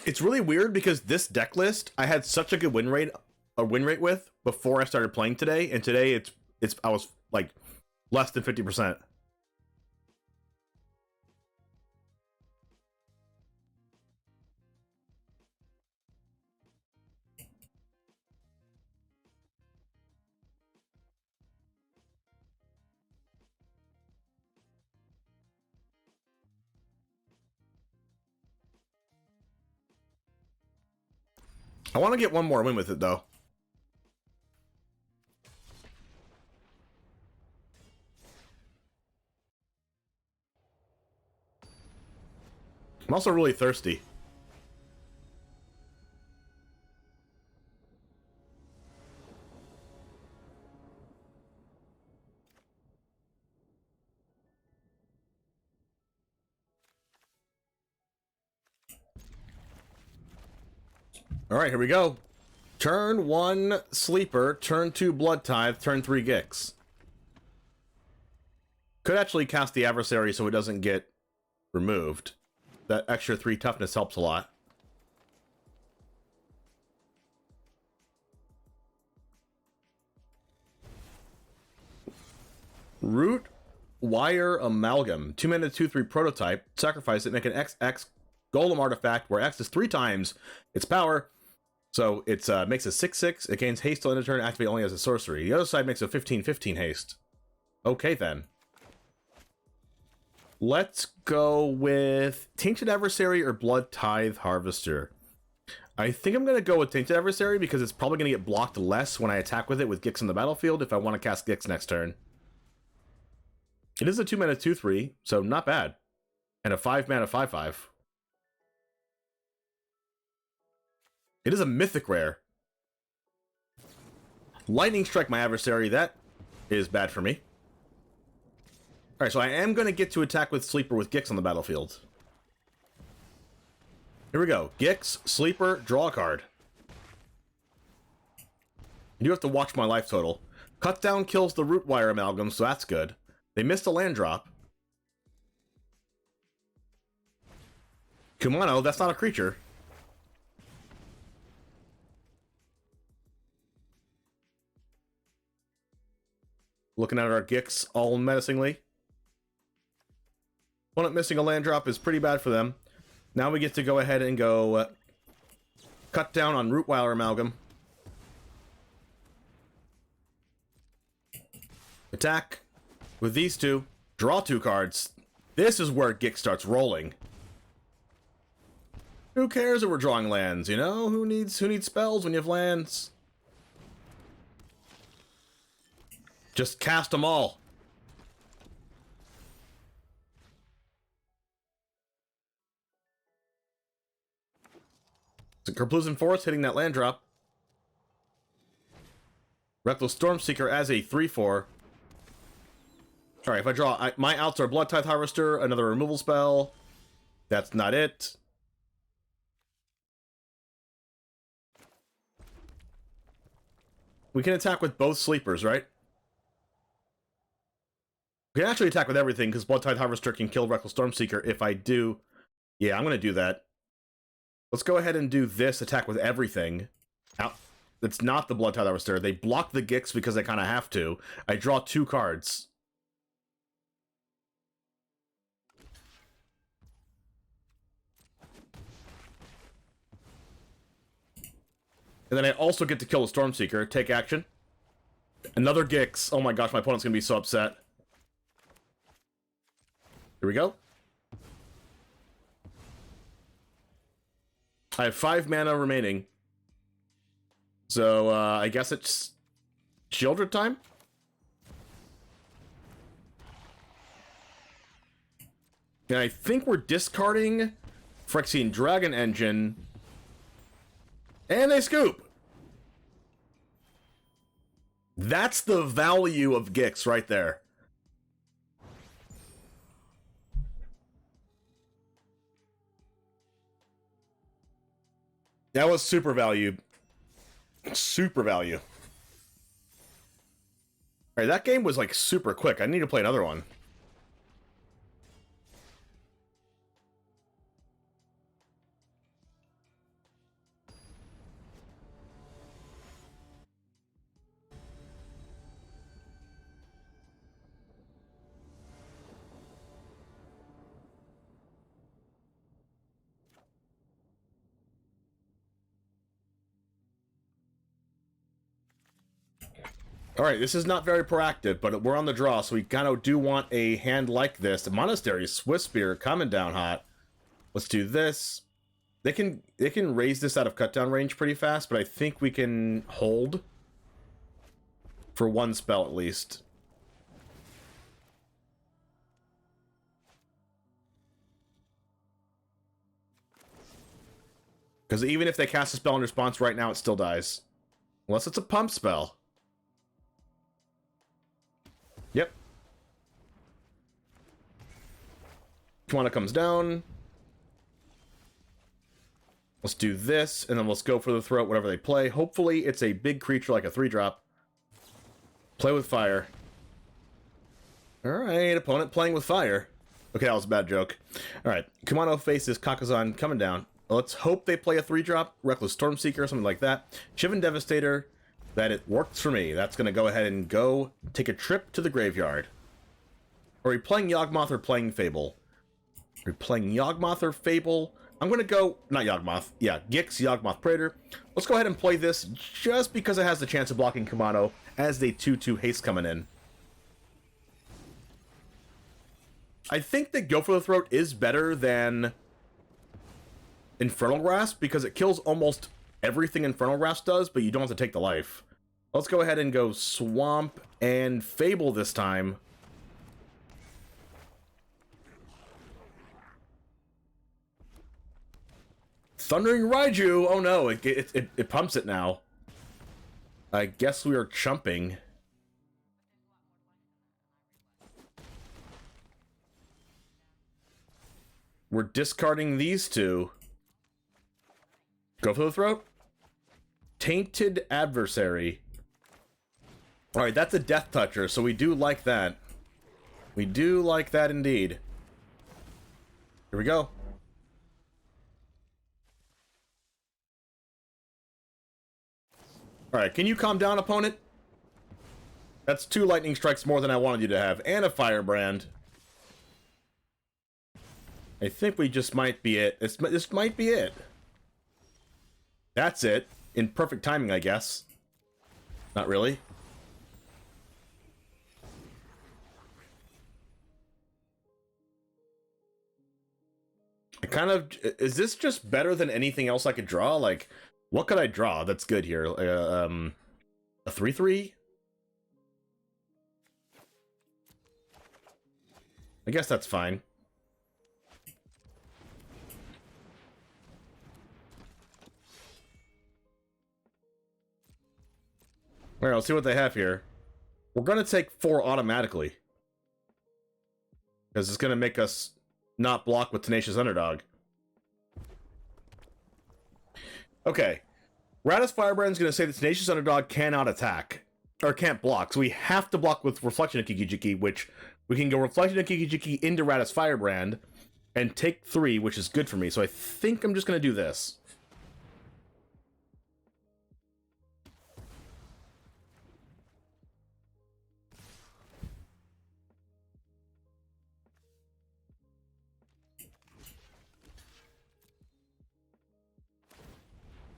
It's really weird because this deck list I had such a good win rate with before I started playing today, and today I was like less than 50%. I want to get one more win with it, though. I'm also really thirsty. All right, here we go. Turn 1 Sleeper, turn 2 Blood Tithe, turn 3 Gix. Could actually cast the Adversary so it doesn't get removed. That extra 3 toughness helps a lot. Root Wire Amalgam. 2 mana, 2/3 prototype. Sacrifice it, make an XX Golem artifact where X is 3 times its power. So it makes a 6/6. It gains haste till end of turn, activate only as a sorcery. The other side makes a 15/15 haste. Okay then. Let's go with Tainted Adversary or Blood Tithe Harvester. I think I'm going to go with Tainted Adversary because it's probably going to get blocked less when I attack with it with Gix on the battlefield if I want to cast Gix next turn. It is a 2 mana 2/3, so not bad. And a 5 mana 5/5. It is a mythic rare. Lightning Strike my adversary, that is bad for me. Alright, so I am going to get to attack with Sleeper with Gix on the battlefield. Here we go. Gix, Sleeper, draw a card. You do have to watch my life total. Cut down kills the Root Wire Amalgam, so that's good. They missed a land drop. Kumano, that's not a creature. Looking at our Gix all menacingly. Opponent missing a land drop is pretty bad for them. Now we get to go ahead and go cut down on Root Wire Amalgam. Attack with these two. Draw 2 cards. This is where Gix starts rolling. Who cares if we're drawing lands, you know? Who needs spells when you have lands? Just cast them all. It's a Kerplusen Forest hitting that land drop. Reckless Stormseeker as a 3/4. Alright, if I draw... my outs are Blood Tithe Harvester, another removal spell. That's not it. We can attack with both Sleepers, right? We can actually attack with everything, because Blood Tithe Harvester can kill Reckless Stormseeker if I do... Yeah, I'm going to do that. Let's go ahead and do this attack with everything. Out. It's not the Blood Tithe Harvester. They block the Gix because they kind of have to. I draw 2 cards. And then I also get to kill the Stormseeker. Take action. Another Gix. Oh my gosh, my opponent's going to be so upset. Here we go. I have 5 mana remaining. So, I guess it's Shieldred time? And I think we're discarding Phyrexian Dragon Engine. And they scoop. That's the value of Gix right there. That was super value. Super value. Alright, that game was like super quick. I need to play another one. Alright, this is not very proactive, but we're on the draw, so we kind of do want a hand like this. The Monastery, Swiss Spear, coming down hot. Let's do this. They can raise this out of cutdown range pretty fast, but I think we can hold for one spell at least. Because even if they cast a spell in response right now, it still dies. Unless it's a pump spell. Yep. Tawana comes down. Let's do this, and then let's go for the throat, whatever they play. Hopefully it's a big creature like a 3-drop. Play with fire. Alright, opponent playing with fire. Okay, that was a bad joke. Alright, Kumano faces Kakazan coming down. Let's hope they play a 3-drop, Reckless Stormseeker or something like that. Shivan Devastator. That it works for me. That's going to go ahead and go take a trip to the graveyard. Are we playing Yawgmoth or playing Fable? Are we playing Yawgmoth or Fable? I'm going to go... Not Yawgmoth. Yeah, Gix, Yawgmoth, Praetor. Let's go ahead and play this just because it has the chance of blocking Kumano as they 2-2 haste coming in. I think that Go for the Throat is better than Infernal Grasp because it kills almost everything Infernal Grasp does, but you don't have to take the life. Let's go ahead and go Swamp and Fable this time. Thundering Raiju! Oh no, it pumps it now. I guess we are chumping. We're discarding these two. Go for the throat. Tainted Adversary. Alright, that's a Death Toucher, so we do like that. We do like that indeed. Here we go. Alright, can you calm down, opponent? That's 2 lightning strikes more than I wanted you to have, and a Firebrand. I think we just might be it. This might be it. That's it. In perfect timing, I guess. Not really. I kind of... Is this just better than anything else I could draw? Like, what could I draw that's good here? A 3/3? I guess that's fine. Alright, let's see what they have here. We're going to take 4 automatically. Because it's going to make us not block with Tenacious Underdog. Okay. Radis Firebrand's going to say that Tenacious Underdog cannot attack. Or can't block. So we have to block with Reflection of Kiki-Jiki, which we can go Reflection of Kiki-Jiki into Radis Firebrand and take 3, which is good for me. So I think I'm just going to do this.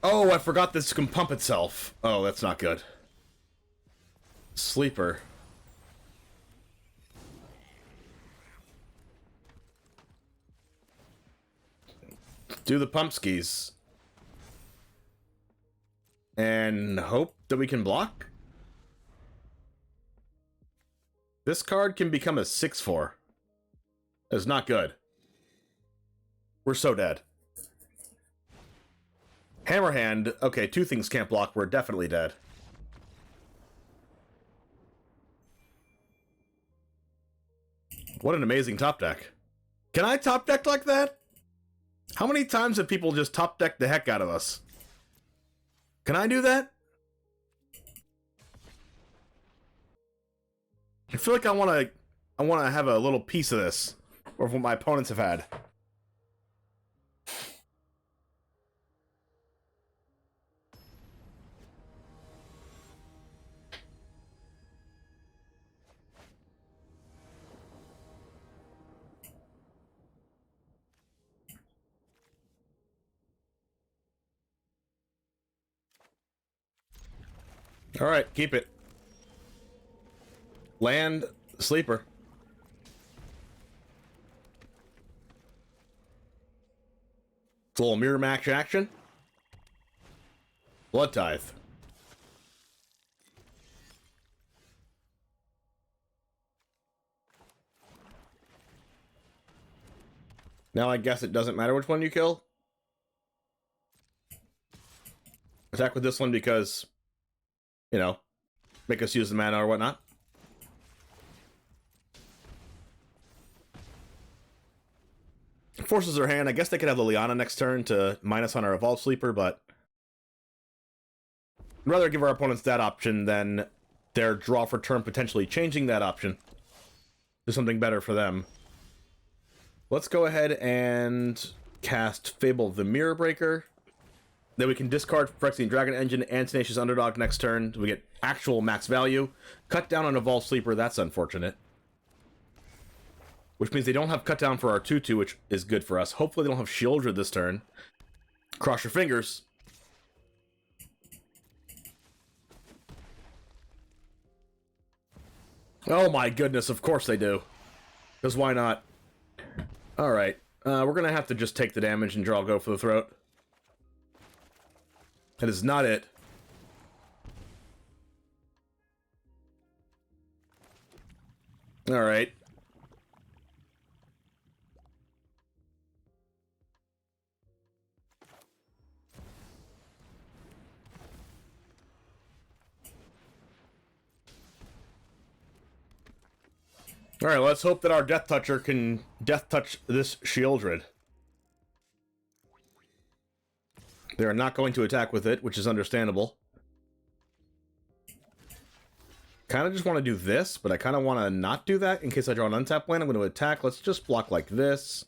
Oh, I forgot this can pump itself. Oh, that's not good. Sleeper. Do the pump skis. And hope that we can block. This card can become a 6/4. That's not good. We're so dead. Hammerhand. Okay, two things can't block. We're definitely dead. What an amazing top deck. Can I top deck like that? How many times have people just top decked the heck out of us? Can I do that? I feel like I want to have a little piece of this, or what my opponents have had. All right, keep it. Land sleeper. It's a little mirror match action. Blood Tithe. Now I guess it doesn't matter which one you kill. Attack with this one because, you know, make us use the mana or whatnot. Forces their hand. I guess they could have Liliana next turn to minus on our Evolve Sleeper, but I'd rather give our opponents that option than their draw for turn potentially changing that option to something better for them. Let's go ahead and cast Fable of the Mirror Breaker. Then we can discard Phyrexian Dragon Engine and Tenacious Underdog next turn. We get actual max value. Cut down on Evolve Sleeper, that's unfortunate. Which means they don't have cut down for our 2/2, which is good for us. Hopefully they don't have Shieldred this turn. Cross your fingers. Oh my goodness, of course they do. Because why not? Alright, we're gonna have to just take the damage and draw go for the throat. That is not it. Alright. Alright, let's hope that our Death Toucher can Death Touch this Shieldred. They are not going to attack with it, which is understandable. Kind of just want to do this, but I kind of want to not do that in case I draw an untapped land. I'm going to attack. Let's just block like this.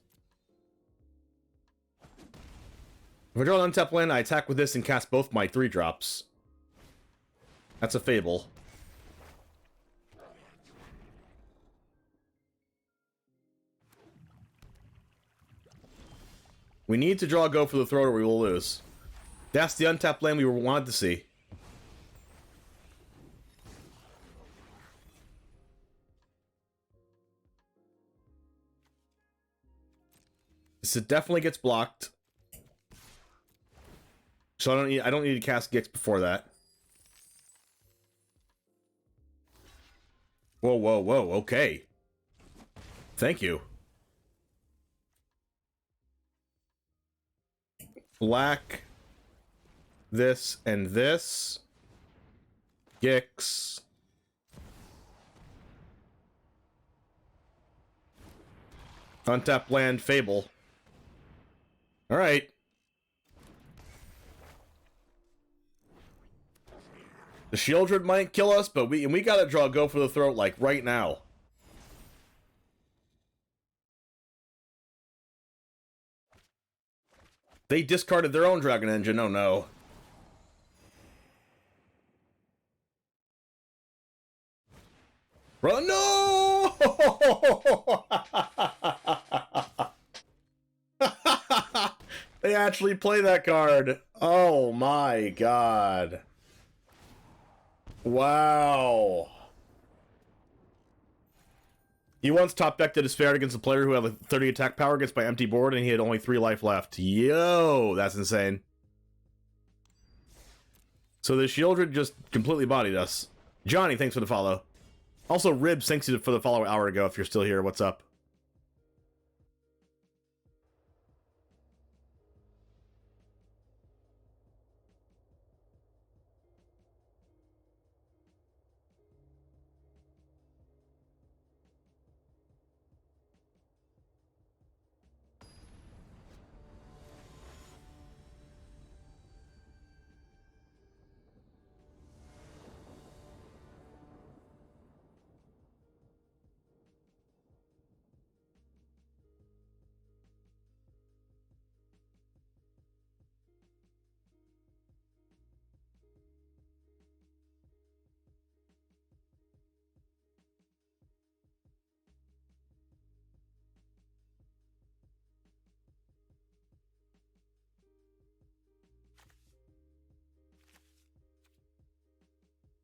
If I draw an untapped land, I attack with this and cast both my 3-drops. That's a Fable. We need to draw a go for the throat or we will lose. That's the untapped land we wanted to see. So it definitely gets blocked. So I don't need to cast Gix before that. Whoa, whoa, whoa, okay. Thank you. Black, this, and this. Gix. Untapped land, Fable. Alright. The Shieldred might kill us, but we gotta draw a go for the throat, like, right now. They discarded their own Dragon Engine, oh no. Bro, no! They actually play that card. Oh my god. Wow. He once top decked a Despair against a player who had a 30 attack power against my empty board, and he had only 3 life left. Yo, that's insane. So the Shieldred just completely bodied us. Johnny, thanks for the follow. Also, Ribs, thanks for the follow an hour ago if you're still here. What's up?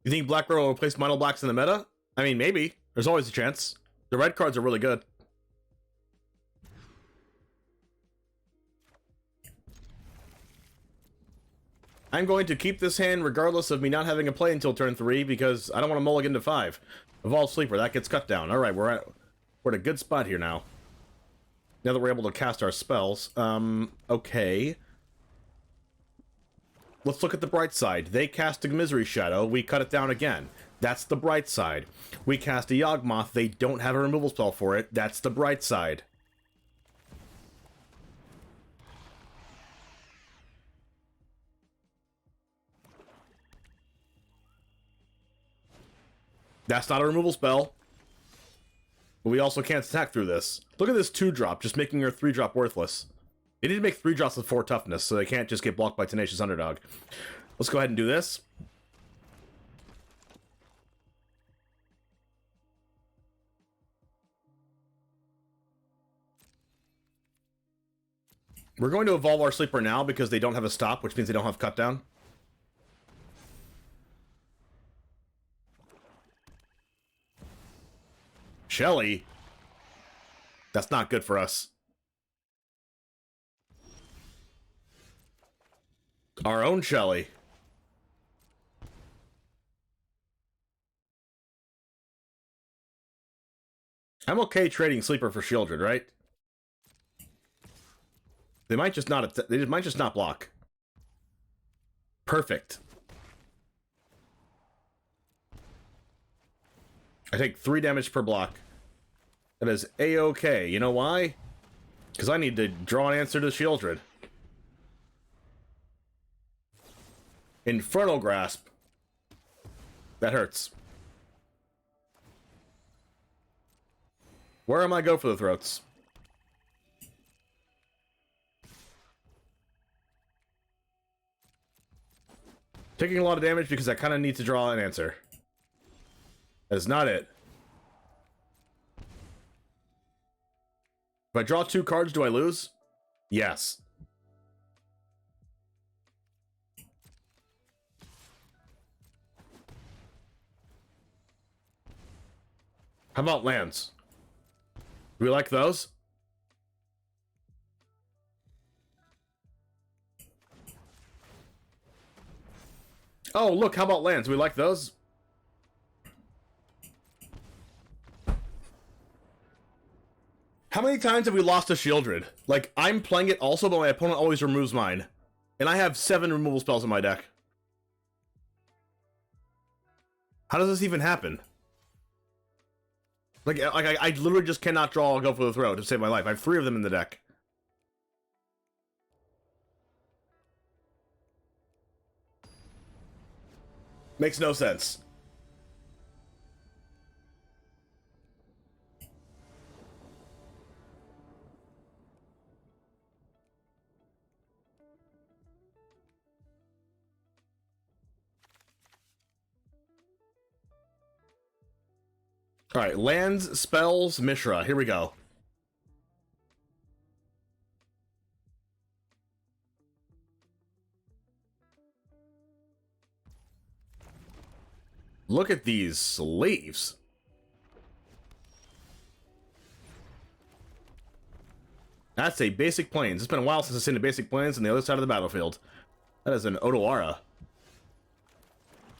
You think Black Girl will replace Mono Blacks in the meta? I mean, maybe. There's always a chance. The red cards are really good. I'm going to keep this hand regardless of me not having a play until turn 3 because I don't want to mulligan to 5. Evolve Sleeper, that gets cut down. Alright, we're at a good spot here now. Now that we're able to cast our spells. Okay. Let's look at the bright side. They cast a Misery Shadow, we cut it down again. That's the bright side. We cast a Yawgmoth, they don't have a removal spell for it. That's the bright side. That's not a removal spell. But we also can't attack through this. Look at this 2-drop, just making your 3-drop worthless. They need to make 3 drops with 4 toughness, so they can't just get blocked by Tenacious Underdog. Let's go ahead and do this. We're going to evolve our Sleeper now because they don't have a stop, which means they don't have cut down. Shelly? That's not good for us. Our own Shelly. I'm okay trading Sleeper for Shieldred, right? They might just not block. Perfect. I take 3 damage per block. That is A-okay. You know why? Because I need to draw an answer to Shieldred. Infernal Grasp. That hurts. Where am I go for the throats? Taking a lot of damage because I kind of need to draw an answer. That's not it. If I draw 2 cards, do I lose? Yes. How about lands? Do we like those? Oh, look, how about lands? We like those? How many times have we lost to Shieldred? Like, I'm playing it also, but my opponent always removes mine. And I have 7 removal spells in my deck. How does this even happen? Like I literally just cannot draw or go for the throw to save my life. I have 3 of them in the deck. Makes no sense. Alright, lands, spells, Mishra. Here we go. Look at these sleeves. That's a basic plains. It's been a while since I've seen a basic plains on the other side of the battlefield. That is an Otawara.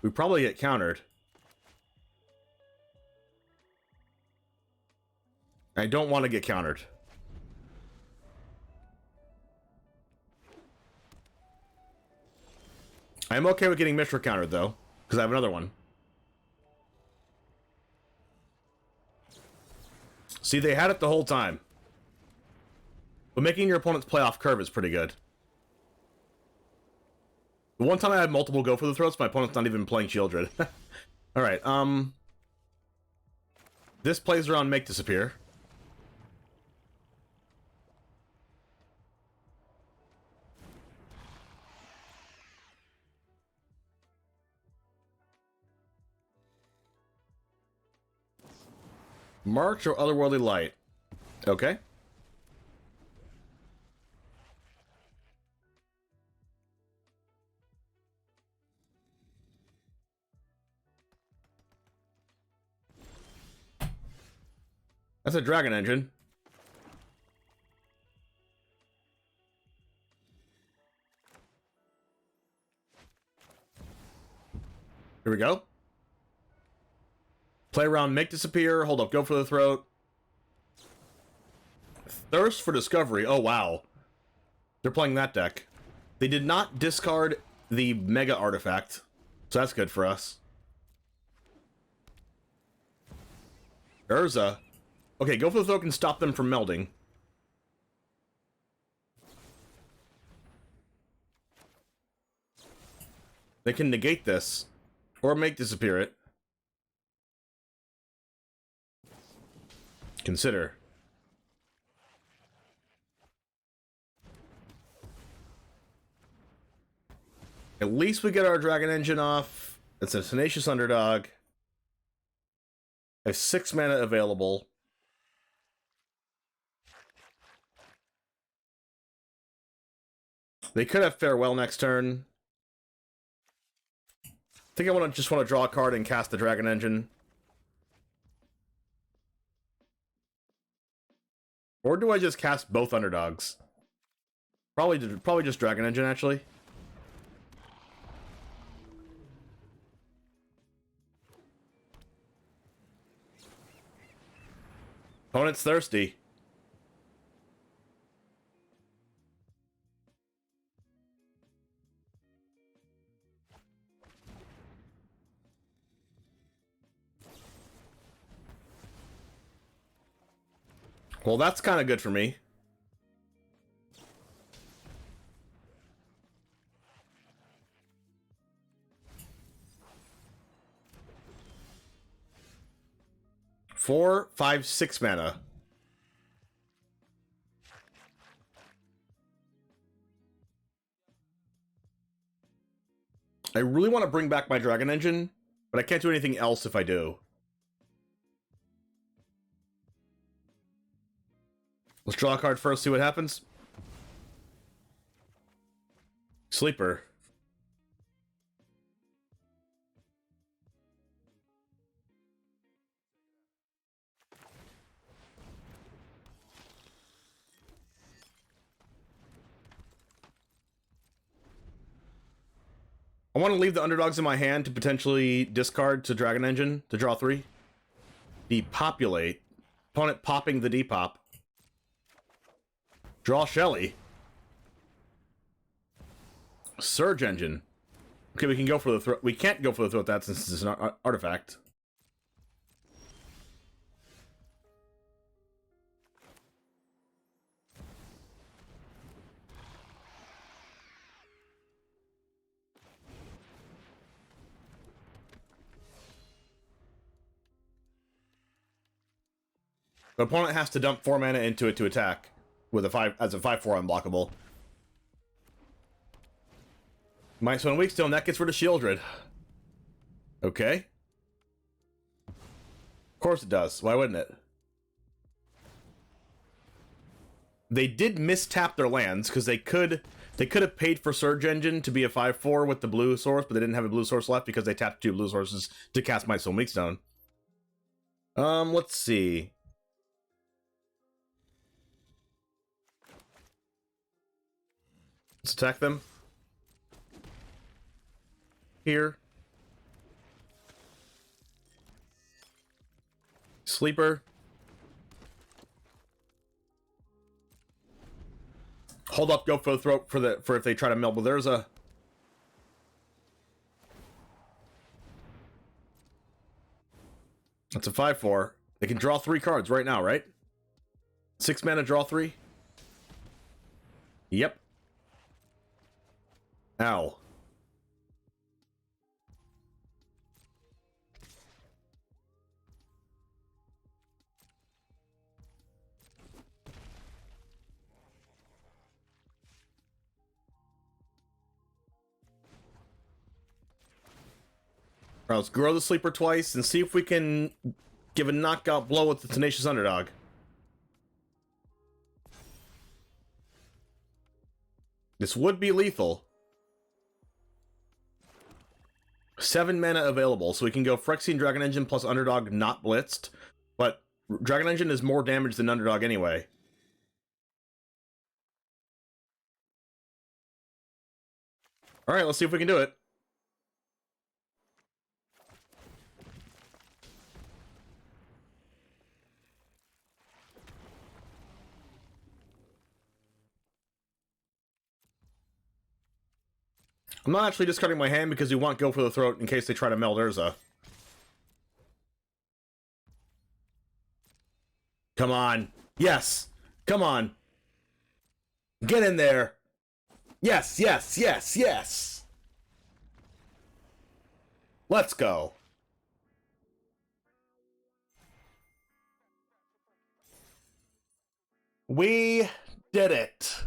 We probably get countered. I don't want to get countered. I'm okay with getting Mishra countered, though, because I have another one. See, they had it the whole time. But making your opponent's play off curve is pretty good. The one time I had multiple go for the throats, my opponent's not even playing Shieldred. Alright, this plays around Make Disappear. March or Otherworldly Light. Okay. That's a dragon engine. Here we go. Play around, make disappear, hold up, go for the throat. Thirst for discovery. Oh, wow. They're playing that deck. They did not discard the Mega Artifact, so that's good for us. Urza. Okay, go for the throat and stop them from melding. They can negate this, or make disappear it. Consider. At least we get our Dragon Engine off. It's a Tenacious Underdog. Has 6 mana available. They could have Farewell next turn. I think I just want to draw a card and cast the Dragon Engine. Or do I just cast both Underdogs? Probably just Dragon Engine, actually. Opponent's thirsty. Well, that's kind of good for me. Four, 5, 6 mana. I really want to bring back my Dragon Engine, but I can't do anything else if I do. Let's draw a card first, see what happens. Sleeper. I want to leave the Underdogs in my hand to potentially discard to Dragon Engine to draw 3. Depopulate. Opponent popping the depop. Draw Shelly. Surge Engine. Okay, we can go for the throat. We can't go for the throat that since it's an artifact. The opponent has to dump 4 mana into it to attack with a 5 as a 5/4 unblockable. Minus 1 weak stone, that gets rid of Shieldred. Okay. Of course it does. Why wouldn't it? They did mistap their lands because they could have paid for Surge Engine to be a 5/4 with the blue source, but they didn't have a blue source left because they tapped 2 blue sources to cast Minus 1 weak stone. Let's see. Let's attack them. Here. Sleeper. Hold up, go for the throat for if they try to meld. Well, there's a... That's a 5/4. They can draw 3 cards right now, right? 6 mana, draw 3? Yep. Ow. Alright, let's grow the Sleeper twice and see if we can give a knockout blow with the Tenacious Underdog. This would be lethal. 7 mana available, so we can go Phyrexian Dragon Engine plus Underdog not blitzed, but Dragon Engine is more damage than Underdog anyway. Alright, let's see if we can do it. I'm not actually discarding my hand because we want Go for the Throat in case they try to meld Urza. Come on. Yes. Come on. Get in there. Yes, yes, yes, yes. Let's go. We did it.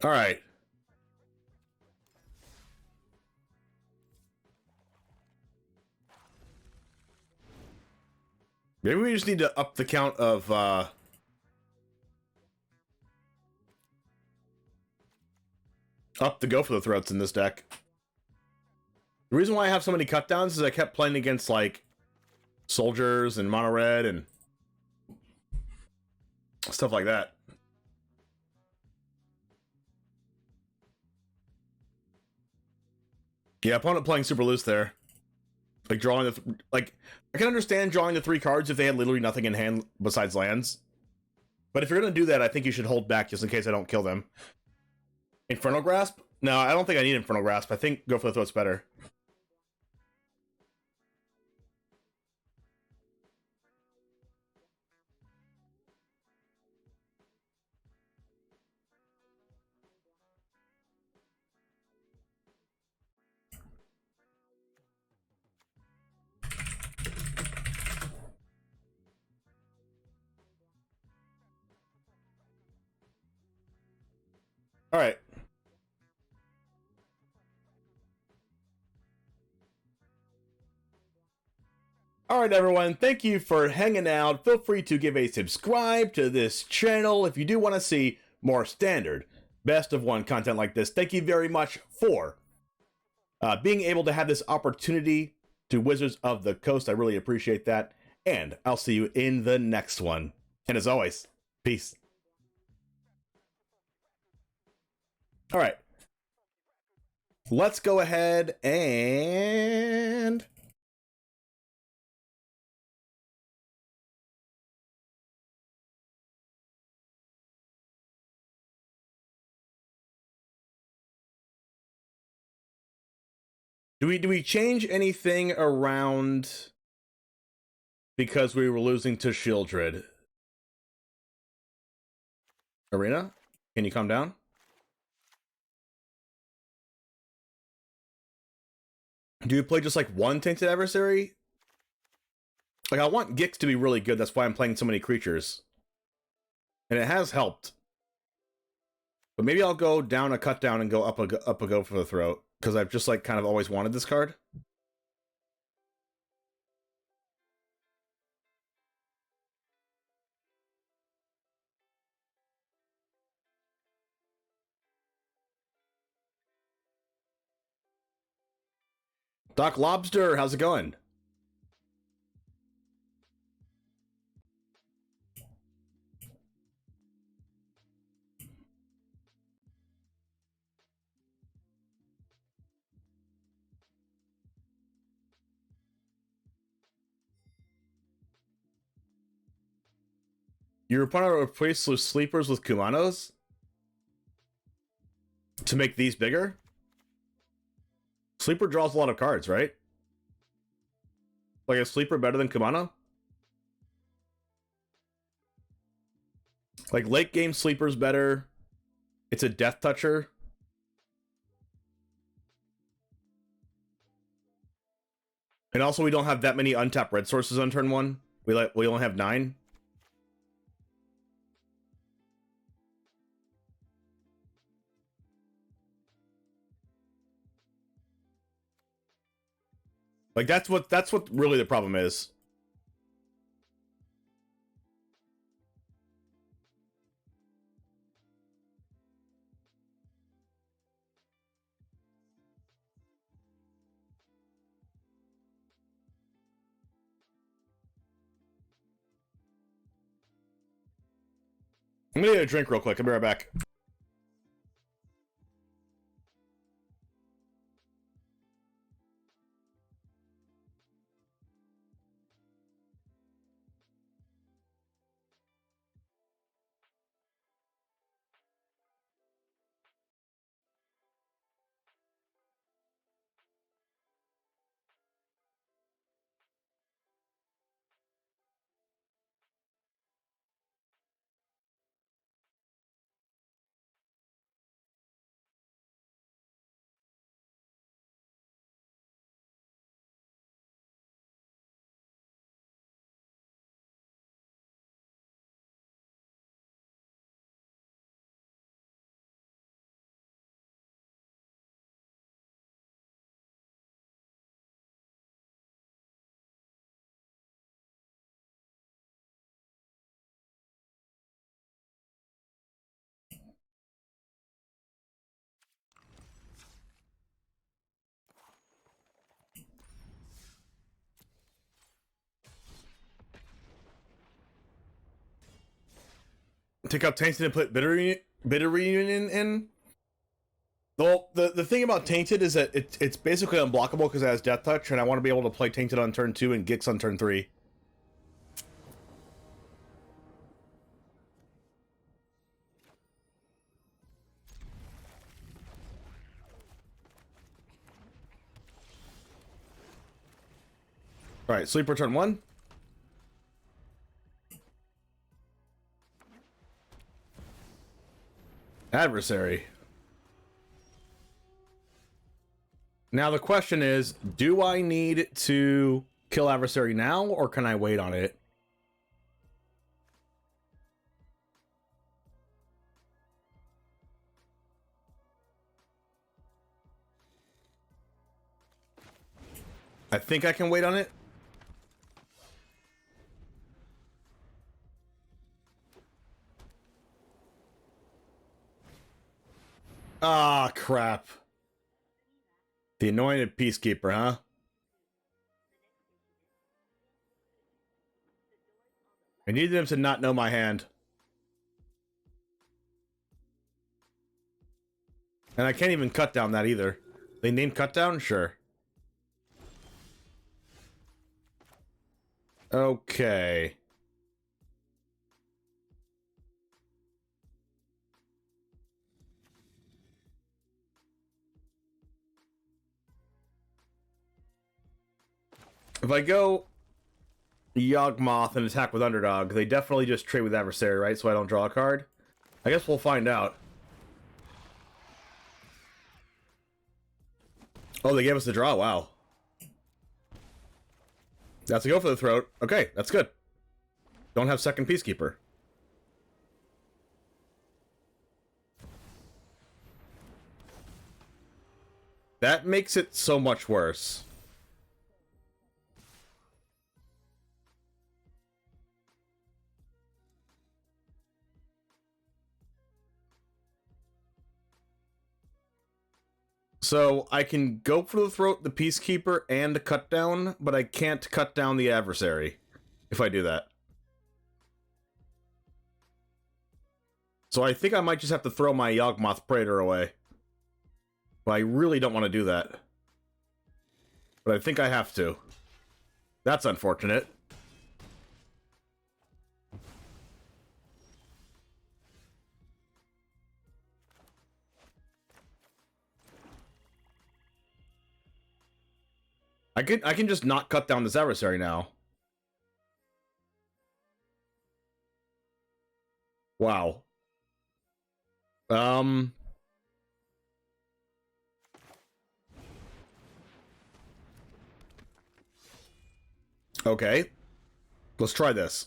All right. Maybe we just need to up the count of up the Go for the Throats in this deck. The reason why I have so many cutdowns is I kept playing against like soldiers and mono red and stuff like that. Yeah, opponent playing super loose there. Like drawing the like I can understand drawing the 3 cards if they had literally nothing in hand besides lands. But if you're gonna do that, I think you should hold back just in case I don't kill them. Infernal Grasp? No, I don't think I need Infernal Grasp. I think Go for the Throat's better. All right. All right, everyone. Thank you for hanging out. Feel free to give a subscribe to this channel if you do want to see more standard best of one content like this. Thank you very much for being able to have this opportunity to Wizards of the Coast. I really appreciate that. And I'll see you in the next one. And as always, peace. All right. Let's go ahead and... Do we change anything around because we were losing to Shieldred? Arena? Can you calm down? Do you play just like one Tainted Adversary? Like, I want Gix to be really good, that's why I'm playing so many creatures. And it has helped. But maybe I'll go down a cut down and go up a Go for the Throat. Because I've just like kind of always wanted this card. Doc Lobster, how's it going? Your opponent replaces sleepers with Kumanos to make these bigger? Sleeper draws a lot of cards, right? Like, is Sleeper better than Kumano? Like, late game Sleeper's better. It's a Death Toucher. And also, we don't have that many untapped red sources on turn 1. We only have 9. Like, that's what really the problem is. I'm gonna get a drink real quick. I'll be right back. Take out Tainted and put Bitter Reunion in. Well, the thing about Tainted is that it's basically unblockable because it has Death Touch, and I want to be able to play Tainted on turn 2 and Gix on turn 3. Alright, Sleeper turn 1. Adversary. Now the question is, do I need to kill Adversary now, or can I wait on it? I think I can wait on it. Ah, crap. The Anointed Peacekeeper, huh? I need them to not know my hand. And I can't even cut down that either. They named cut down? Sure. Okay. If I go Yawgmoth and attack with Underdog, they definitely just trade with Adversary, right? So I don't draw a card? I guess we'll find out. Oh, they gave us the draw. Wow. That's a go for the throat. Okay, that's good. Don't have second Peacekeeper. That makes it so much worse. So I can go for the throat, the Peacekeeper, and the cut down, but I can't cut down the Adversary if I do that. So I think I might just have to throw my Yawgmoth Praetor away. But I really don't want to do that. But I think I have to. That's unfortunate. I can just not cut down this Adversary now. Wow. Okay. Let's try this.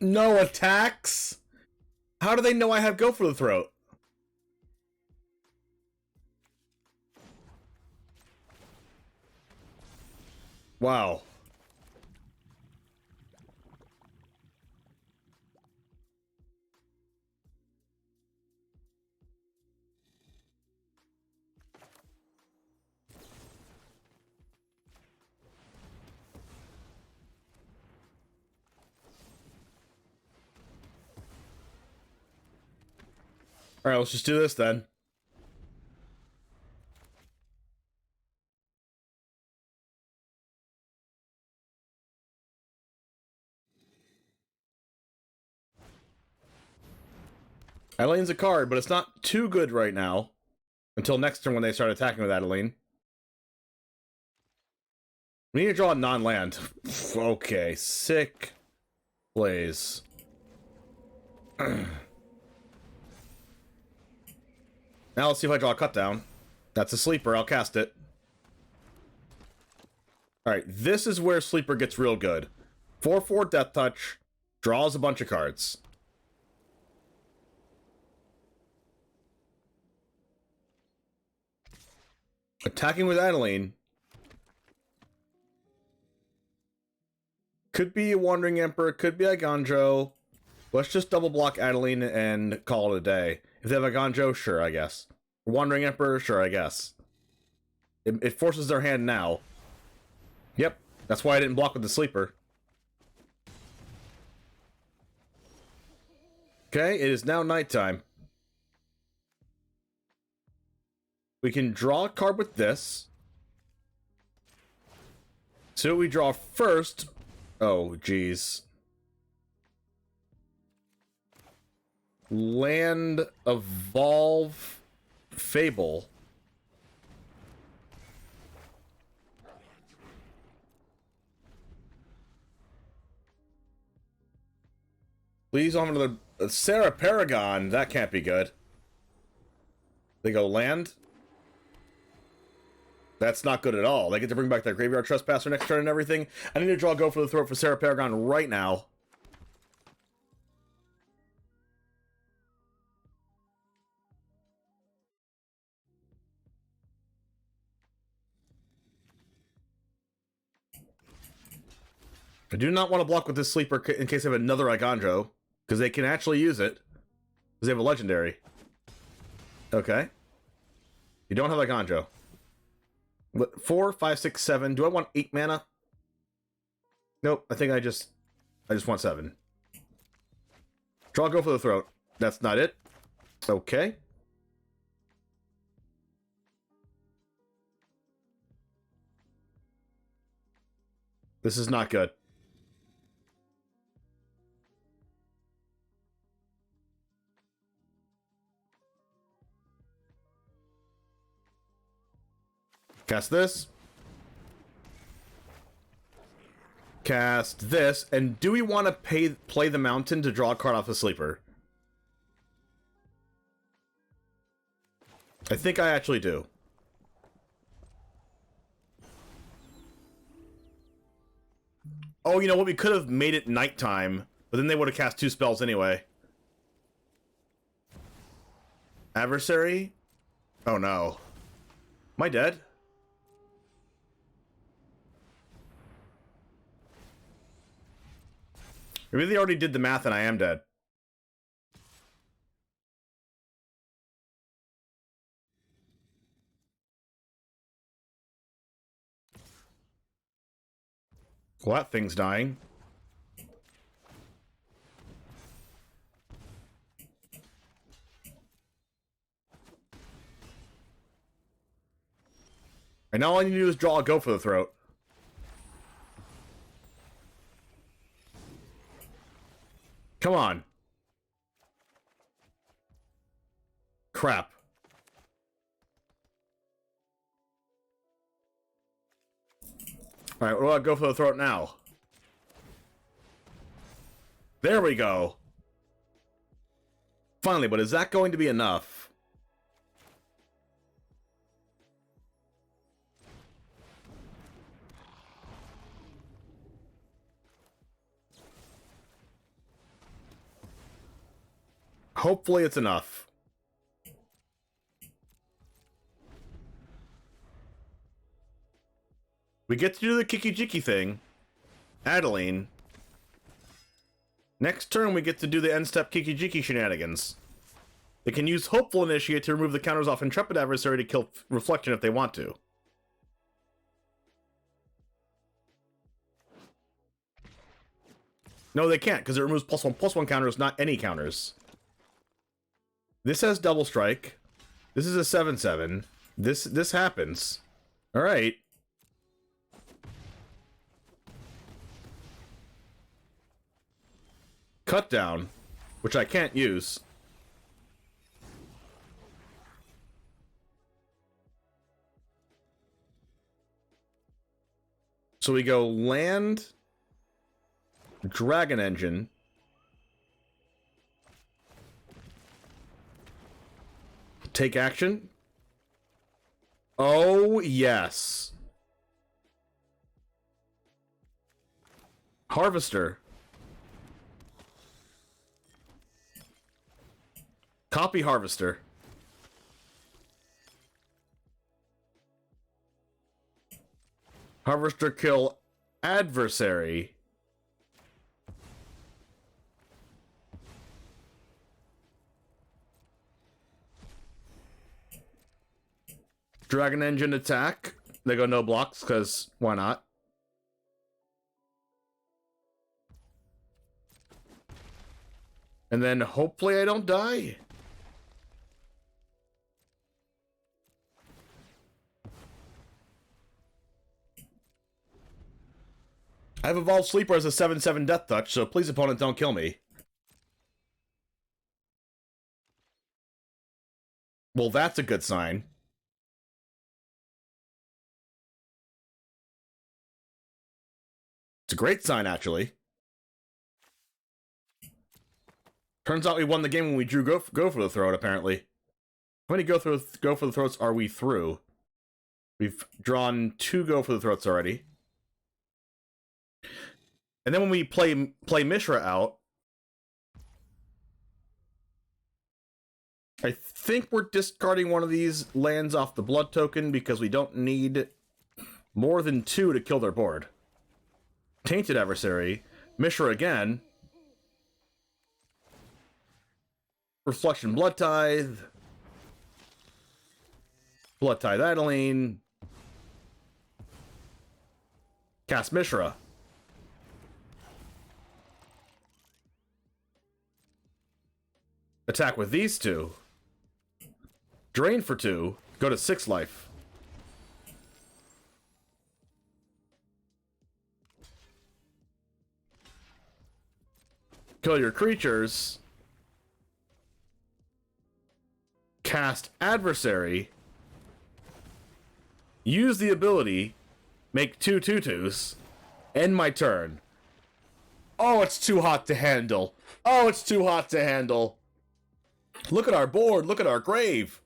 No attacks? How do they know I have go for the throat? Wow. All right, let's just do this then. Adeline's a card, but it's not too good right now. Until next turn when they start attacking with Adeline. We need to draw a non-land. Okay, sick plays. Now let's see if I draw a cut down. That's a sleeper, I'll cast it. Alright, this is where sleeper gets real good. 4/4 Death Touch, draws a bunch of cards. Attacking with Adeline. Could be a Wandering Emperor, could be a Ganjo. Let's just double block Adeline and call it a day. If they have a Ganjo, sure, I guess. Wandering Emperor, sure, I guess. It forces their hand now. Yep, that's why I didn't block with the sleeper. Okay, it is now nighttime. We can draw a card with this. So we draw first. Oh, geez. Land Evolve Fable. Please on another Sarah Paragon. That can't be good. They go land. That's not good at all. They get to bring back their Graveyard Trespasser next turn and everything. I need to draw Go for the Throat for Sarah Paragon right now. I do not want to block with this sleeper in case I have another Igandro, because they can actually use it, because they have a legendary. Okay. You don't have Igandro. 4, 5, 6, 7. Do I want 8 mana? Nope. I think I just want 7. Draw, Go for the Throat. That's not it. Okay. This is not good. Cast this. Cast this. And do we want to play the mountain to draw a card off the sleeper? I think I actually do. Oh, you know what? We could have made it nighttime, but then they would have cast 2 spells anyway. Adversary? Oh no. Am I dead? Maybe they already did the math and I am dead. Well, that thing's dying. And now all I need to do is draw a Go for the Throat. Come on. Crap. Alright, what do I Go for the Throat now? There we go. Finally, but is that going to be enough? Hopefully it's enough. We get to do the Kiki-Jiki thing. Adeline. Next turn, we get to do the end-step Kiki-Jiki shenanigans. They can use Hopeful Initiate to remove the counters off Intrepid Adversary to kill Reflection if they want to. No, they can't, because it removes +1/+1 counters, not any counters. This has Double Strike. This is a 7/7. This happens. Alright. Cut down, which I can't use. So we go land, Dragon Engine, take action. Oh, yes. Harvester. Copy Harvester. Harvester kill adversary. Dragon Engine attack. They go no blocks, because why not? And then hopefully I don't die. I have evolved Sleeper as a 7/7 Death Touch, so please, opponent, don't kill me. Well, that's a good sign. It's a great sign, actually. Turns out we won the game when we drew go for the throat, apparently. How many go for the throats are we through? We've drawn 2 go for the throats already. And then when we play MISHRA out, I think we're discarding one of these lands off the blood token because we don't need more than 2 to kill their board. Tainted Adversary, MISHRA again, Reflection Blood Tithe, Blood Tithe Adeline, cast MISHRA. Attack with these 2. Drain for 2. Go to 6 life. Kill your creatures. Cast Adversary. Use the ability. Make 2 2/2s. End my turn. Oh, it's too hot to handle. Oh, it's too hot to handle. Look at our board. Look at our grave.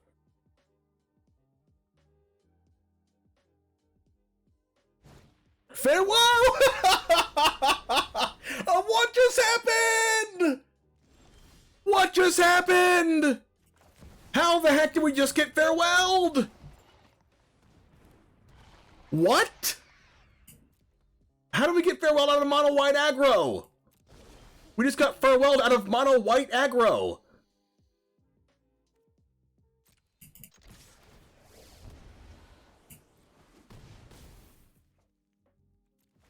Farewell! What just happened? What just happened? How the heck did we just get farewelled? What? How did we get farewelled out of mono white aggro? We just got farewelled out of mono white aggro.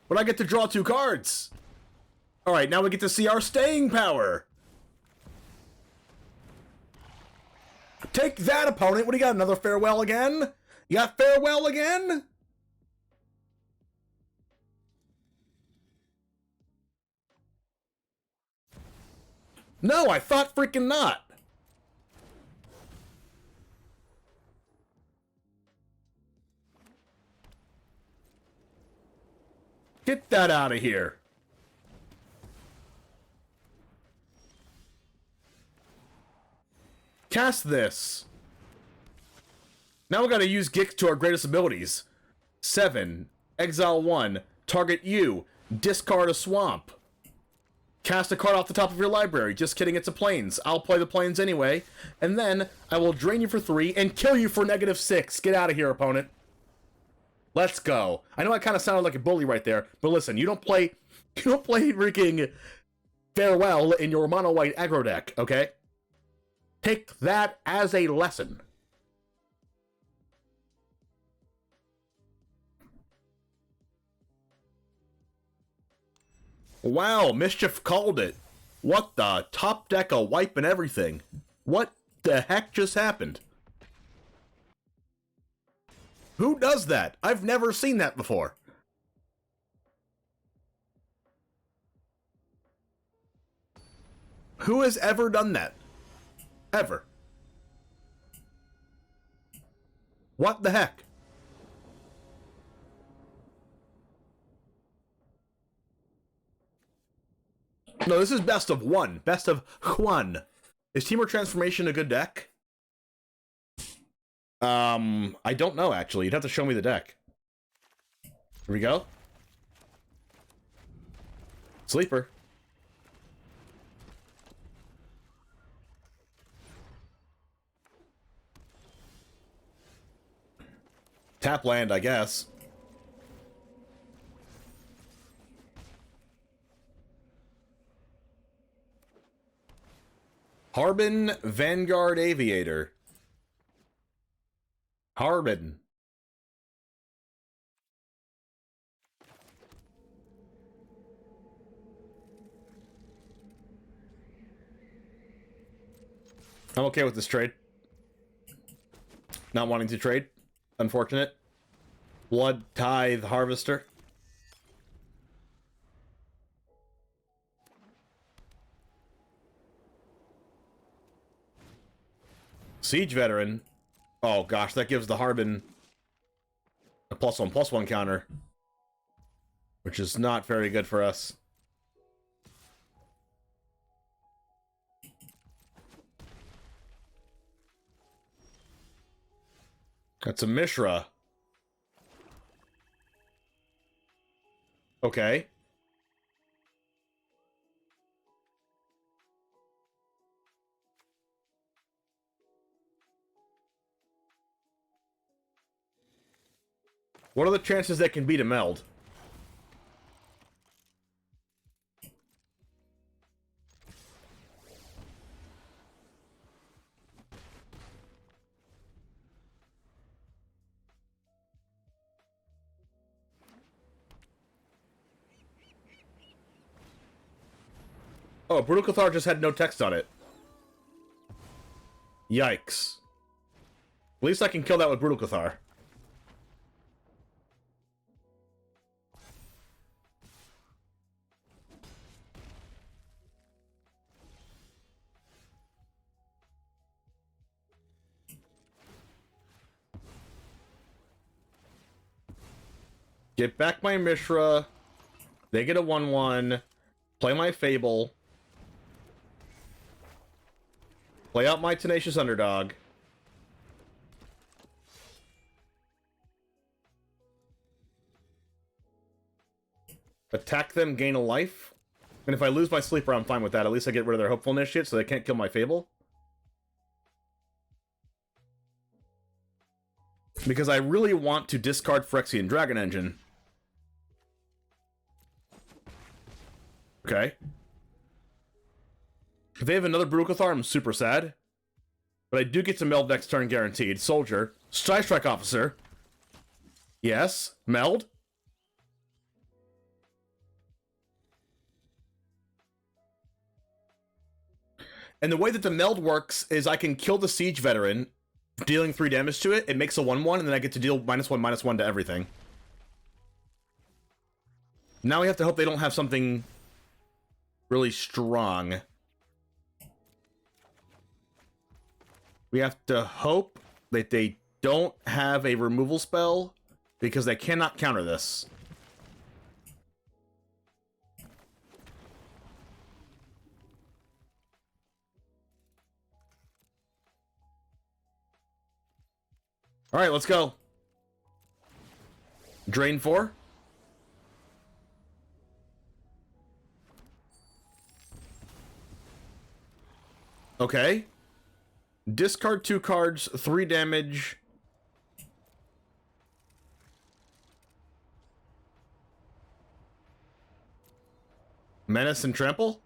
But I get to draw 2 cards. Alright, now we get to see our staying power. Take that, opponent. What do you got? Another farewell again? You got farewell again? No, I thought freaking not. Get that out of here. Cast this. Now we gotta use Gix to our greatest abilities. 7. Exile 1. Target you. Discard a swamp. Cast a card off the top of your library. Just kidding, it's a plains. I'll play the plains anyway. And then I will drain you for 3 and kill you for -6. Get out of here, opponent. Let's go. I know I kind of sounded like a bully right there, but listen, you don't play freaking Farewell in your mono white aggro deck, okay? Take that as a lesson. Wow, Mischief called it. What the? Top deck a wipe and everything. What the heck just happened? Who does that? I've never seen that before. Who has ever done that? Ever. What the heck? No, this is best of one. Best of one. Is Teamwork Transformation a good deck? I don't know, actually. You'd have to show me the deck. Here we go. Sleeper. Tap land, I guess. Harbin Vanguard Aviator. Harbin. I'm okay with this trade. Not wanting to trade. Unfortunate. Blood Tithe Harvester. Siege Veteran. Oh gosh, that gives the Harbin a +1/+1 counter, which is not very good for us. That's a Mishra. Okay. What are the chances that can beat a meld? Oh, Brutal Cathar just had no text on it. Yikes. At least I can kill that with Brutal Cathar. Get back my Mishra. They get a 1/1. Play my Fable. Play out my Tenacious Underdog. Attack them, gain a life. And if I lose my Sleeper, I'm fine with that. At least I get rid of their Hopeful Initiate so they can't kill my Fable. Because I really want to discard Phyrexian Dragon Engine. Okay. If they have another Brutal Cathar, I'm super sad. But I do get to meld next turn guaranteed. Soldier. Strike Officer. Yes. Meld. And the way that the meld works is I can kill the Siege Veteran, dealing 3 damage to it. It makes a 1/1, and then I get to deal -1/-1 to everything. Now we have to hope they don't have something really strong. We have to hope that they don't have a removal spell, because they cannot counter this. Alright, let's go. Drain 4. Okay. Discard 2 cards, 3 damage. Menace and Trample?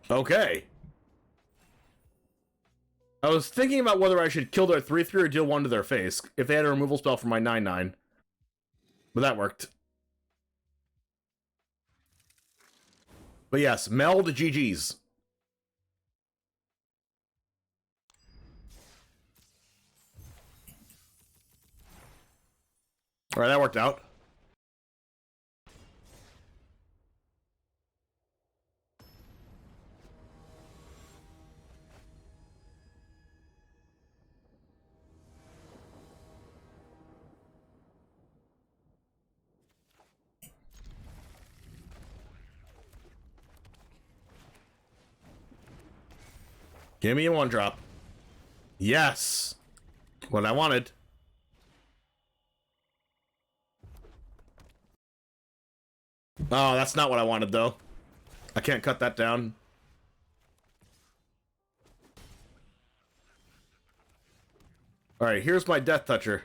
Okay. I was thinking about whether I should kill their 3/3 or deal 1 to their face if they had a removal spell for my 9/9. But that worked. But yes, meld GG's. Alright, that worked out. Give me a 1-drop. Yes! What I wanted. Oh, that's not what I wanted, though. I can't cut that down. Alright, here's my Death Toucher.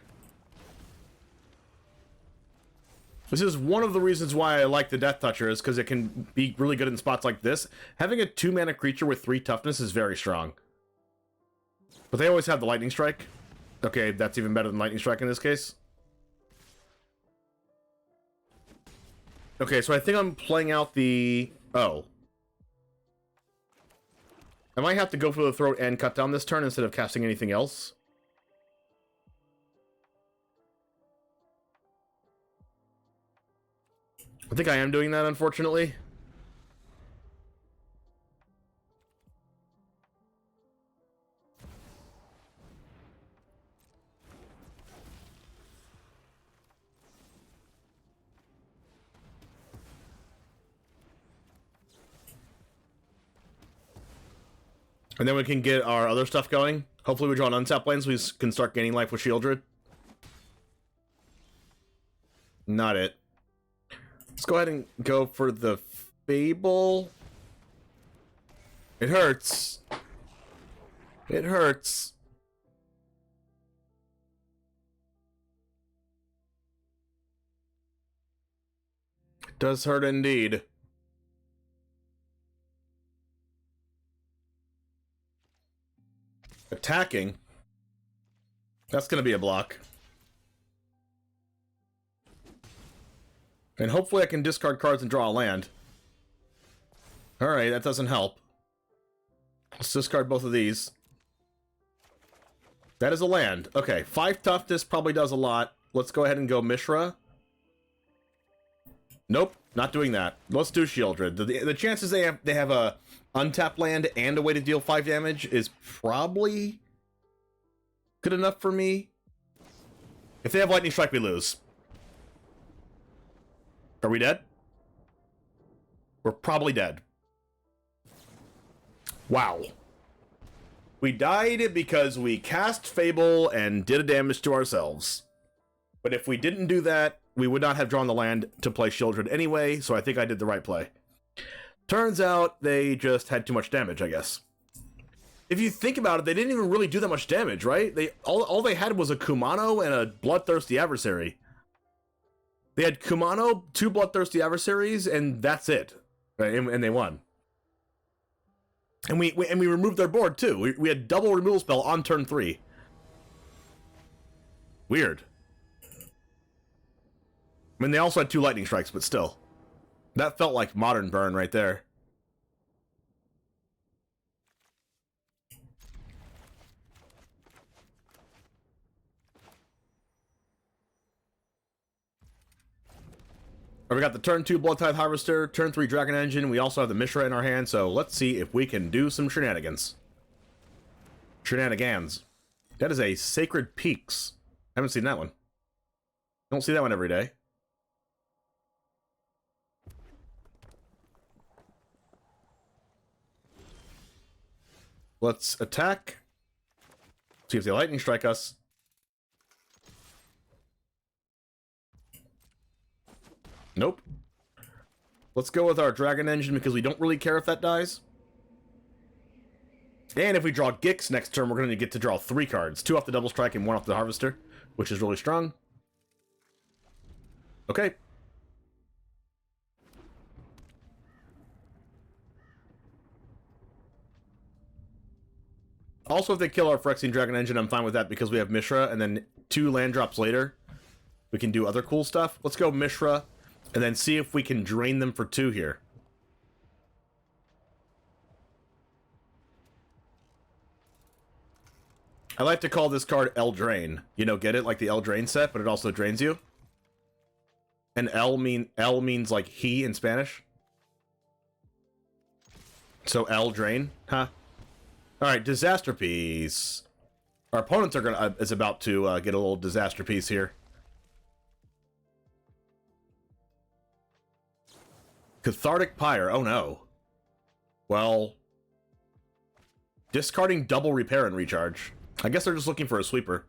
This is one of the reasons why I like the Death Toucher, is because it can be really good in spots like this. Having a 2-mana creature with 3 toughness is very strong. But they always have the Lightning Strike. Okay, that's even better than Lightning Strike in this case. Okay, so I think I'm playing out the... Oh. I might have to go for the Throat and cut down this turn instead of casting anything else. I think I am doing that, unfortunately. And then we can get our other stuff going. Hopefully we draw an untap lane so we can start gaining life with Shieldred. Not it. Let's go ahead and go for the Fable. It hurts. It hurts. It does hurt indeed. Attacking. That's going to be a block. And hopefully I can discard cards and draw a land. Alright, that doesn't help. Let's discard both of these. That is a land. Okay, 5 toughness probably does a lot. Let's go ahead and go Mishra. Nope, not doing that. Let's do Shieldred. The chances they have a untapped land and a way to deal 5 damage is probably good enough for me. If they have Lightning Strike, we lose. Are we dead? We're probably dead. Wow. We died because we cast Fable and did a damage to ourselves. But if we didn't do that, we would not have drawn the land to play Shieldred anyway, so I think I did the right play. Turns out they just had too much damage, I guess. If you think about it, they didn't even really do that much damage, right? All they had was a Kumano and a Bloodthirsty Adversary. They had Kumano, 2 Bloodthirsty Adversaries, and that's it. Right? And they won. And we removed their board, too. We had double removal spell on turn 3. Weird. I mean, they also had 2 Lightning Strikes, but still. That felt like modern burn right there. We got the turn 2 Blood Tithe Harvester, turn 3 Dragon Engine. We also have the Mishra in our hand, so let's see if we can do some shenanigans. Shenanigans. That is a Sacred Peaks. I haven't seen that one. Don't see that one every day. Let's attack. See if they lightning strike us. Nope. Let's go with our Dragon Engine because we don't really care if that dies. And if we draw Gix next turn, we're going to get to draw 3 cards. 2 off the Double Strike and 1 off the Harvester, which is really strong. Okay. Also, if they kill our Phyrexian Dragon Engine, I'm fine with that because we have MISHRA, and then 2 land drops later, we can do other cool stuff. Let's go MISHRA, and then see if we can drain them for 2 here. I like to call this card Eldrain. You know, get it? Like the Eldrain set, but it also drains you. And L means like he in Spanish. So Eldrain, huh? Alright, Disaster Piece. Our opponents are is about to get a little Disaster Piece here. Cathartic Pyre, oh no. Well, discarding double repair and recharge. I guess they're just looking for a sweeper.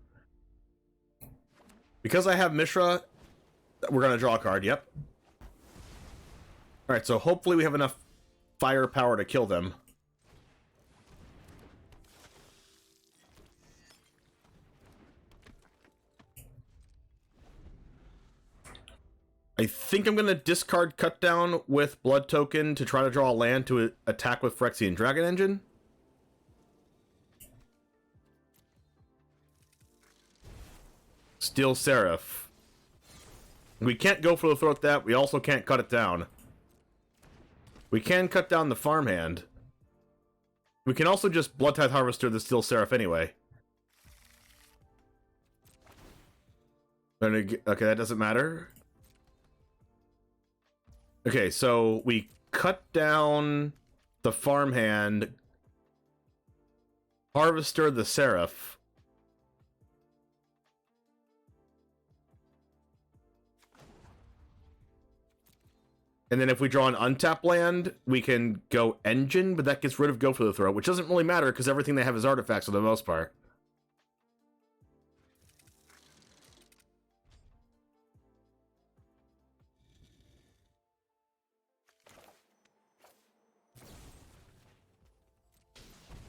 Because I have MISHRA, we're going to draw a card, yep. Alright, so hopefully we have enough firepower to kill them. I think I'm going to discard Cut Down with Blood Token to try to draw a land to attack with Phyrexian Dragon Engine. Steel Seraph. We can't go for the throat that. We also can't cut it down. We can cut down the farmhand. We can also just Blood Tithe Harvester the Steel Seraph anyway. Okay, that doesn't matter. Okay, so we cut down the farmhand, Harvester the Seraph. And then if we draw an untap land, we can go Engine, but that gets rid of Go for the Throat, which doesn't really matter because everything they have is artifacts for the most part.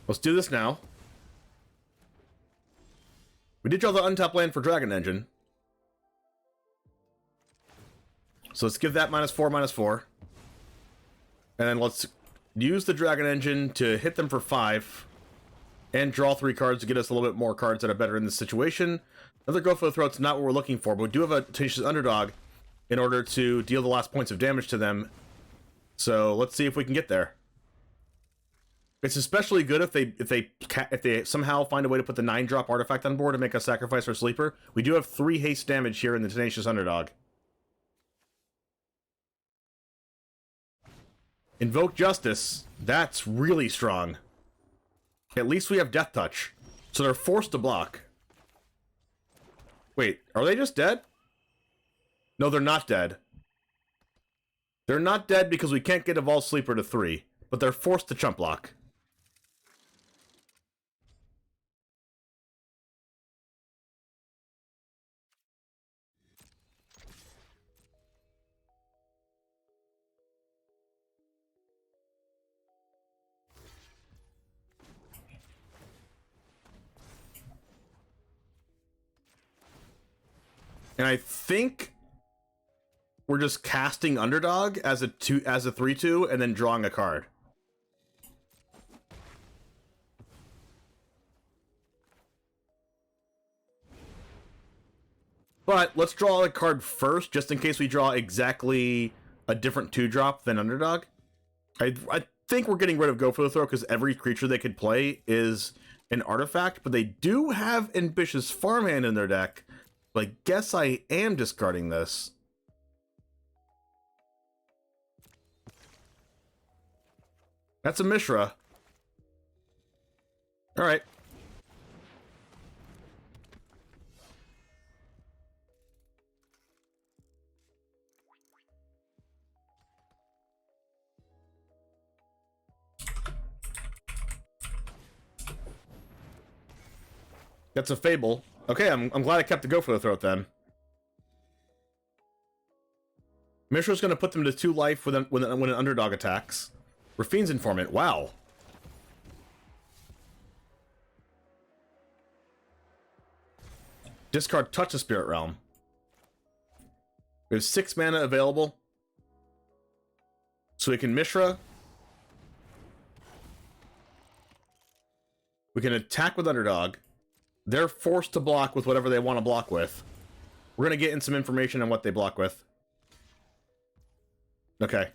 Let's do this now. We did draw the untap land for Dragon Engine. So let's give that -4/-4. And then let's use the Dragon Engine to hit them for 5. And draw 3 cards to get us a little bit more cards that are better in this situation. Another Go for the Throat's not what we're looking for, but we do have a Tenacious Underdog in order to deal the last points of damage to them. So let's see if we can get there. It's especially good if they somehow find a way to put the 9-drop artifact on board and make us sacrifice our sleeper. We do have 3 haste damage here in the Tenacious Underdog. Invoke Justice. That's really strong. At least we have Death Touch. So they're forced to block. Wait, are they just dead? No, they're not dead. They're not dead because we can't get Evolved Sleeper to 3, but they're forced to chump block. And I think we're just casting Underdog as a 3/2 and then drawing a card. But let's draw a card first, just in case we draw exactly a different 2-drop than Underdog. I think we're getting rid of Go for the Throat because every creature they could play is an artifact, but they do have Ambitious Farmhand in their deck. But I guess I am discarding this. That's a MISHRA. Alright. That's a Fable. Okay, I'm glad I kept the Go for the Throat then. Mishra's going to put them to 2 life when an underdog attacks. Rafine's Informant. Wow. Discard Touch the Spirit Realm. We have 6 mana available. So we can Mishra. We can attack with underdog. They're forced to block with whatever they want to block with. We're going to get in some information on what they block with. Okay.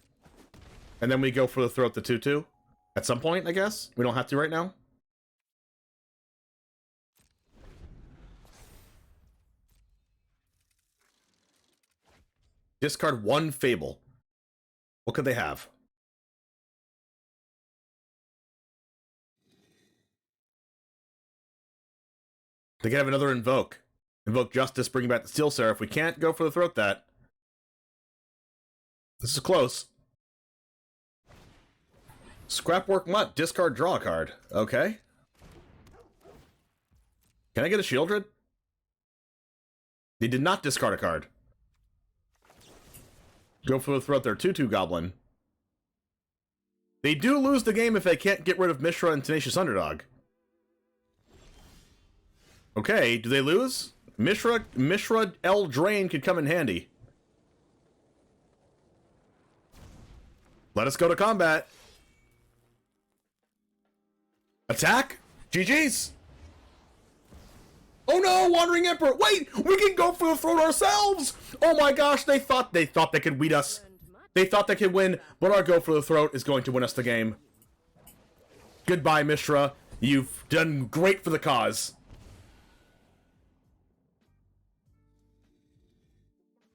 And then we go for the Throat the 2/2. At some point, I guess. We don't have to right now. Discard 1 Fable. What could they have? They could have another Invoke. Invoke Justice, bring back the Steel Seraph. We can't go for the Throat that. This is close. Scrapwork Mutt. Discard, draw a card. Okay. Can I get a Shieldred? They did not discard a card. Go for the Throat their 2/2 Goblin. They do lose the game if they can't get rid of Mishra and Tenacious Underdog. Okay, do they lose? Mishra L Drain could come in handy. Let us go to combat. Attack? GG's. Oh no, Wandering Emperor! Wait, we can go for the Throat ourselves! Oh my gosh, they thought they could beat us. They thought they could win, but our Go for the Throat is going to win us the game. Goodbye, Mishra. You've done great for the cause.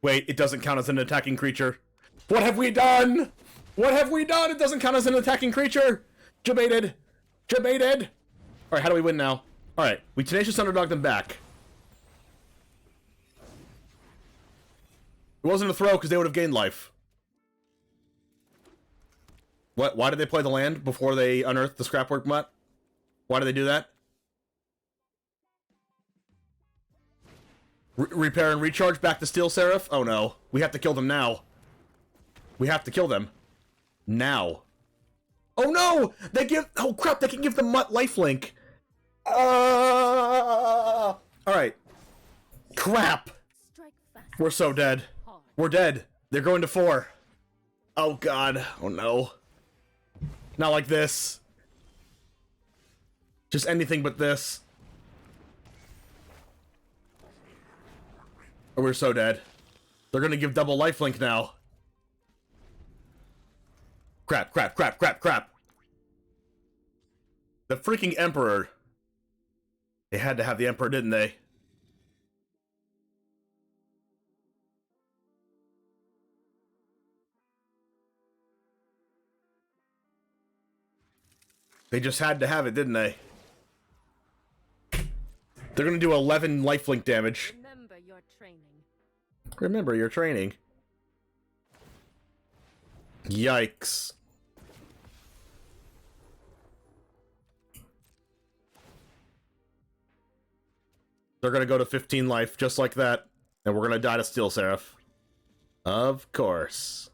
Wait, it doesn't count as an attacking creature. What have we done? What have we done? It doesn't count as an attacking creature. Jebaited. Jebaited. Alright, how do we win now? Alright, we Tenacious Underdog them back. It wasn't a throw because they would have gained life. What? Why did they play the land before they unearthed the Scrapwork Mutt? Why did they do that? Repair and recharge back to Steel Seraph? Oh no. We have to kill them now. We have to kill them. Now. Oh no! They give... Oh crap, they can give the Mutt lifelink. Alright. Crap! We're so dead. We're dead. They're going to 4. Oh god. Oh no. Not like this. Just anything but this. Oh, we're so dead. They're gonna give double lifelink now. Crap, crap, crap, crap, crap. The freaking Emperor. They had to have the Emperor, didn't they? They just had to have it, didn't they? They're gonna do 11 lifelink damage. Remember your training. Remember your training. Yikes. They're gonna go to 15 life, just like that. And we're gonna die to Steel Seraph. Of course.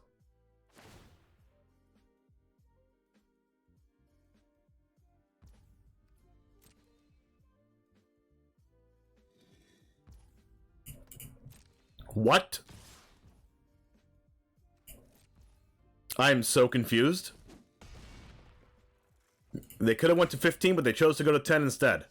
What? I'm so confused. They could have went to 15, but they chose to go to 10 instead.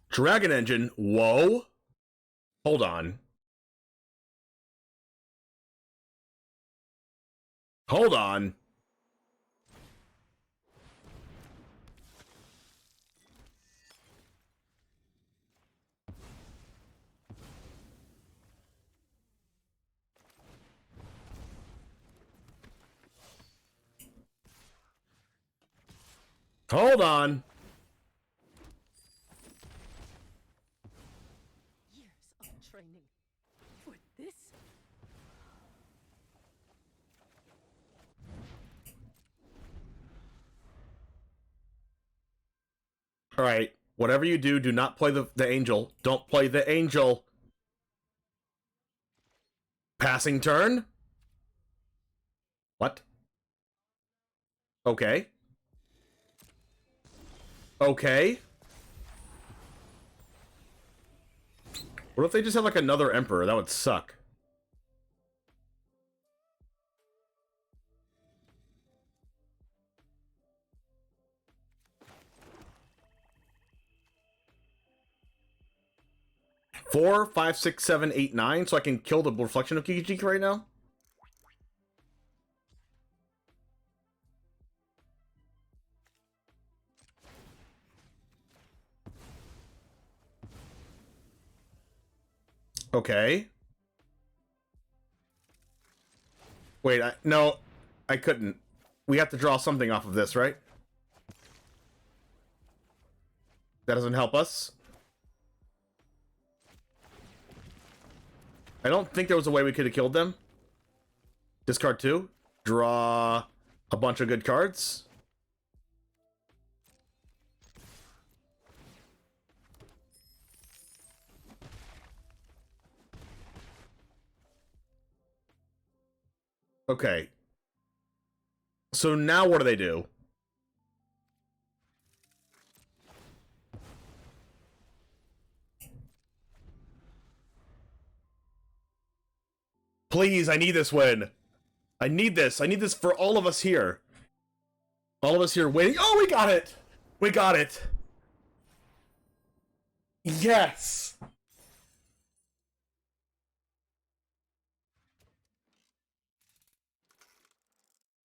Dragon Engine? Whoa. Hold on. Hold on. Hold on. Years All right. Whatever you do, do not play the angel. Don't play the angel. Passing turn? What? Okay. Okay. What if they just have like another emperor? That would suck. Four, 5, 6, 7, 8, 9, so I can kill the reflection of Kiki right now? Okay. Wait, no, I couldn't. We have to draw something off of this, right? That doesn't help us. I don't think there was a way we could have killed them. Discard 2. Draw a bunch of good cards. Okay. So now what do they do? Please, I need this win. I need this. I need this for all of us here. All of us here waiting. Oh, we got it. We got it. Yes.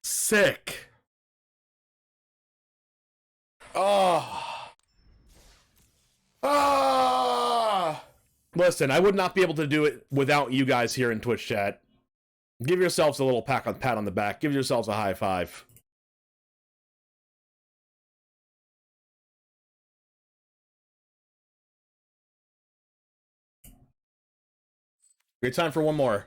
Sick. Oh. Ah. Listen, I would not be able to do it without you guys here in Twitch chat. Give yourselves a little pat on the back. Give yourselves a high five. Great time for one more.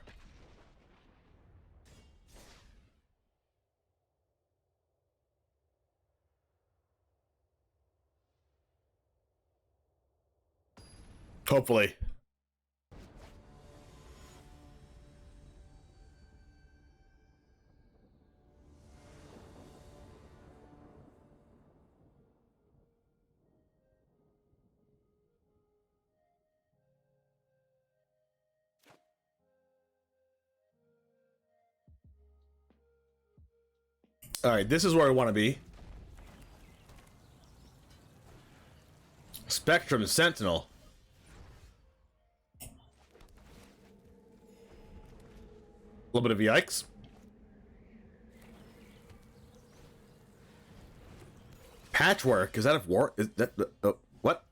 Hopefully. Alright, this is where I want to be. Spectrum Sentinel. A little bit of yikes. Patchwork. Is that a war? Is that what?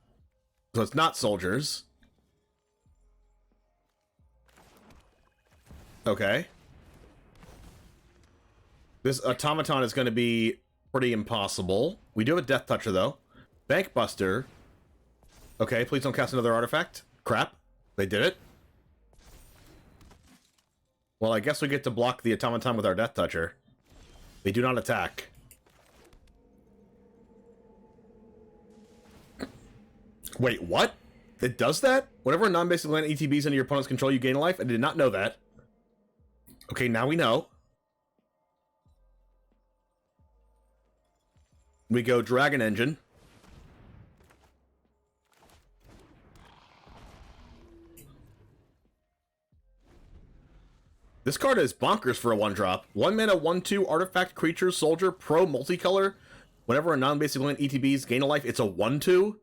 So it's not soldiers. Okay. This automaton is going to be pretty impossible. We do have a Death Toucher, though. Bankbuster. Okay, please don't cast another artifact. Crap. They did it. Well, I guess we get to block the automaton with our Death Toucher. They do not attack. Wait, what? It does that? Whenever a non-basic land ETBs under your opponent's control, you gain a life? I did not know that. Okay, now we know. We go Dragon Engine. This card is bonkers for a 1-drop. 1 mana, 1/2 artifact, creature, soldier, pro, multicolor. Whenever a non-basic land ETBs gain a life, it's a 1/2.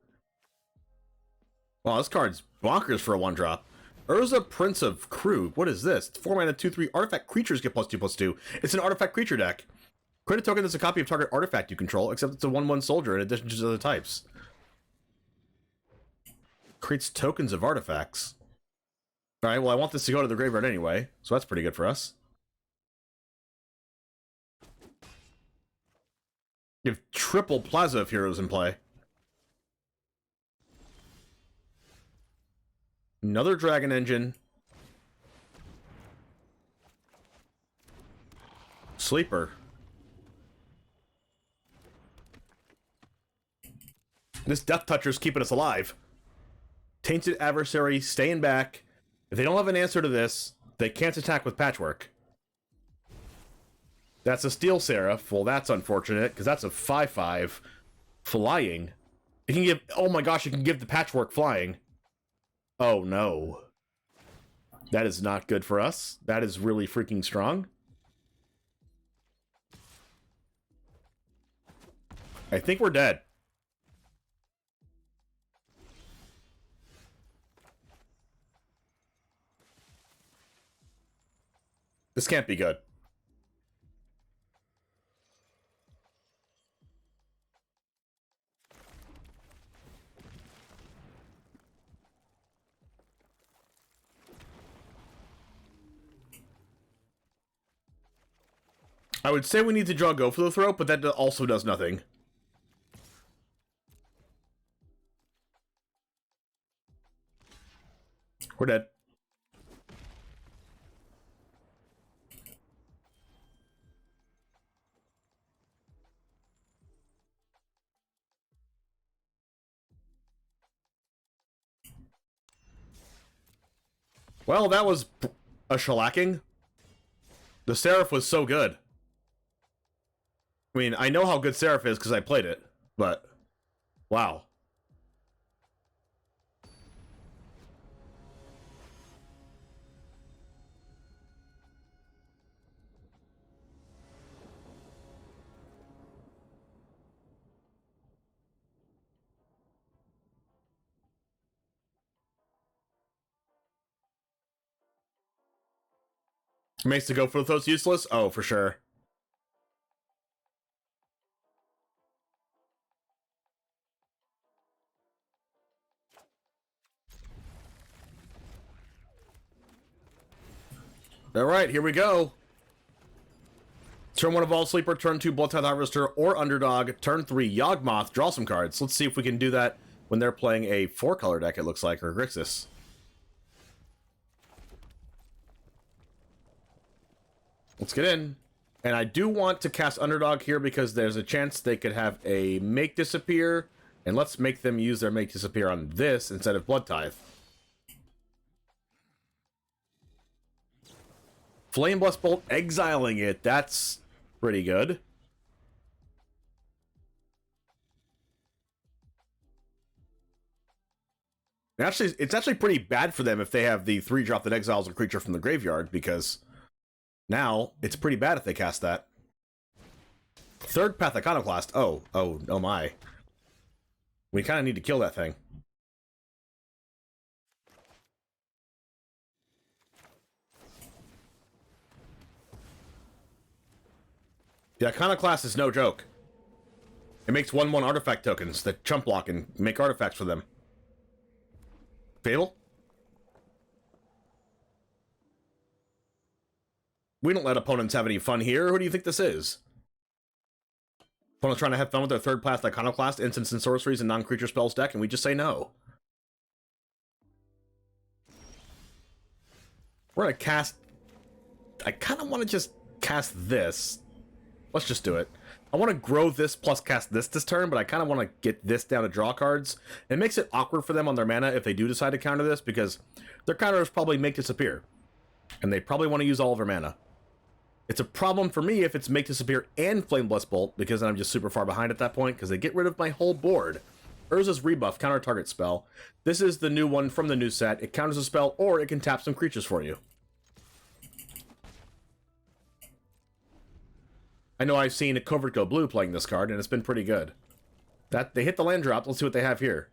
Wow, this card's bonkers for a 1-drop. Urza, Prince of Krug. What is this? 4 mana, 2/3 artifact creatures get +2/+2. It's an artifact creature deck. Create a token that's a copy of target artifact you control, except it's a 1/1 soldier in addition to other types. Creates tokens of artifacts. Alright, well I want this to go to the graveyard anyway, so that's pretty good for us. You have triple Plaza of Heroes in play. Another Dragon Engine. Sleeper. This Death Toucher's keeping us alive. Tainted Adversary, staying back. If they don't have an answer to this, they can't attack with Patchwork. That's a Steel Seraph. Well, that's unfortunate, because that's a 5/5 flying. It can give... Oh my gosh, it can give the Patchwork flying. Oh no. That is not good for us. That is really freaking strong. I think we're dead. This can't be good. I would say we need to draw Go for the Throat, but that also does nothing. We're dead. Well, that was a shellacking. The Seraph was so good. I mean, I know how good Seraph is because I played it, but wow. Makes to go for the throat's useless? Oh, for sure. Alright, here we go. Turn 1 Evolve Sleeper, turn 2 Bloodtithe Harvester or Underdog, turn 3 Yawgmoth, draw some cards. Let's see if we can do that when they're playing a 4-color deck, it looks like, or Grixis. Let's get in. And I do want to cast Underdog here because there's a chance they could have a Make Disappear, and let's make them use their Make Disappear on this instead of Bloodtithe. Flame Blast Bolt, exiling it. That's pretty good. Actually, it's actually pretty bad for them if they have the 3-drop that exiles a creature from the graveyard, because now it's pretty bad if they cast that. Third Path Iconoclast. Oh my. We kind of need to kill that thing. The Iconoclast is no joke. It makes 1/1 artifact tokens that chump block and make artifacts for them. Fable? We don't let opponents have any fun here. Who do you think this is? Opponents trying to have fun with their third Path Iconoclast, instants and sorceries, and non-creature spells deck, and we just say no. We're gonna cast... I kind of want to just cast this. Let's just do it. I want to grow this plus cast this turn, but I kind of want to get this down to draw cards. It makes it awkward for them on their mana if they do decide to counter this, because their counters probably Make Disappear. And they probably want to use all of their mana. It's a problem for me if it's Make Disappear and Flame Blast Bolt, because then I'm just super far behind at that point, because they get rid of my whole board. Urza's Rebuff, counter target spell. This is the new one from the new set. It counters a spell, or it can tap some creatures for you. I know I've seen a CovertGoBlue playing this card, and it's been pretty good. That they hit the land drop. Let's see what they have here.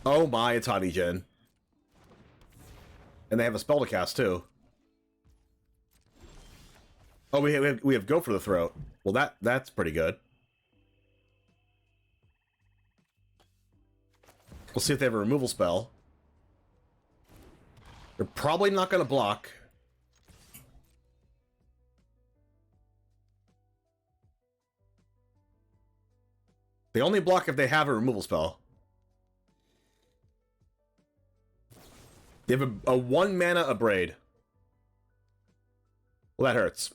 Oh my, it's Hobbygen. And they have a spell to cast, too. Oh, we have Go for the Throat. Well, that's pretty good. We'll see if they have a removal spell. They're probably not going to block. They only block if they have a removal spell. They have a 1 mana Abrade. Well, that hurts.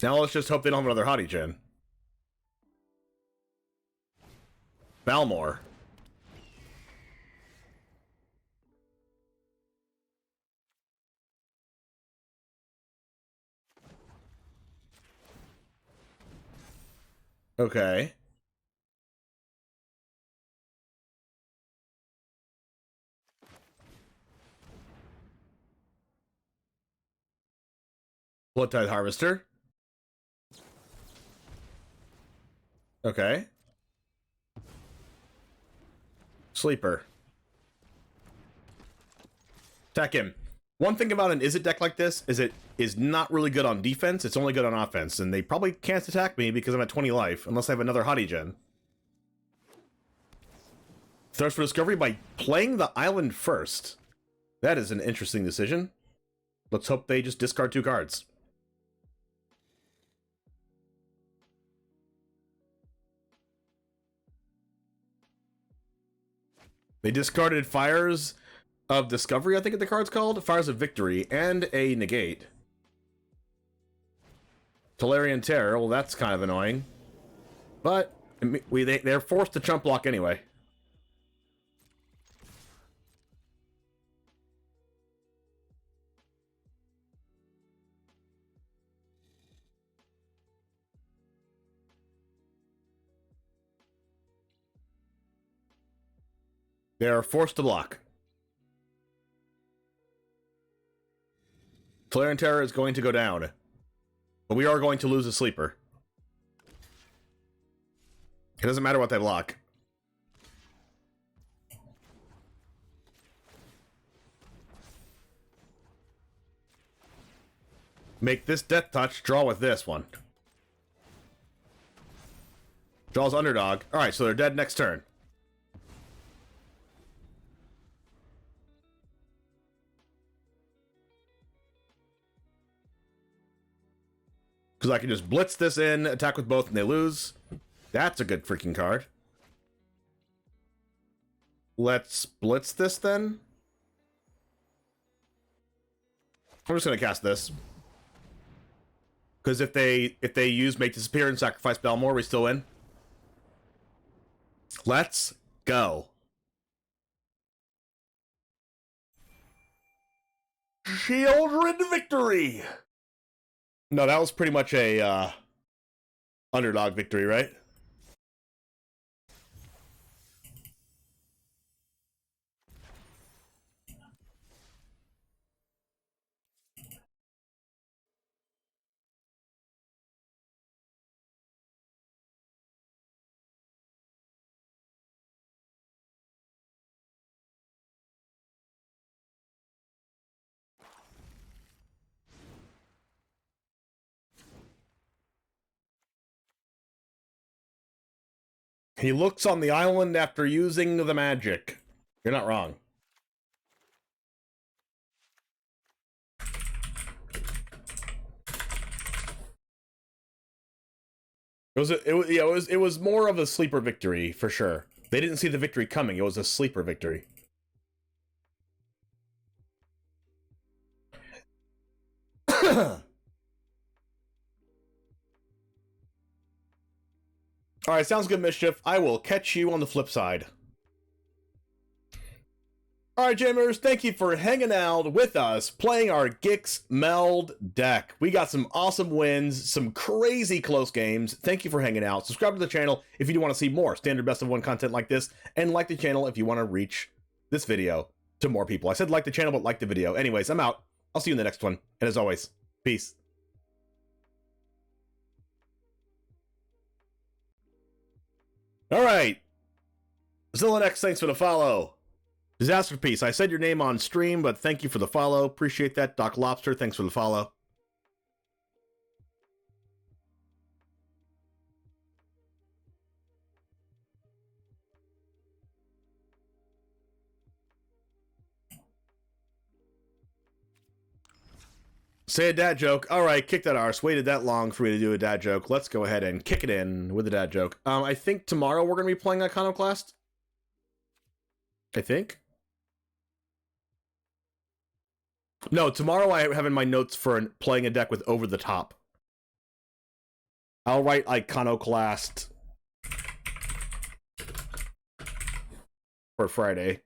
Now let's just hope they don't have another Hottie Gen. Balmor. Okay. Blood Tide Harvester. Okay. Sleeper. Attack him. One thing about an Izzet deck like this is it is not really good on defense, it's only good on offense, and they probably can't attack me because I'm at 20 life, unless I have another Hottie Gen. Thirst for Discovery by playing the island first. That is an interesting decision. Let's hope they just discard 2 cards. They discarded Fires of Discovery, I think the card's called. Fires of Victory, and a negate. Tolarian Terror, well that's kind of annoying. But they're forced to chump block anyway. They are forced to block. Tolarian Terror is going to go down. But we are going to lose a sleeper. It doesn't matter what they block. Make this Death Touch, draw with this one. Draws Underdog. Alright, so they're dead next turn. Because I can just blitz this in, attack with both, and they lose. That's a good freaking card. Let's blitz this then. I'm just going to cast this. Because if they use Make Disappear and sacrifice Balmor, we still win. Let's go. Children victory! No, that was pretty much a underdog victory, right? He looks on the island after using the magic. You're not wrong. It was more of a sleeper victory for sure. They didn't see the victory coming. It was a sleeper victory. Alright, sounds good, Mischief. I will catch you on the flip side. Alright, Jamers, thank you for hanging out with us, playing our Gix Meld deck. We got some awesome wins, some crazy close games. Thank you for hanging out. Subscribe to the channel if you do want to see more standard best of one content like this, and like the channel if you want to reach this video to more people. I said like the channel, but like the video. Anyways, I'm out. I'll see you in the next one. And as always, peace. Alright. Zillanex, thanks for the follow. Disaster Piece, I said your name on stream, but thank you for the follow. Appreciate that. Doc Lobster, thanks for the follow. Say a dad joke. Alright, kick that arse. Waited that long for me to do a dad joke. Let's go ahead and kick it in with a dad joke. I think tomorrow we're going to be playing Iconoclast. I think. No, tomorrow I have in my notes for playing a deck with Over the Top. I'll write iconoclast for Friday.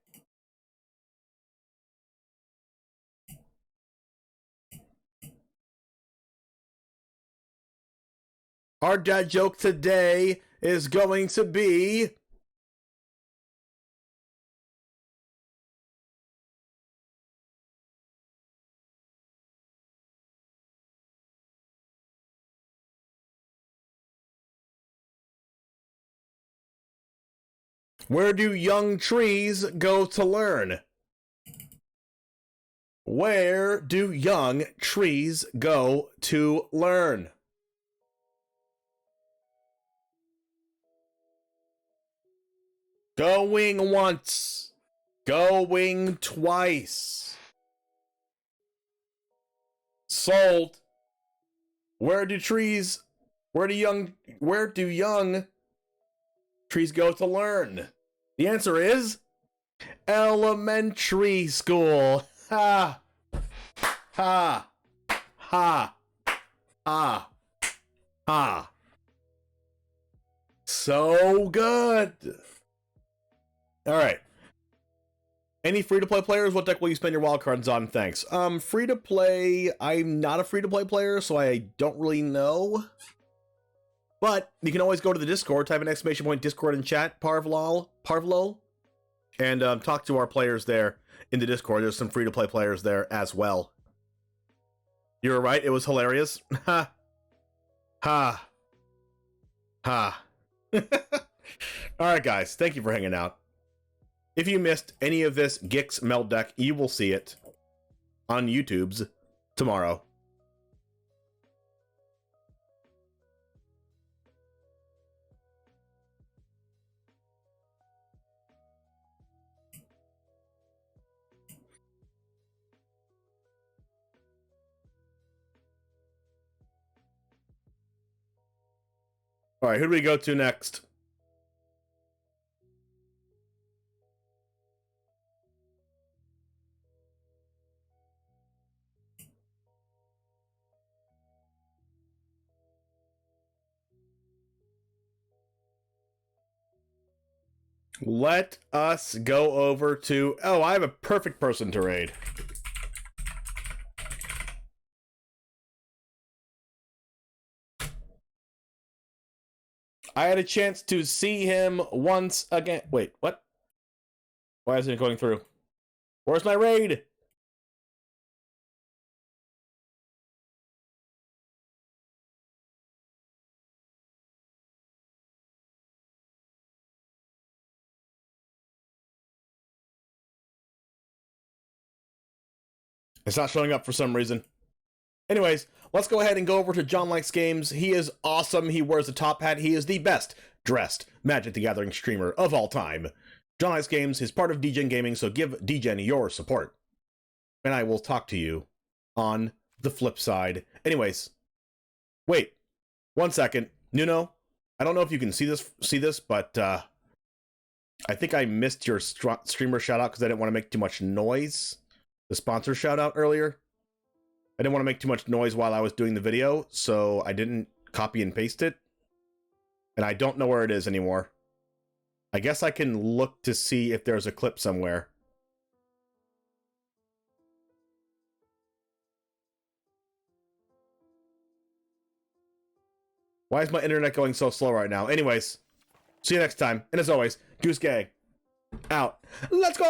Our dad joke today is going to be... Where do young trees go to learn? Where do young trees go to learn? Going once. Going twice. Sold. Where do young trees go to learn? The answer is elementary school. Ha. Ha. Ha. Ha. Ha. So good. All right. Any free-to-play players? What deck will you spend your wildcards on? Thanks. Free-to-play, I'm not a free-to-play player, so I don't really know. But you can always go to the Discord, type an exclamation point Discord in chat, Parvlol, and talk to our players there in the Discord. There's some free-to-play players there as well. You were right, it was hilarious. Ha. Ha. Ha. Alright guys, thank you for hanging out. If you missed any of this Gix Meld deck, you will see it on YouTube's tomorrow. All right, who do we go to next? Let us go over to... Oh, I have a perfect person to raid. I had a chance to see him once again. Wait, what? Why isn't it going through? Where's my raid? It's not showing up for some reason. Anyways, let's go ahead and go over to John Likes Games. He is awesome. He wears a top hat. He is the best dressed Magic the Gathering streamer of all time. John Likes Games is part of DGen Gaming, so give DGen your support. And I will talk to you on the flip side. Anyways, wait 1 second. Nuno, I don't know if you can see this, but I think I missed your streamer shout out because I didn't want to make too much noise. The sponsor shout out earlier. I didn't want to make too much noise while I was doing the video, so I didn't copy and paste it. And I don't know where it is anymore. I guess I can look to see if there's a clip somewhere. Why is my internet going so slow right now? Anyways, see you next time. And as always, Goose Gang, out. Let's go!